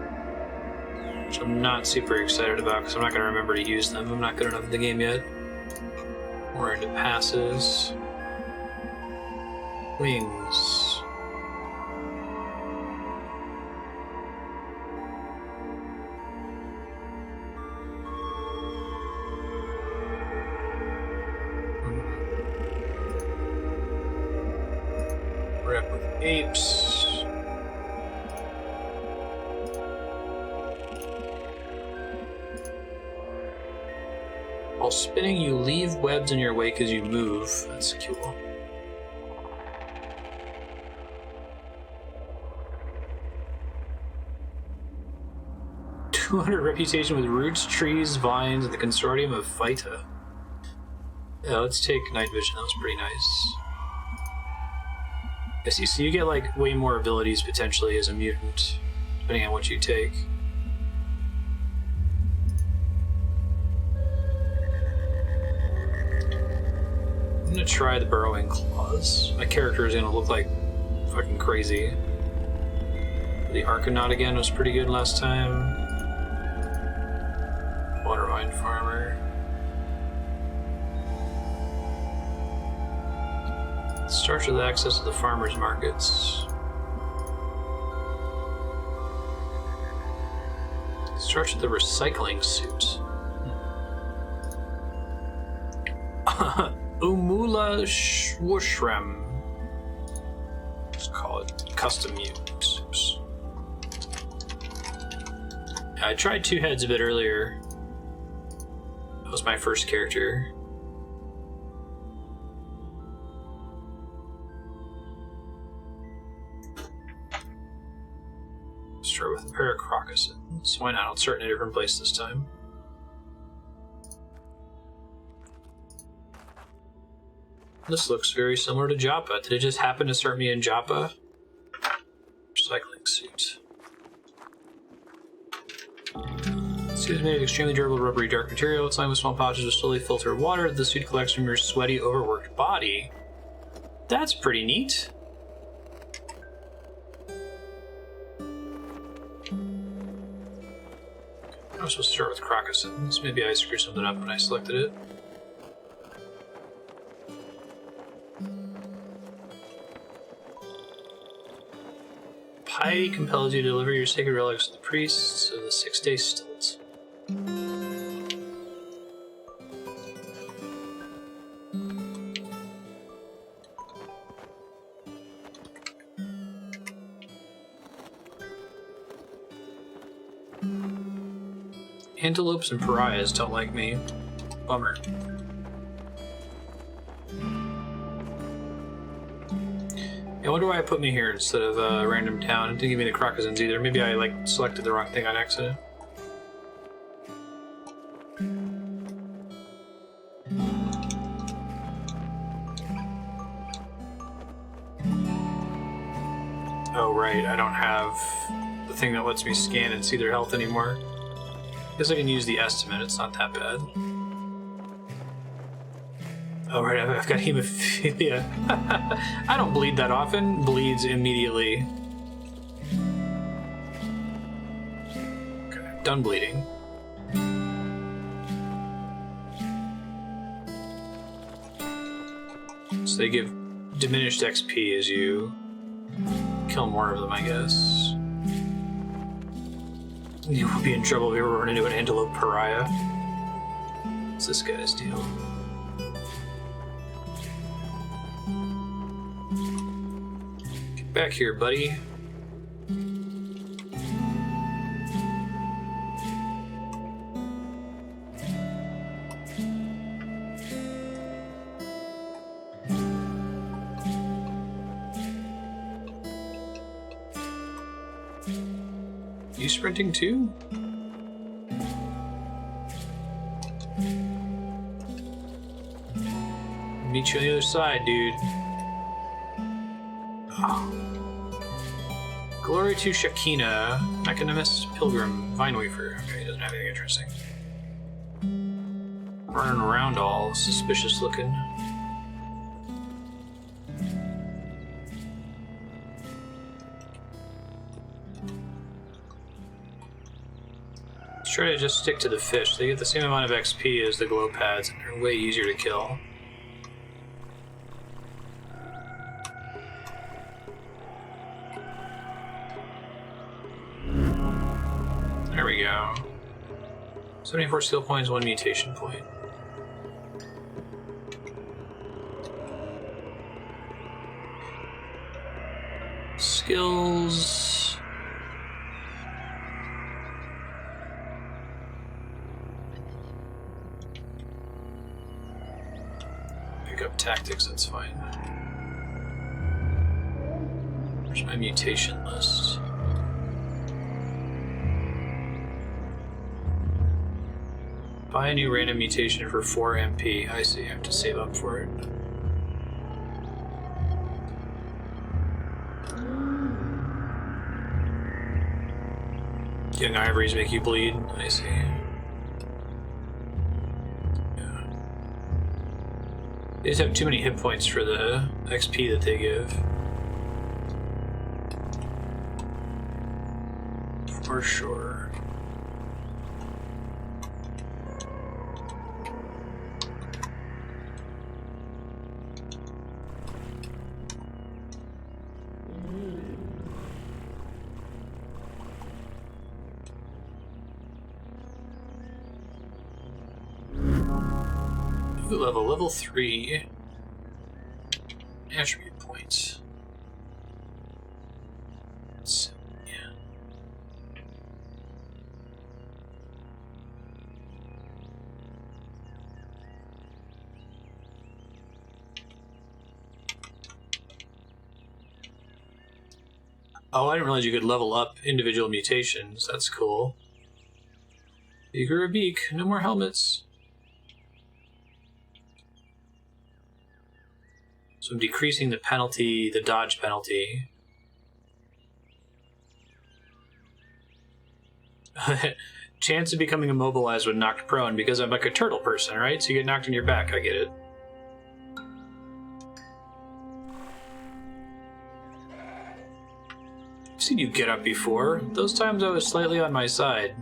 Speaker 1: which I'm not super excited about because I'm not gonna remember to use them. I'm not good enough in the game yet. We're into passes. Wings. Rep with apes. While spinning, you leave webs in your wake as you move. That's cool. .200 reputation with roots, trees, vines, and the consortium of Phyta. Yeah, let's take night vision. That was pretty nice. I see. So you get like way more abilities potentially as a mutant, depending on what you take. I'm gonna try the burrowing claws. My character is gonna look like fucking crazy. The Arcanaut again was pretty good last time. Water wine farmer. Starts with access to the farmers markets. Starts with the recycling suit. Umula Shwushram. Let's call it custom mutant. Oops. I tried two heads a bit earlier. That was my first character. Start with a pair of crocuses. Why not? I'll start in a different place this time. This looks very similar to Joppa. Did it just happen to start me in Joppa? Recycling suit. Suit is made of extremely durable, rubbery, dark material. It's lined with small pouches to slowly filter water. The suit collects from your sweaty, overworked body. That's pretty neat. I was supposed to start with Crocusins. Maybe I screwed something up when I selected it. Piety compels you to deliver your sacred relics to the priests of the 6-day stilts. Antelopes and pariahs don't like me. Bummer. I wonder why it put me here instead of a random town. It didn't give me the Crocusins either. Maybe I selected the wrong thing on accident. Oh right, I don't have the thing that lets me scan and see their health anymore. Guess I can use the estimate, it's not that bad. Oh right, I've got hemophilia. I don't bleed that often. Bleeds immediately. Okay, done bleeding. So they give diminished XP as you kill more of them, I guess. You will be in trouble if you ever run into an antelope pariah. What's this guy's deal? Get back here, buddy. You sprinting too? Meet you on the other side, dude. Oh. Glory to Shakina, Mechanimist Pilgrim, Vine Weaver. Okay, he doesn't have anything interesting. Running around all suspicious looking. Try to just stick to the fish. They get the same amount of XP as the glow pads, and they're way easier to kill. There we go. 74 skill points, 1 mutation point. Skills... up tactics, that's fine. Where's my mutation list? Buy a new random mutation for 4 MP. I see, I have to save up for it. Young ivories make you bleed. I see. They just have too many hit points for the XP that they give. For sure. Level 3 attribute points. So, yeah. Oh, I didn't realize you could level up individual mutations. That's cool. You grew a beak. No more helmets. So I'm decreasing the penalty, the dodge penalty. Chance of becoming immobilized when knocked prone, because I'm like a turtle person, right? So you get knocked on your back, I get it. I've seen you get up before. Those times I was slightly on my side.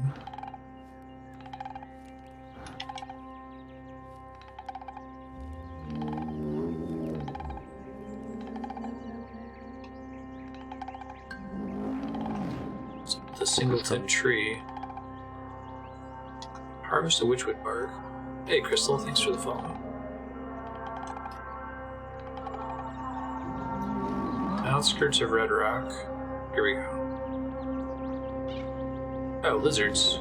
Speaker 1: The singleton tree. Harvest a witchwood bark. Hey, Crystal, thanks for the follow. Outskirts of Red Rock. Here we go. Oh, lizards.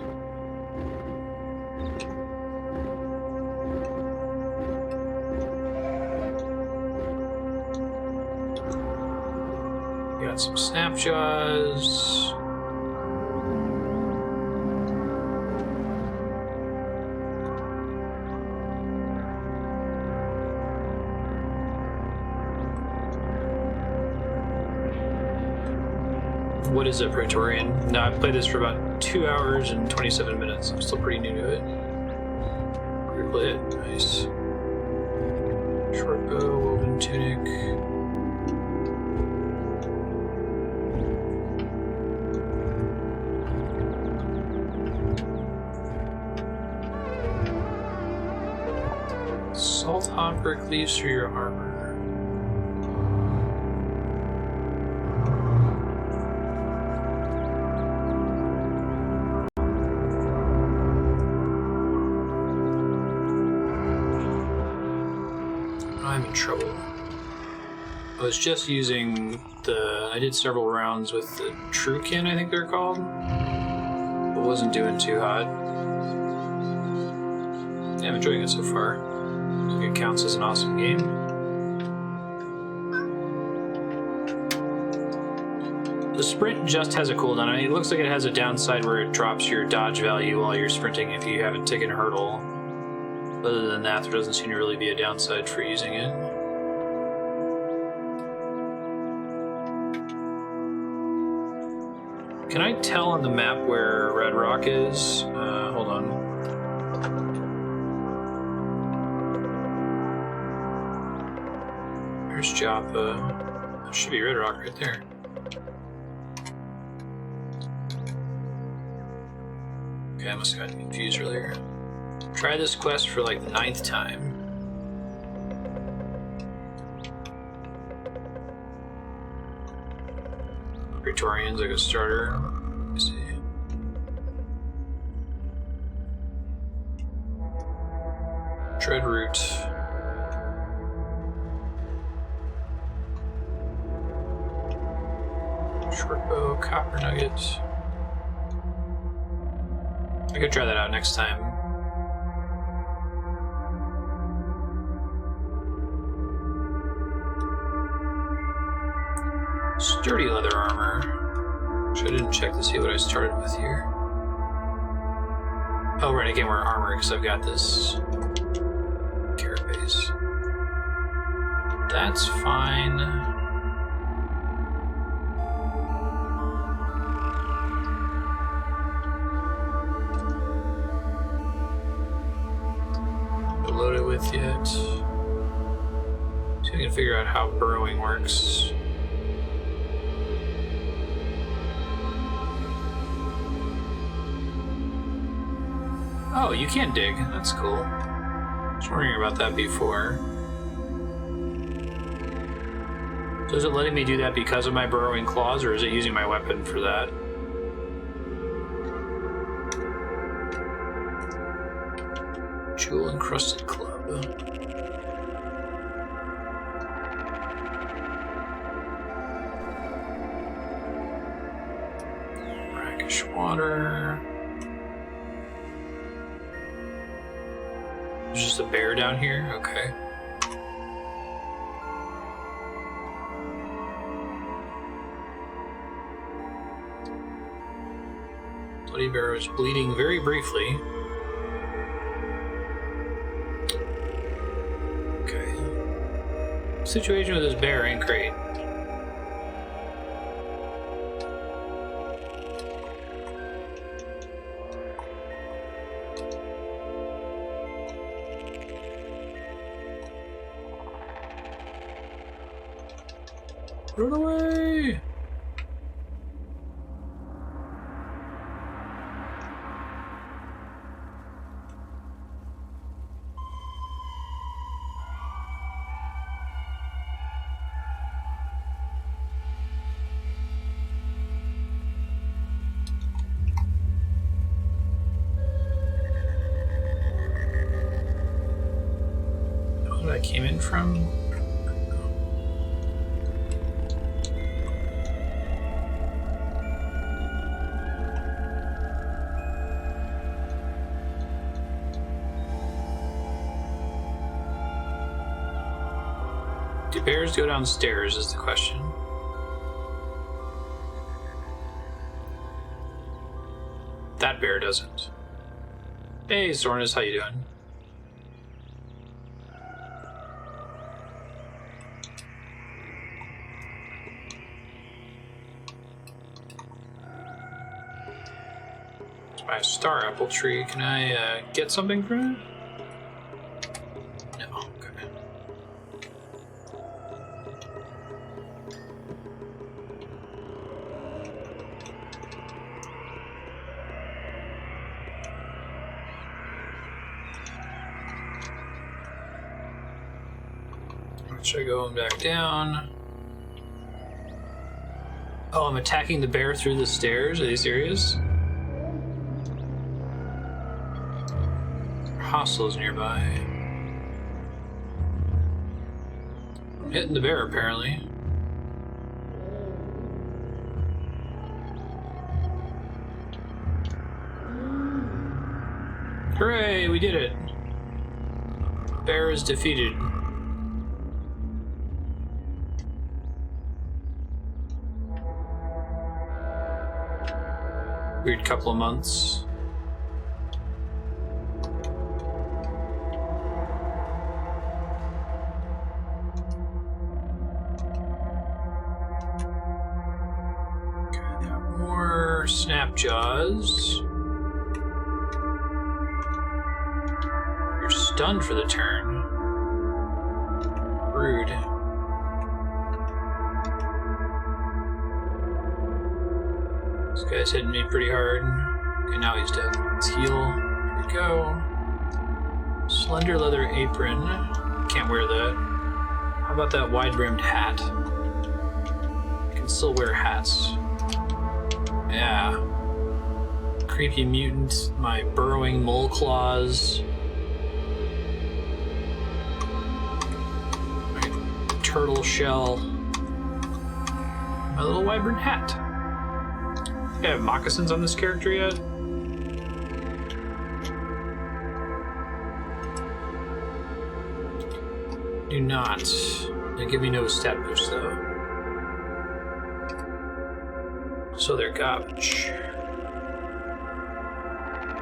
Speaker 1: Got some snapjaws. What is it, Praetorian? No, I've played this for about 2 hours and 27 minutes. I'm still pretty new to it. Replay it. Nice. Short bow, woven tunic. Salt hopper cleaves through your armor. I'm in trouble. I was just using I did several rounds with the Truekin, I think they're called. It wasn't doing too hot. Yeah, I'm enjoying it so far. I think it counts as an awesome game. The sprint just has a cooldown. I mean, it looks like it has a downside where it drops your dodge value while you're sprinting if you haven't taken a hurdle. Other than that, there doesn't seem to really be a downside for using it. Can I tell on the map where Red Rock is? Hold on. There's Joppa. That should be Red Rock right there. Okay, I must have gotten confused earlier. Try this quest for like the 9th time. Praetorian's like a starter. Let me see. Dreadroot. Shortbow, copper nuggets. I could try that out next time. Sturdy leather armor. Which I didn't check to see what I started with here. Oh, right, I can't wear armor because I've got this carapace. That's fine. Not loaded with yet. So I can figure out how burrowing works. Oh, you can dig. That's cool. I was wondering about that before. So is it letting me do that because of my burrowing claws, or is it using my weapon for that? Jewel-encrusted club. Brackish water. There's just a bear down here? Okay. Bloody bear was bleeding very briefly. Okay. Situation with this bear ain't great. Run away! Where I came in from? Do bears go downstairs is the question. That bear doesn't. Hey, Sornus, how you doing? It's my star apple tree. Can I get something from it? No. Okay. Should I go back down? Oh, I'm attacking the bear through the stairs? Are you serious? Hostiles nearby. I'm hitting the bear, apparently. Hooray, we did it! Bear is defeated. Weird couple of months. Got more snap jaws. You're stunned for the turn. Rude. This guy's hitting me pretty hard. Okay, now he's dead. Let's heal. Here we go. Slender leather apron. Can't wear that. How about that wide-brimmed hat? I can still wear hats. Yeah. Creepy mutant. My burrowing mole claws. My turtle shell. My little wide-brimmed hat. I have moccasins on this character yet? Do not. They give me no stat boost though. So they're garbage.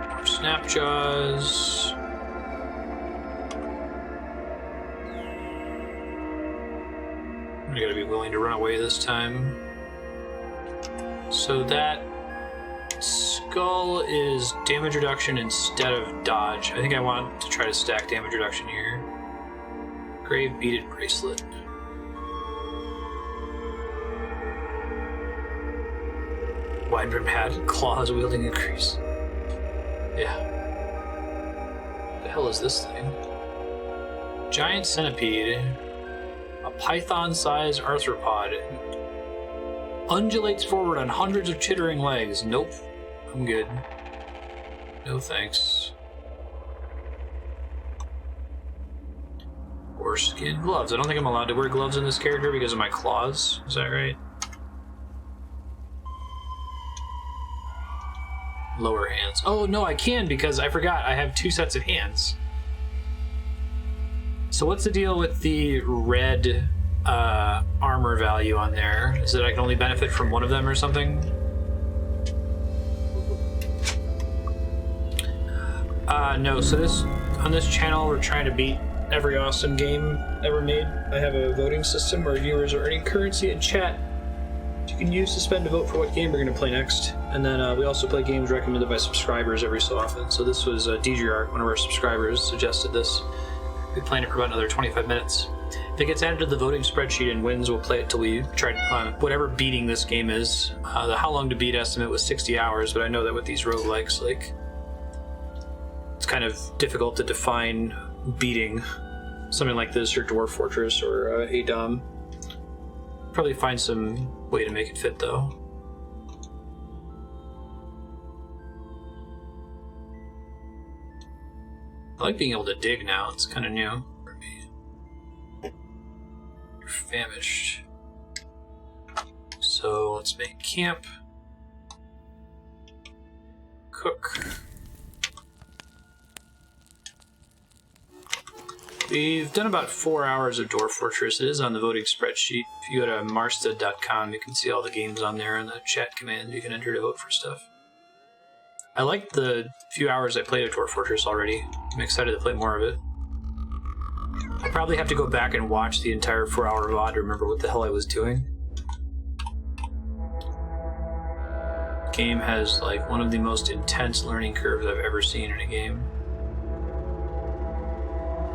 Speaker 1: More snap jaws. I gotta be willing to run away this time. So that skull is damage reduction instead of dodge. I think I want to try to stack damage reduction here. Grave beaded bracelet. Wide brim hat, claws wielding increase. Yeah. What the hell is this thing? Giant centipede. A python-sized arthropod. Undulates forward on hundreds of chittering legs. Nope. I'm good. No thanks. Or skin gloves. I don't think I'm allowed to wear gloves in this character because of my claws. Is that right? Lower hands. Oh, no, I can because I forgot I have 2 sets of hands. So what's the deal with the red armor value on there? Is it I can only benefit from one of them or something? No, so on this channel we're trying to beat every awesome game ever made. I have a voting system where viewers are earning currency in chat you can use to spend to vote for what game we're going to play next. And then we also play games recommended by subscribers every so often. So this was DGR, one of our subscribers, suggested this. We've been playing it for about another 25 minutes. If it gets added to the voting spreadsheet and wins, we'll play it till we try whatever beating this game is. The how long to beat estimate was 60 hours, but I know that with these roguelikes, like, it's kind of difficult to define beating something like this or Dwarf Fortress or ADOM. Probably find some way to make it fit, though. I like being able to dig now. It's kind of new for me. You're famished. So let's make camp. Cook. We've done about 4 hours of Dwarf Fortress. It is on the voting spreadsheet. If you go to marstead.com, you can see all the games on there and the chat command you can enter to vote for stuff. I liked the few hours I played of Dwarf Fortress already. I'm excited to play more of it. I'll probably have to go back and watch the entire 4-hour VOD to remember what the hell I was doing. The game has like one of the most intense learning curves I've ever seen in a game.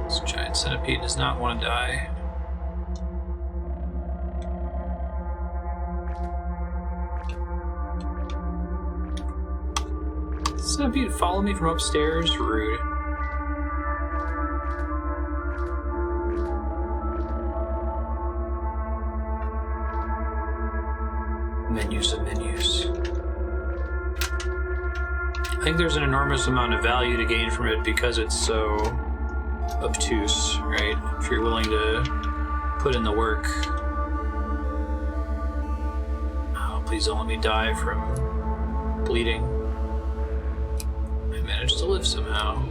Speaker 1: This giant centipede does not want to die. Centipede follow me from upstairs? Rude. Menus of menus. I think there's an enormous amount of value to gain from it because it's so obtuse, right? If you're willing to put in the work. Oh, please don't let me die from bleeding. I managed to live somehow.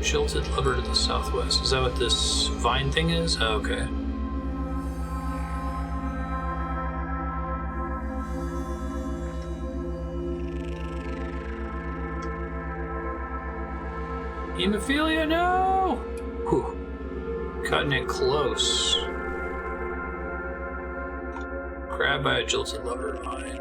Speaker 1: Jilted lover to the southwest. Is that what this vine thing is? Oh, okay. Hemophilia, no! Whew. Cutting it close. Grabbed by a jilted lover of mine.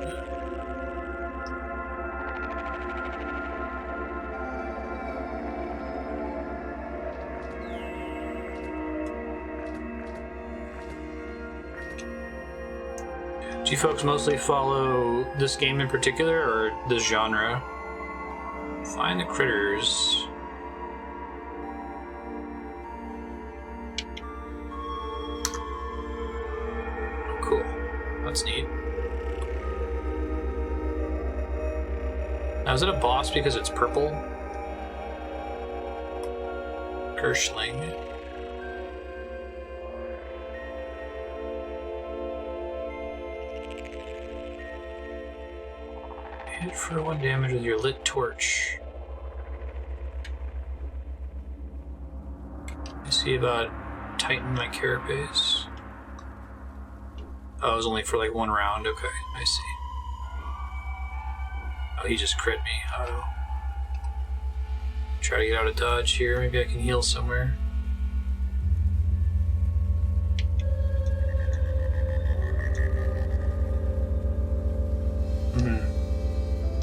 Speaker 1: Do you folks mostly follow this game in particular, or this genre? Find the critters. Cool. That's neat. Now, is it a boss because it's purple? Gershling. Hit for 1 damage with your lit torch. I see about tighten my carapace. Oh, it was only for like 1 round. Okay, I see. Oh, he just crit me. Oh. Try to get out of dodge here. Maybe I can heal somewhere.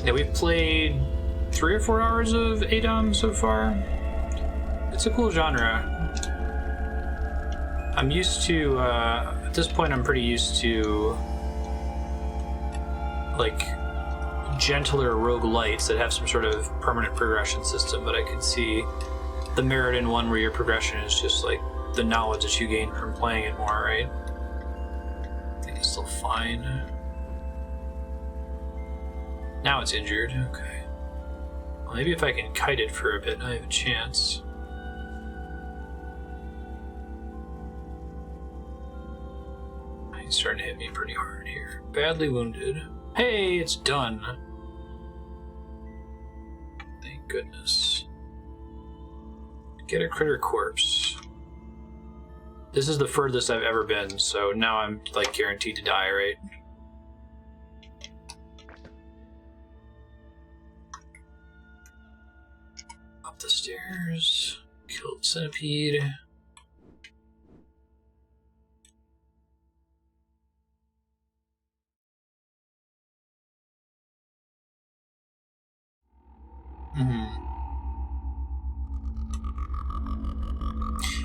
Speaker 1: Yeah, we've played 3 or 4 hours of ADOM so far. It's a cool genre. I'm used to, at this point I'm pretty used to, like, gentler roguelites that have some sort of permanent progression system, but I can see the merit in one where your progression is just, like, the knowledge that you gain from playing it more, right? I think it's still fine. Now it's injured, okay. Well, maybe if I can kite it for a bit, I have a chance. He's starting to hit me pretty hard here. Badly wounded. Hey, it's done. Thank goodness. Get a critter corpse. This is the furthest I've ever been, so now I'm, like, guaranteed to die, right? The stairs, killed centipede.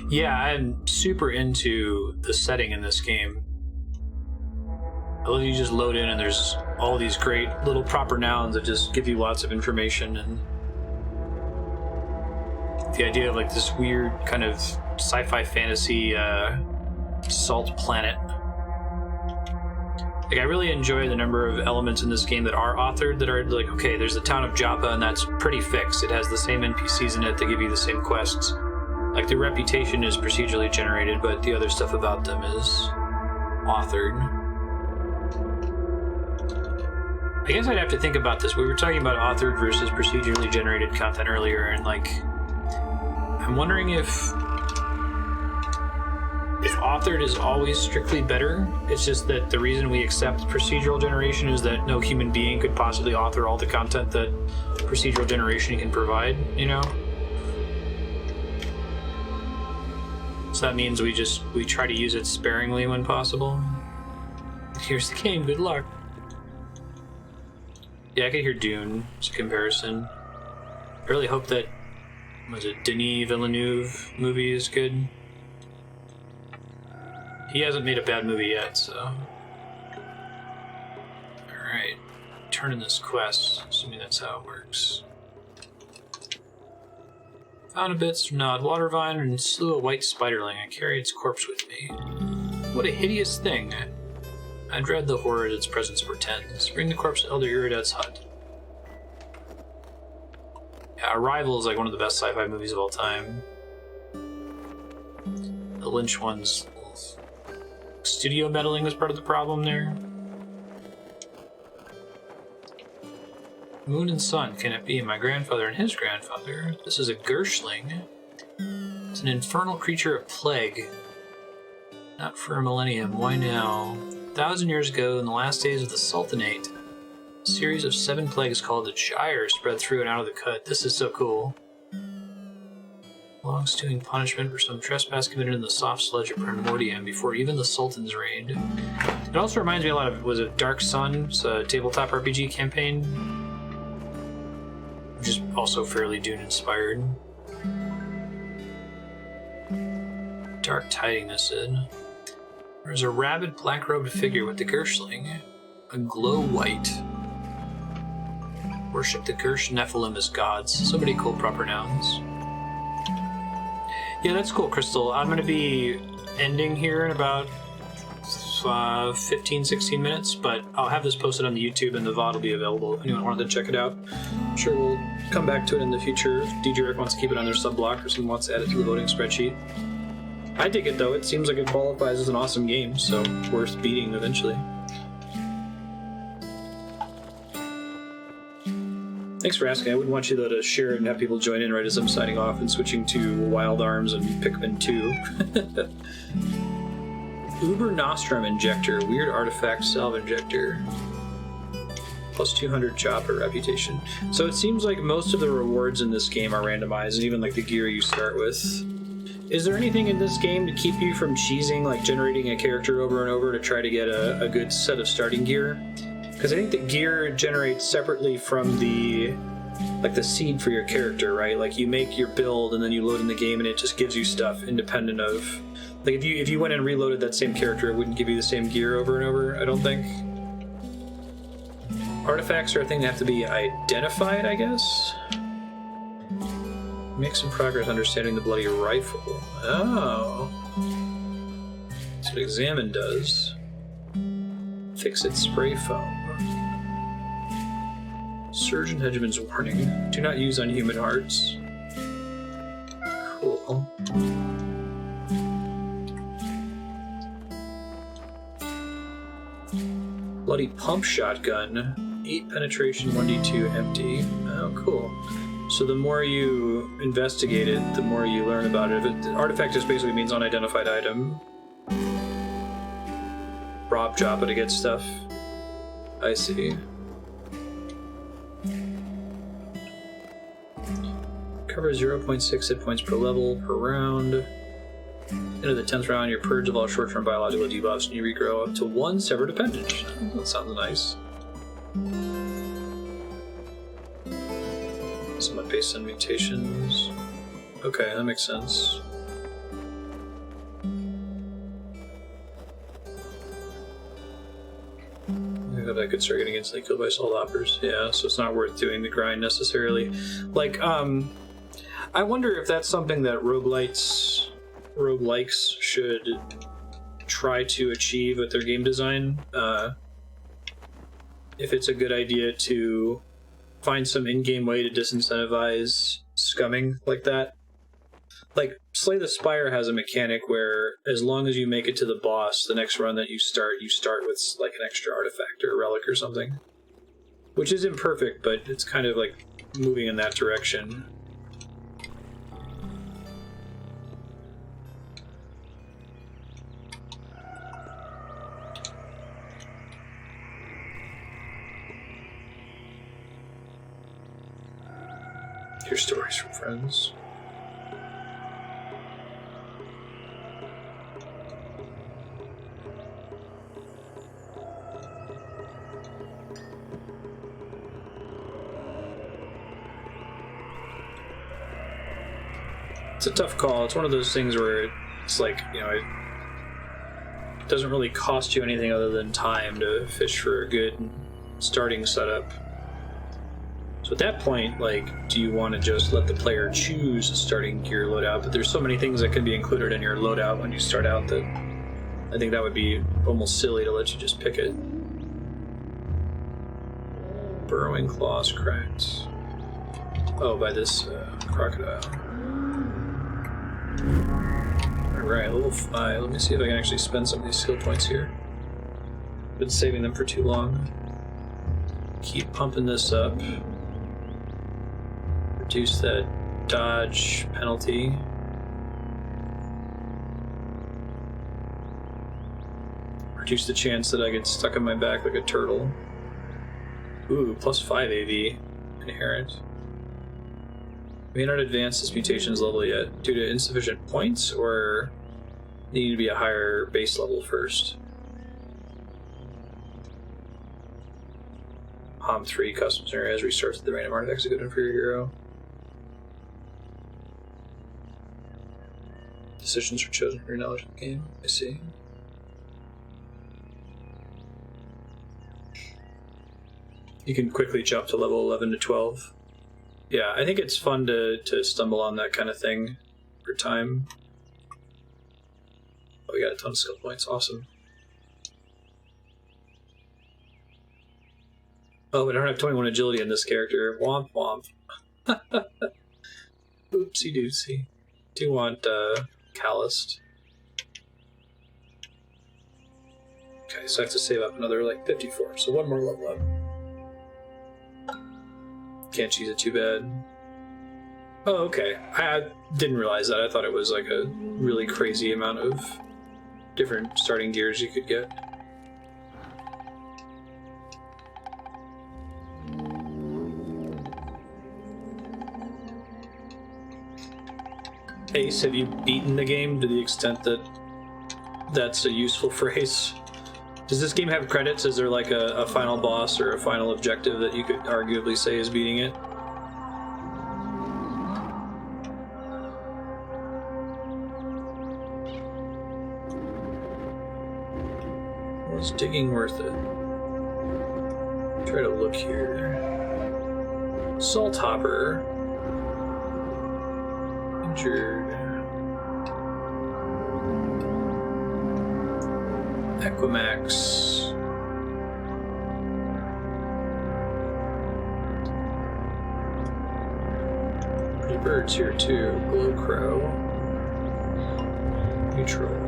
Speaker 1: Yeah, I'm super into the setting in this game. I love you just load in and there's all these great little proper nouns that just give you lots of information, and the idea of like this weird kind of sci-fi fantasy salt planet. Like, I really enjoy the number of elements in this game that are authored that are like, okay, there's the town of Joppa and that's pretty fixed. It has the same NPCs in it that give you the same quests. Like, the reputation is procedurally generated, but the other stuff about them is authored. I guess I'd have to think about this. We were talking about authored versus procedurally generated content earlier, and like, I'm wondering if authored is always strictly better. It's just that the reason we accept procedural generation is that no human being could possibly author all the content that procedural generation can provide, you know? So that means we try to use it sparingly when possible. Here's the game, good luck. Yeah, I could hear Dune as a comparison. I really hope that, was it Denis Villeneuve movie is good. He hasn't made a bad movie yet, so. Alright. Turn in this quest, assuming that's how it works. Found a bits from gnawed water vine and slew a white spiderling. I carry its corpse with me. What a hideous thing. I dread the horrors its presence portends. Bring the corpse to Elder Iridat's hut. Yeah, Arrival is like one of the best sci-fi movies of all time. The Lynch one's studio meddling was part of the problem there. Moon and sun, can it be? My grandfather and his grandfather. This is a Gershling. It's an infernal creature of plague. Not for a millennium. Why now? 1,000 years ago, in the last days of the Sultanate, a series of 7 plagues called the Gyre spread through and out of the cut. This is so cool. Long-stewing punishment for some trespass committed in the soft sludge of Primordium before even the Sultans reigned. It also reminds me a lot of, was it Dark Sun? It's a tabletop RPG campaign, which is also fairly Dune-inspired. Dark Tiding, this is. There's a rabid black-robed figure with the Gershling, a glow white. Worship the Gersh Nephilim as gods. So many cool proper nouns. Yeah, that's cool, Crystal. I'm going to be ending here in about 15-16 minutes, but I'll have this posted on the YouTube and the VOD will be available if anyone wanted to check it out. I'm sure we'll come back to it in the future if DJ Rick wants to keep it on their sub-block or someone wants to add it to the voting spreadsheet. I dig it, though. It seems like it qualifies as an awesome game, so worth beating eventually. Thanks for asking. I wouldn't want you, though, to share it and have people join in right as I'm signing off and switching to Wild Arms and Pikmin 2. Uber Nostrum Injector. Weird artifact salve injector. Plus 200 chopper reputation. So it seems like most of the rewards in this game are randomized, and even like the gear you start with. Is there anything in this game to keep you from cheesing, like generating a character over and over to try to get a good set of starting gear? Because I think that gear generates separately from the seed for your character, right? Like, you make your build and then you load in the game and it just gives you stuff independent of... Like, if you went and reloaded that same character, it wouldn't give you the same gear over and over, I don't think. Artifacts are a thing that have to be identified, I guess? Make some progress understanding the bloody rifle. Oh. That's what Examine does. Fix it spray foam. Surgeon Hedgeman's warning. Do not use unhuman hearts. Cool. Bloody pump shotgun. 8 penetration, 1d2 empty. Oh, cool. So the more you investigate it, the more you learn about it. Artifact just basically means unidentified item. Rob Joppa to get stuff. I see. Cover 0.6 hit points per level per round. Into the 10th round, you're purged of all short-term biological debuffs and you regrow up to 1 severed appendage. That sounds nice. Somewhat based on mutations. Okay, that makes sense. but I could start getting instantly killed by assault hoppers. Yeah, so it's not worth doing the grind necessarily. Like, I wonder if that's something that roguelikes should try to achieve with their game design. If it's a good idea to find some in-game way to disincentivize scumming like that. Like, Slay the Spire has a mechanic where as long as you make it to the boss, the next run that you start with like an extra artifact or a relic or something. Which is imperfect, but it's kind of like moving in that direction. Hear stories from friends. It's a tough call. It's one of those things where it's like, you know, it doesn't really cost you anything other than time to fish for a good starting setup. So at that point, like, do you want to just let the player choose a starting gear loadout? But there's so many things that can be included in your loadout when you start out that I think that would be almost silly to let you just pick it. Burrowing claws cracked. Oh, by this crocodile. Alright, level 5. Let me see if I can actually spend some of these skill points here. Been saving them for too long. Keep pumping this up. Reduce that dodge penalty. Reduce the chance that I get stuck on my back like a turtle. Ooh, plus 5 AV. Inherent. May not advance this mutation's level yet due to insufficient points, or need to be a higher base level first. HOM 3 custom scenarios restarts the random artifacts, a good one for your hero. Decisions are chosen for your knowledge of the game. I see. You can quickly jump to level 11 to 12. Yeah, I think it's fun to stumble on that kind of thing for time. Oh, we got a ton of skill points. Awesome. Oh, I don't have 21 agility in this character. Womp womp. Oopsie doopsie. Do want calloused. Okay, so I have to save up another like 54, so one more level up. Can't cheese it too bad. Oh, okay. I didn't realize that. I thought it was like a really crazy amount of different starting gears you could get. Ace, have you beaten the game to the extent that that's a useful phrase? Does this game have credits? Is there like a final boss or a final objective that you could arguably say is beating it? Was digging worth it? Try to look here. Salt Hopper. Injured. Equimax. Pretty birds here too. Glow Crow. Neutral.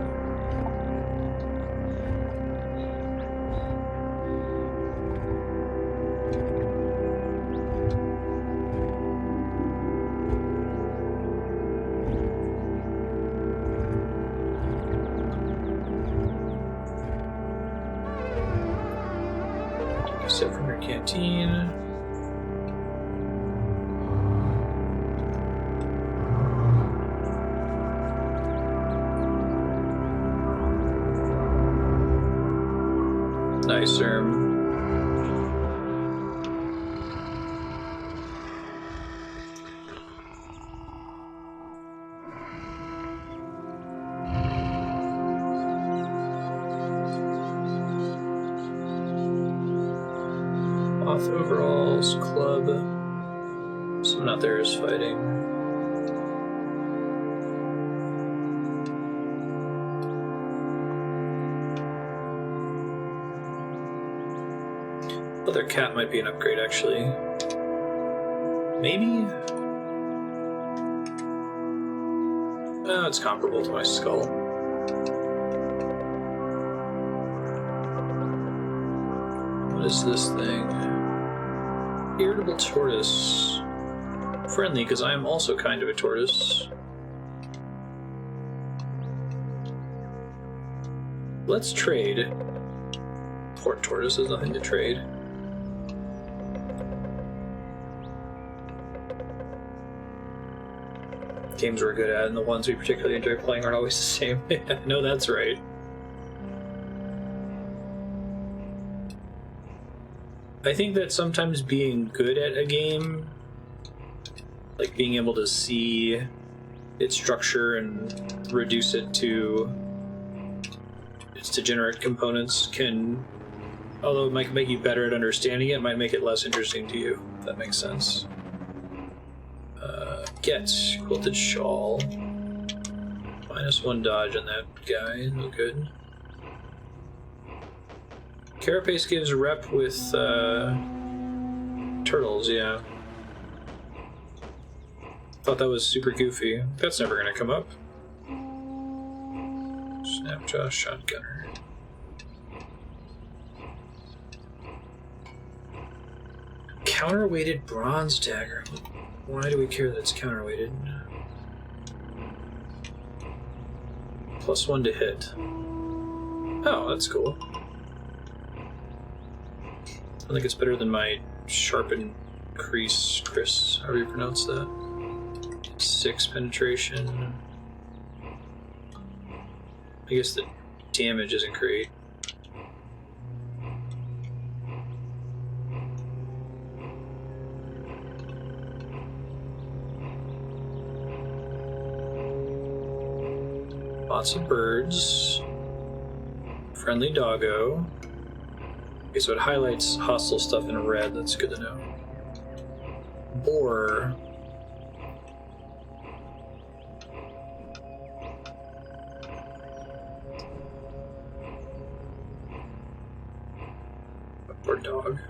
Speaker 1: Except from your canteen. Nice, South Overalls Club. Someone out there is fighting. But their cat might be an upgrade, actually. Maybe? No, it's comparable to my skull. What is this thing? Irritable tortoise. Friendly, because I am also kind of a tortoise. Let's trade. Poor tortoise has nothing to trade. Games we're good at, and the ones we particularly enjoy playing aren't always the same. No, that's right. I think that sometimes being good at a game, like being able to see its structure and reduce it to its degenerate components, can, although it might make you better at understanding it, might make it less interesting to you, if that makes sense. Get quilted shawl. -1 dodge on that guy, no good. Carapace gives rep with turtles, yeah. Thought that was super goofy. That's never gonna come up. Snapjaw shotgunner. Counterweighted bronze dagger. Why do we care that it's counterweighted? +1 to hit. Oh, that's cool. I think it's better than my sharpened Chris, however you pronounce that. 6 penetration. I guess the damage isn't great. Lots of birds. Friendly doggo. Okay, so it highlights hostile stuff in red. That's good to know. Boar. Poor dog.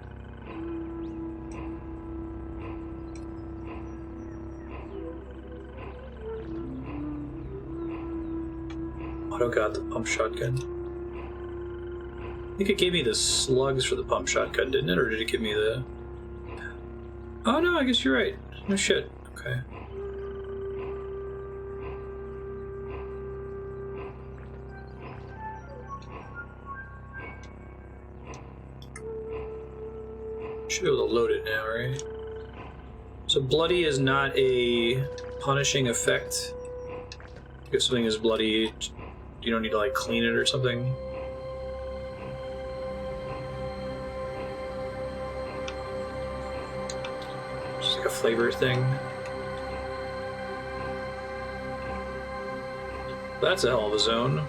Speaker 1: Auto got the pump shotgun. I think it gave me the slugs for the pump shotgun, didn't it? Or did it give me the... Oh no, I guess you're right. No shit. Okay. Should be able to load it now, right? So bloody is not a punishing effect. If something is bloody, you don't need to like clean it or something. Just like a flavor thing. That's a hell of a zone.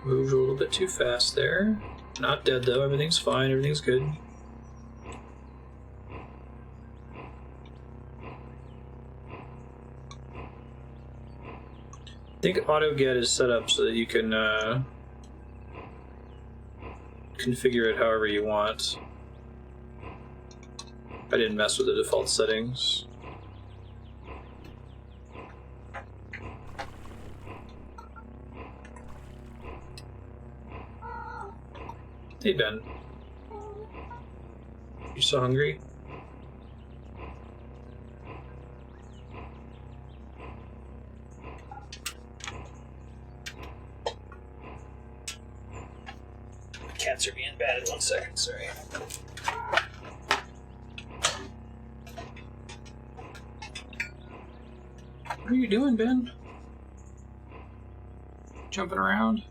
Speaker 1: Moved a little bit too fast there. Not dead though, everything's fine, everything's good. I think auto get is set up so that you can configure it however you want. I didn't mess with the default settings. Hey Ben, you so hungry? Cats are being bad. 1 second, sorry. What are you doing, Ben? Jumping around?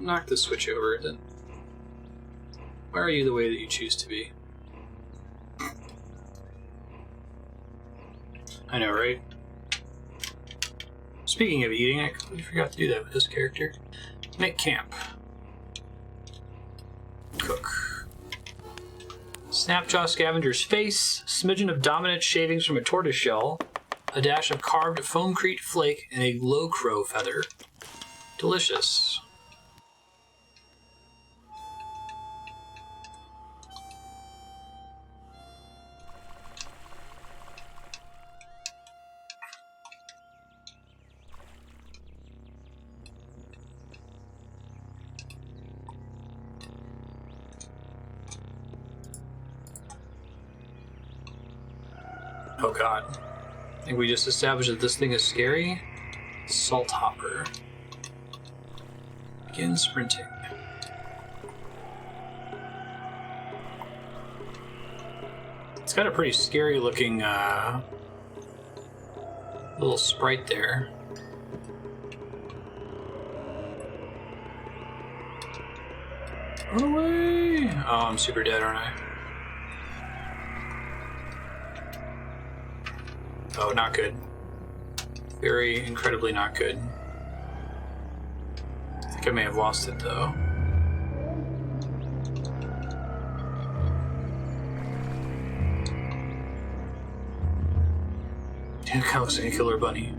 Speaker 1: Knock the switch over, then. Why are you the way that you choose to be? speaking of eating, I completely forgot to do that with this character. Make camp. Cook. Snapjaw Scavenger's face, smidgen of dominant shavings from a tortoiseshell, a dash of carved foamcrete flake, and a glow crow feather. Delicious. Oh god. I think we just established that this thing is scary. Salt hopper. Begin sprinting. It's got a pretty scary looking little sprite there. Run away! Oh, I'm super dead, aren't I? Oh, not good. Very incredibly not good. I think I may have lost it though. It kind of looks like a killer bunny.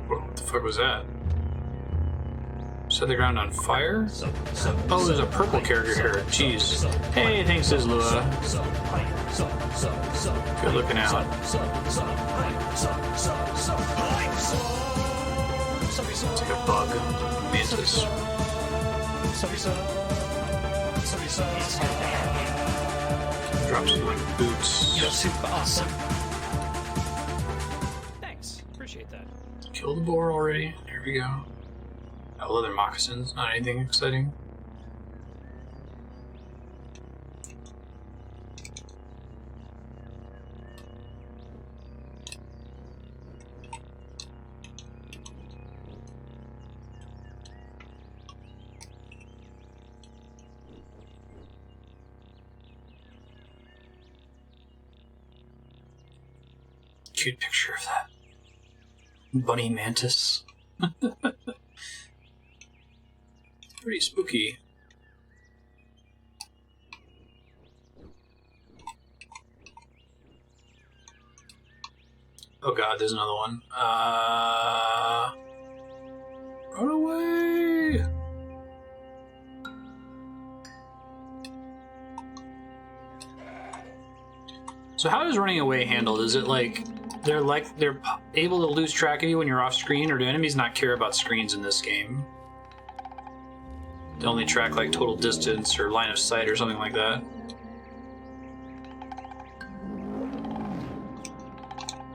Speaker 1: What the fuck was that? Set the ground on fire? Oh, there's a purple character here. Jeez. Hey, thanks, Izlua. Good looking out. It's like a bug. Mantis. Drop some like boots.
Speaker 3: You're super awesome. Thanks. Appreciate that.
Speaker 1: Kill the boar already. There we go. Oh, leather moccasins. Not anything exciting. Cute picture of that bunny mantis. Pretty spooky. Oh god, there's another one. Run away! So how is running away handled? Is it like they're able to lose track of you when you're off screen, or do enemies not care about screens in this game? They only track like total distance or line of sight or something like that.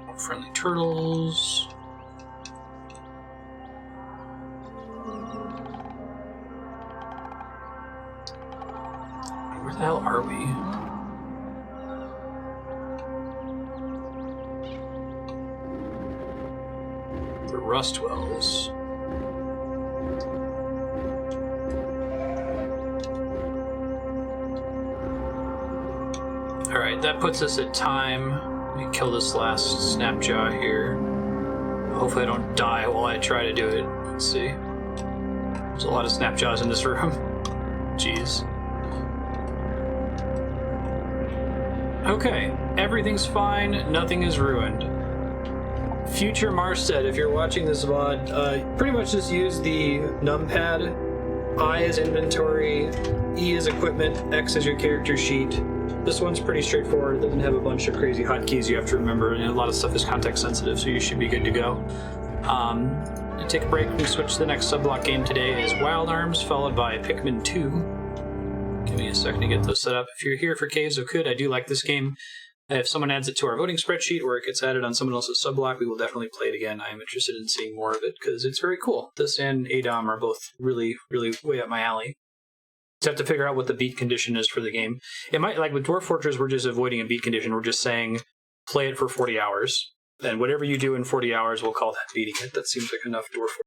Speaker 1: More friendly turtles. Where the hell are we? The Rustwells. Alright, that puts us at time. Let me kill this last Snapjaw here. Hopefully I don't die while I try to do it. Let's see. There's a lot of Snapjaws in this room. Jeez. Okay, everything's fine, nothing is ruined. Future Marstead, if you're watching this VOD, pretty much just use the numpad. I is inventory, E is equipment, X is your character sheet. This one's pretty straightforward. It doesn't have a bunch of crazy hotkeys you have to remember, and a lot of stuff is context sensitive, so you should be good to go. Take a break. We switch to the next subblock game today is Wild Arms, followed by Pikmin 2. Give me a second to get those set up. If you're here for Caves of Could, I do like this game. If someone adds it to our voting spreadsheet or it gets added on someone else's subblock, we will definitely play it again. I am interested in seeing more of it because it's very cool. This and ADOM are both really, really way up my alley. Just have to figure out what the beat condition is for the game. It might, like with Dwarf Fortress, we're just avoiding a beat condition. We're just saying play it for 40 hours. And whatever you do in 40 hours, we'll call that beating it. That seems like enough Dwarf Fortress.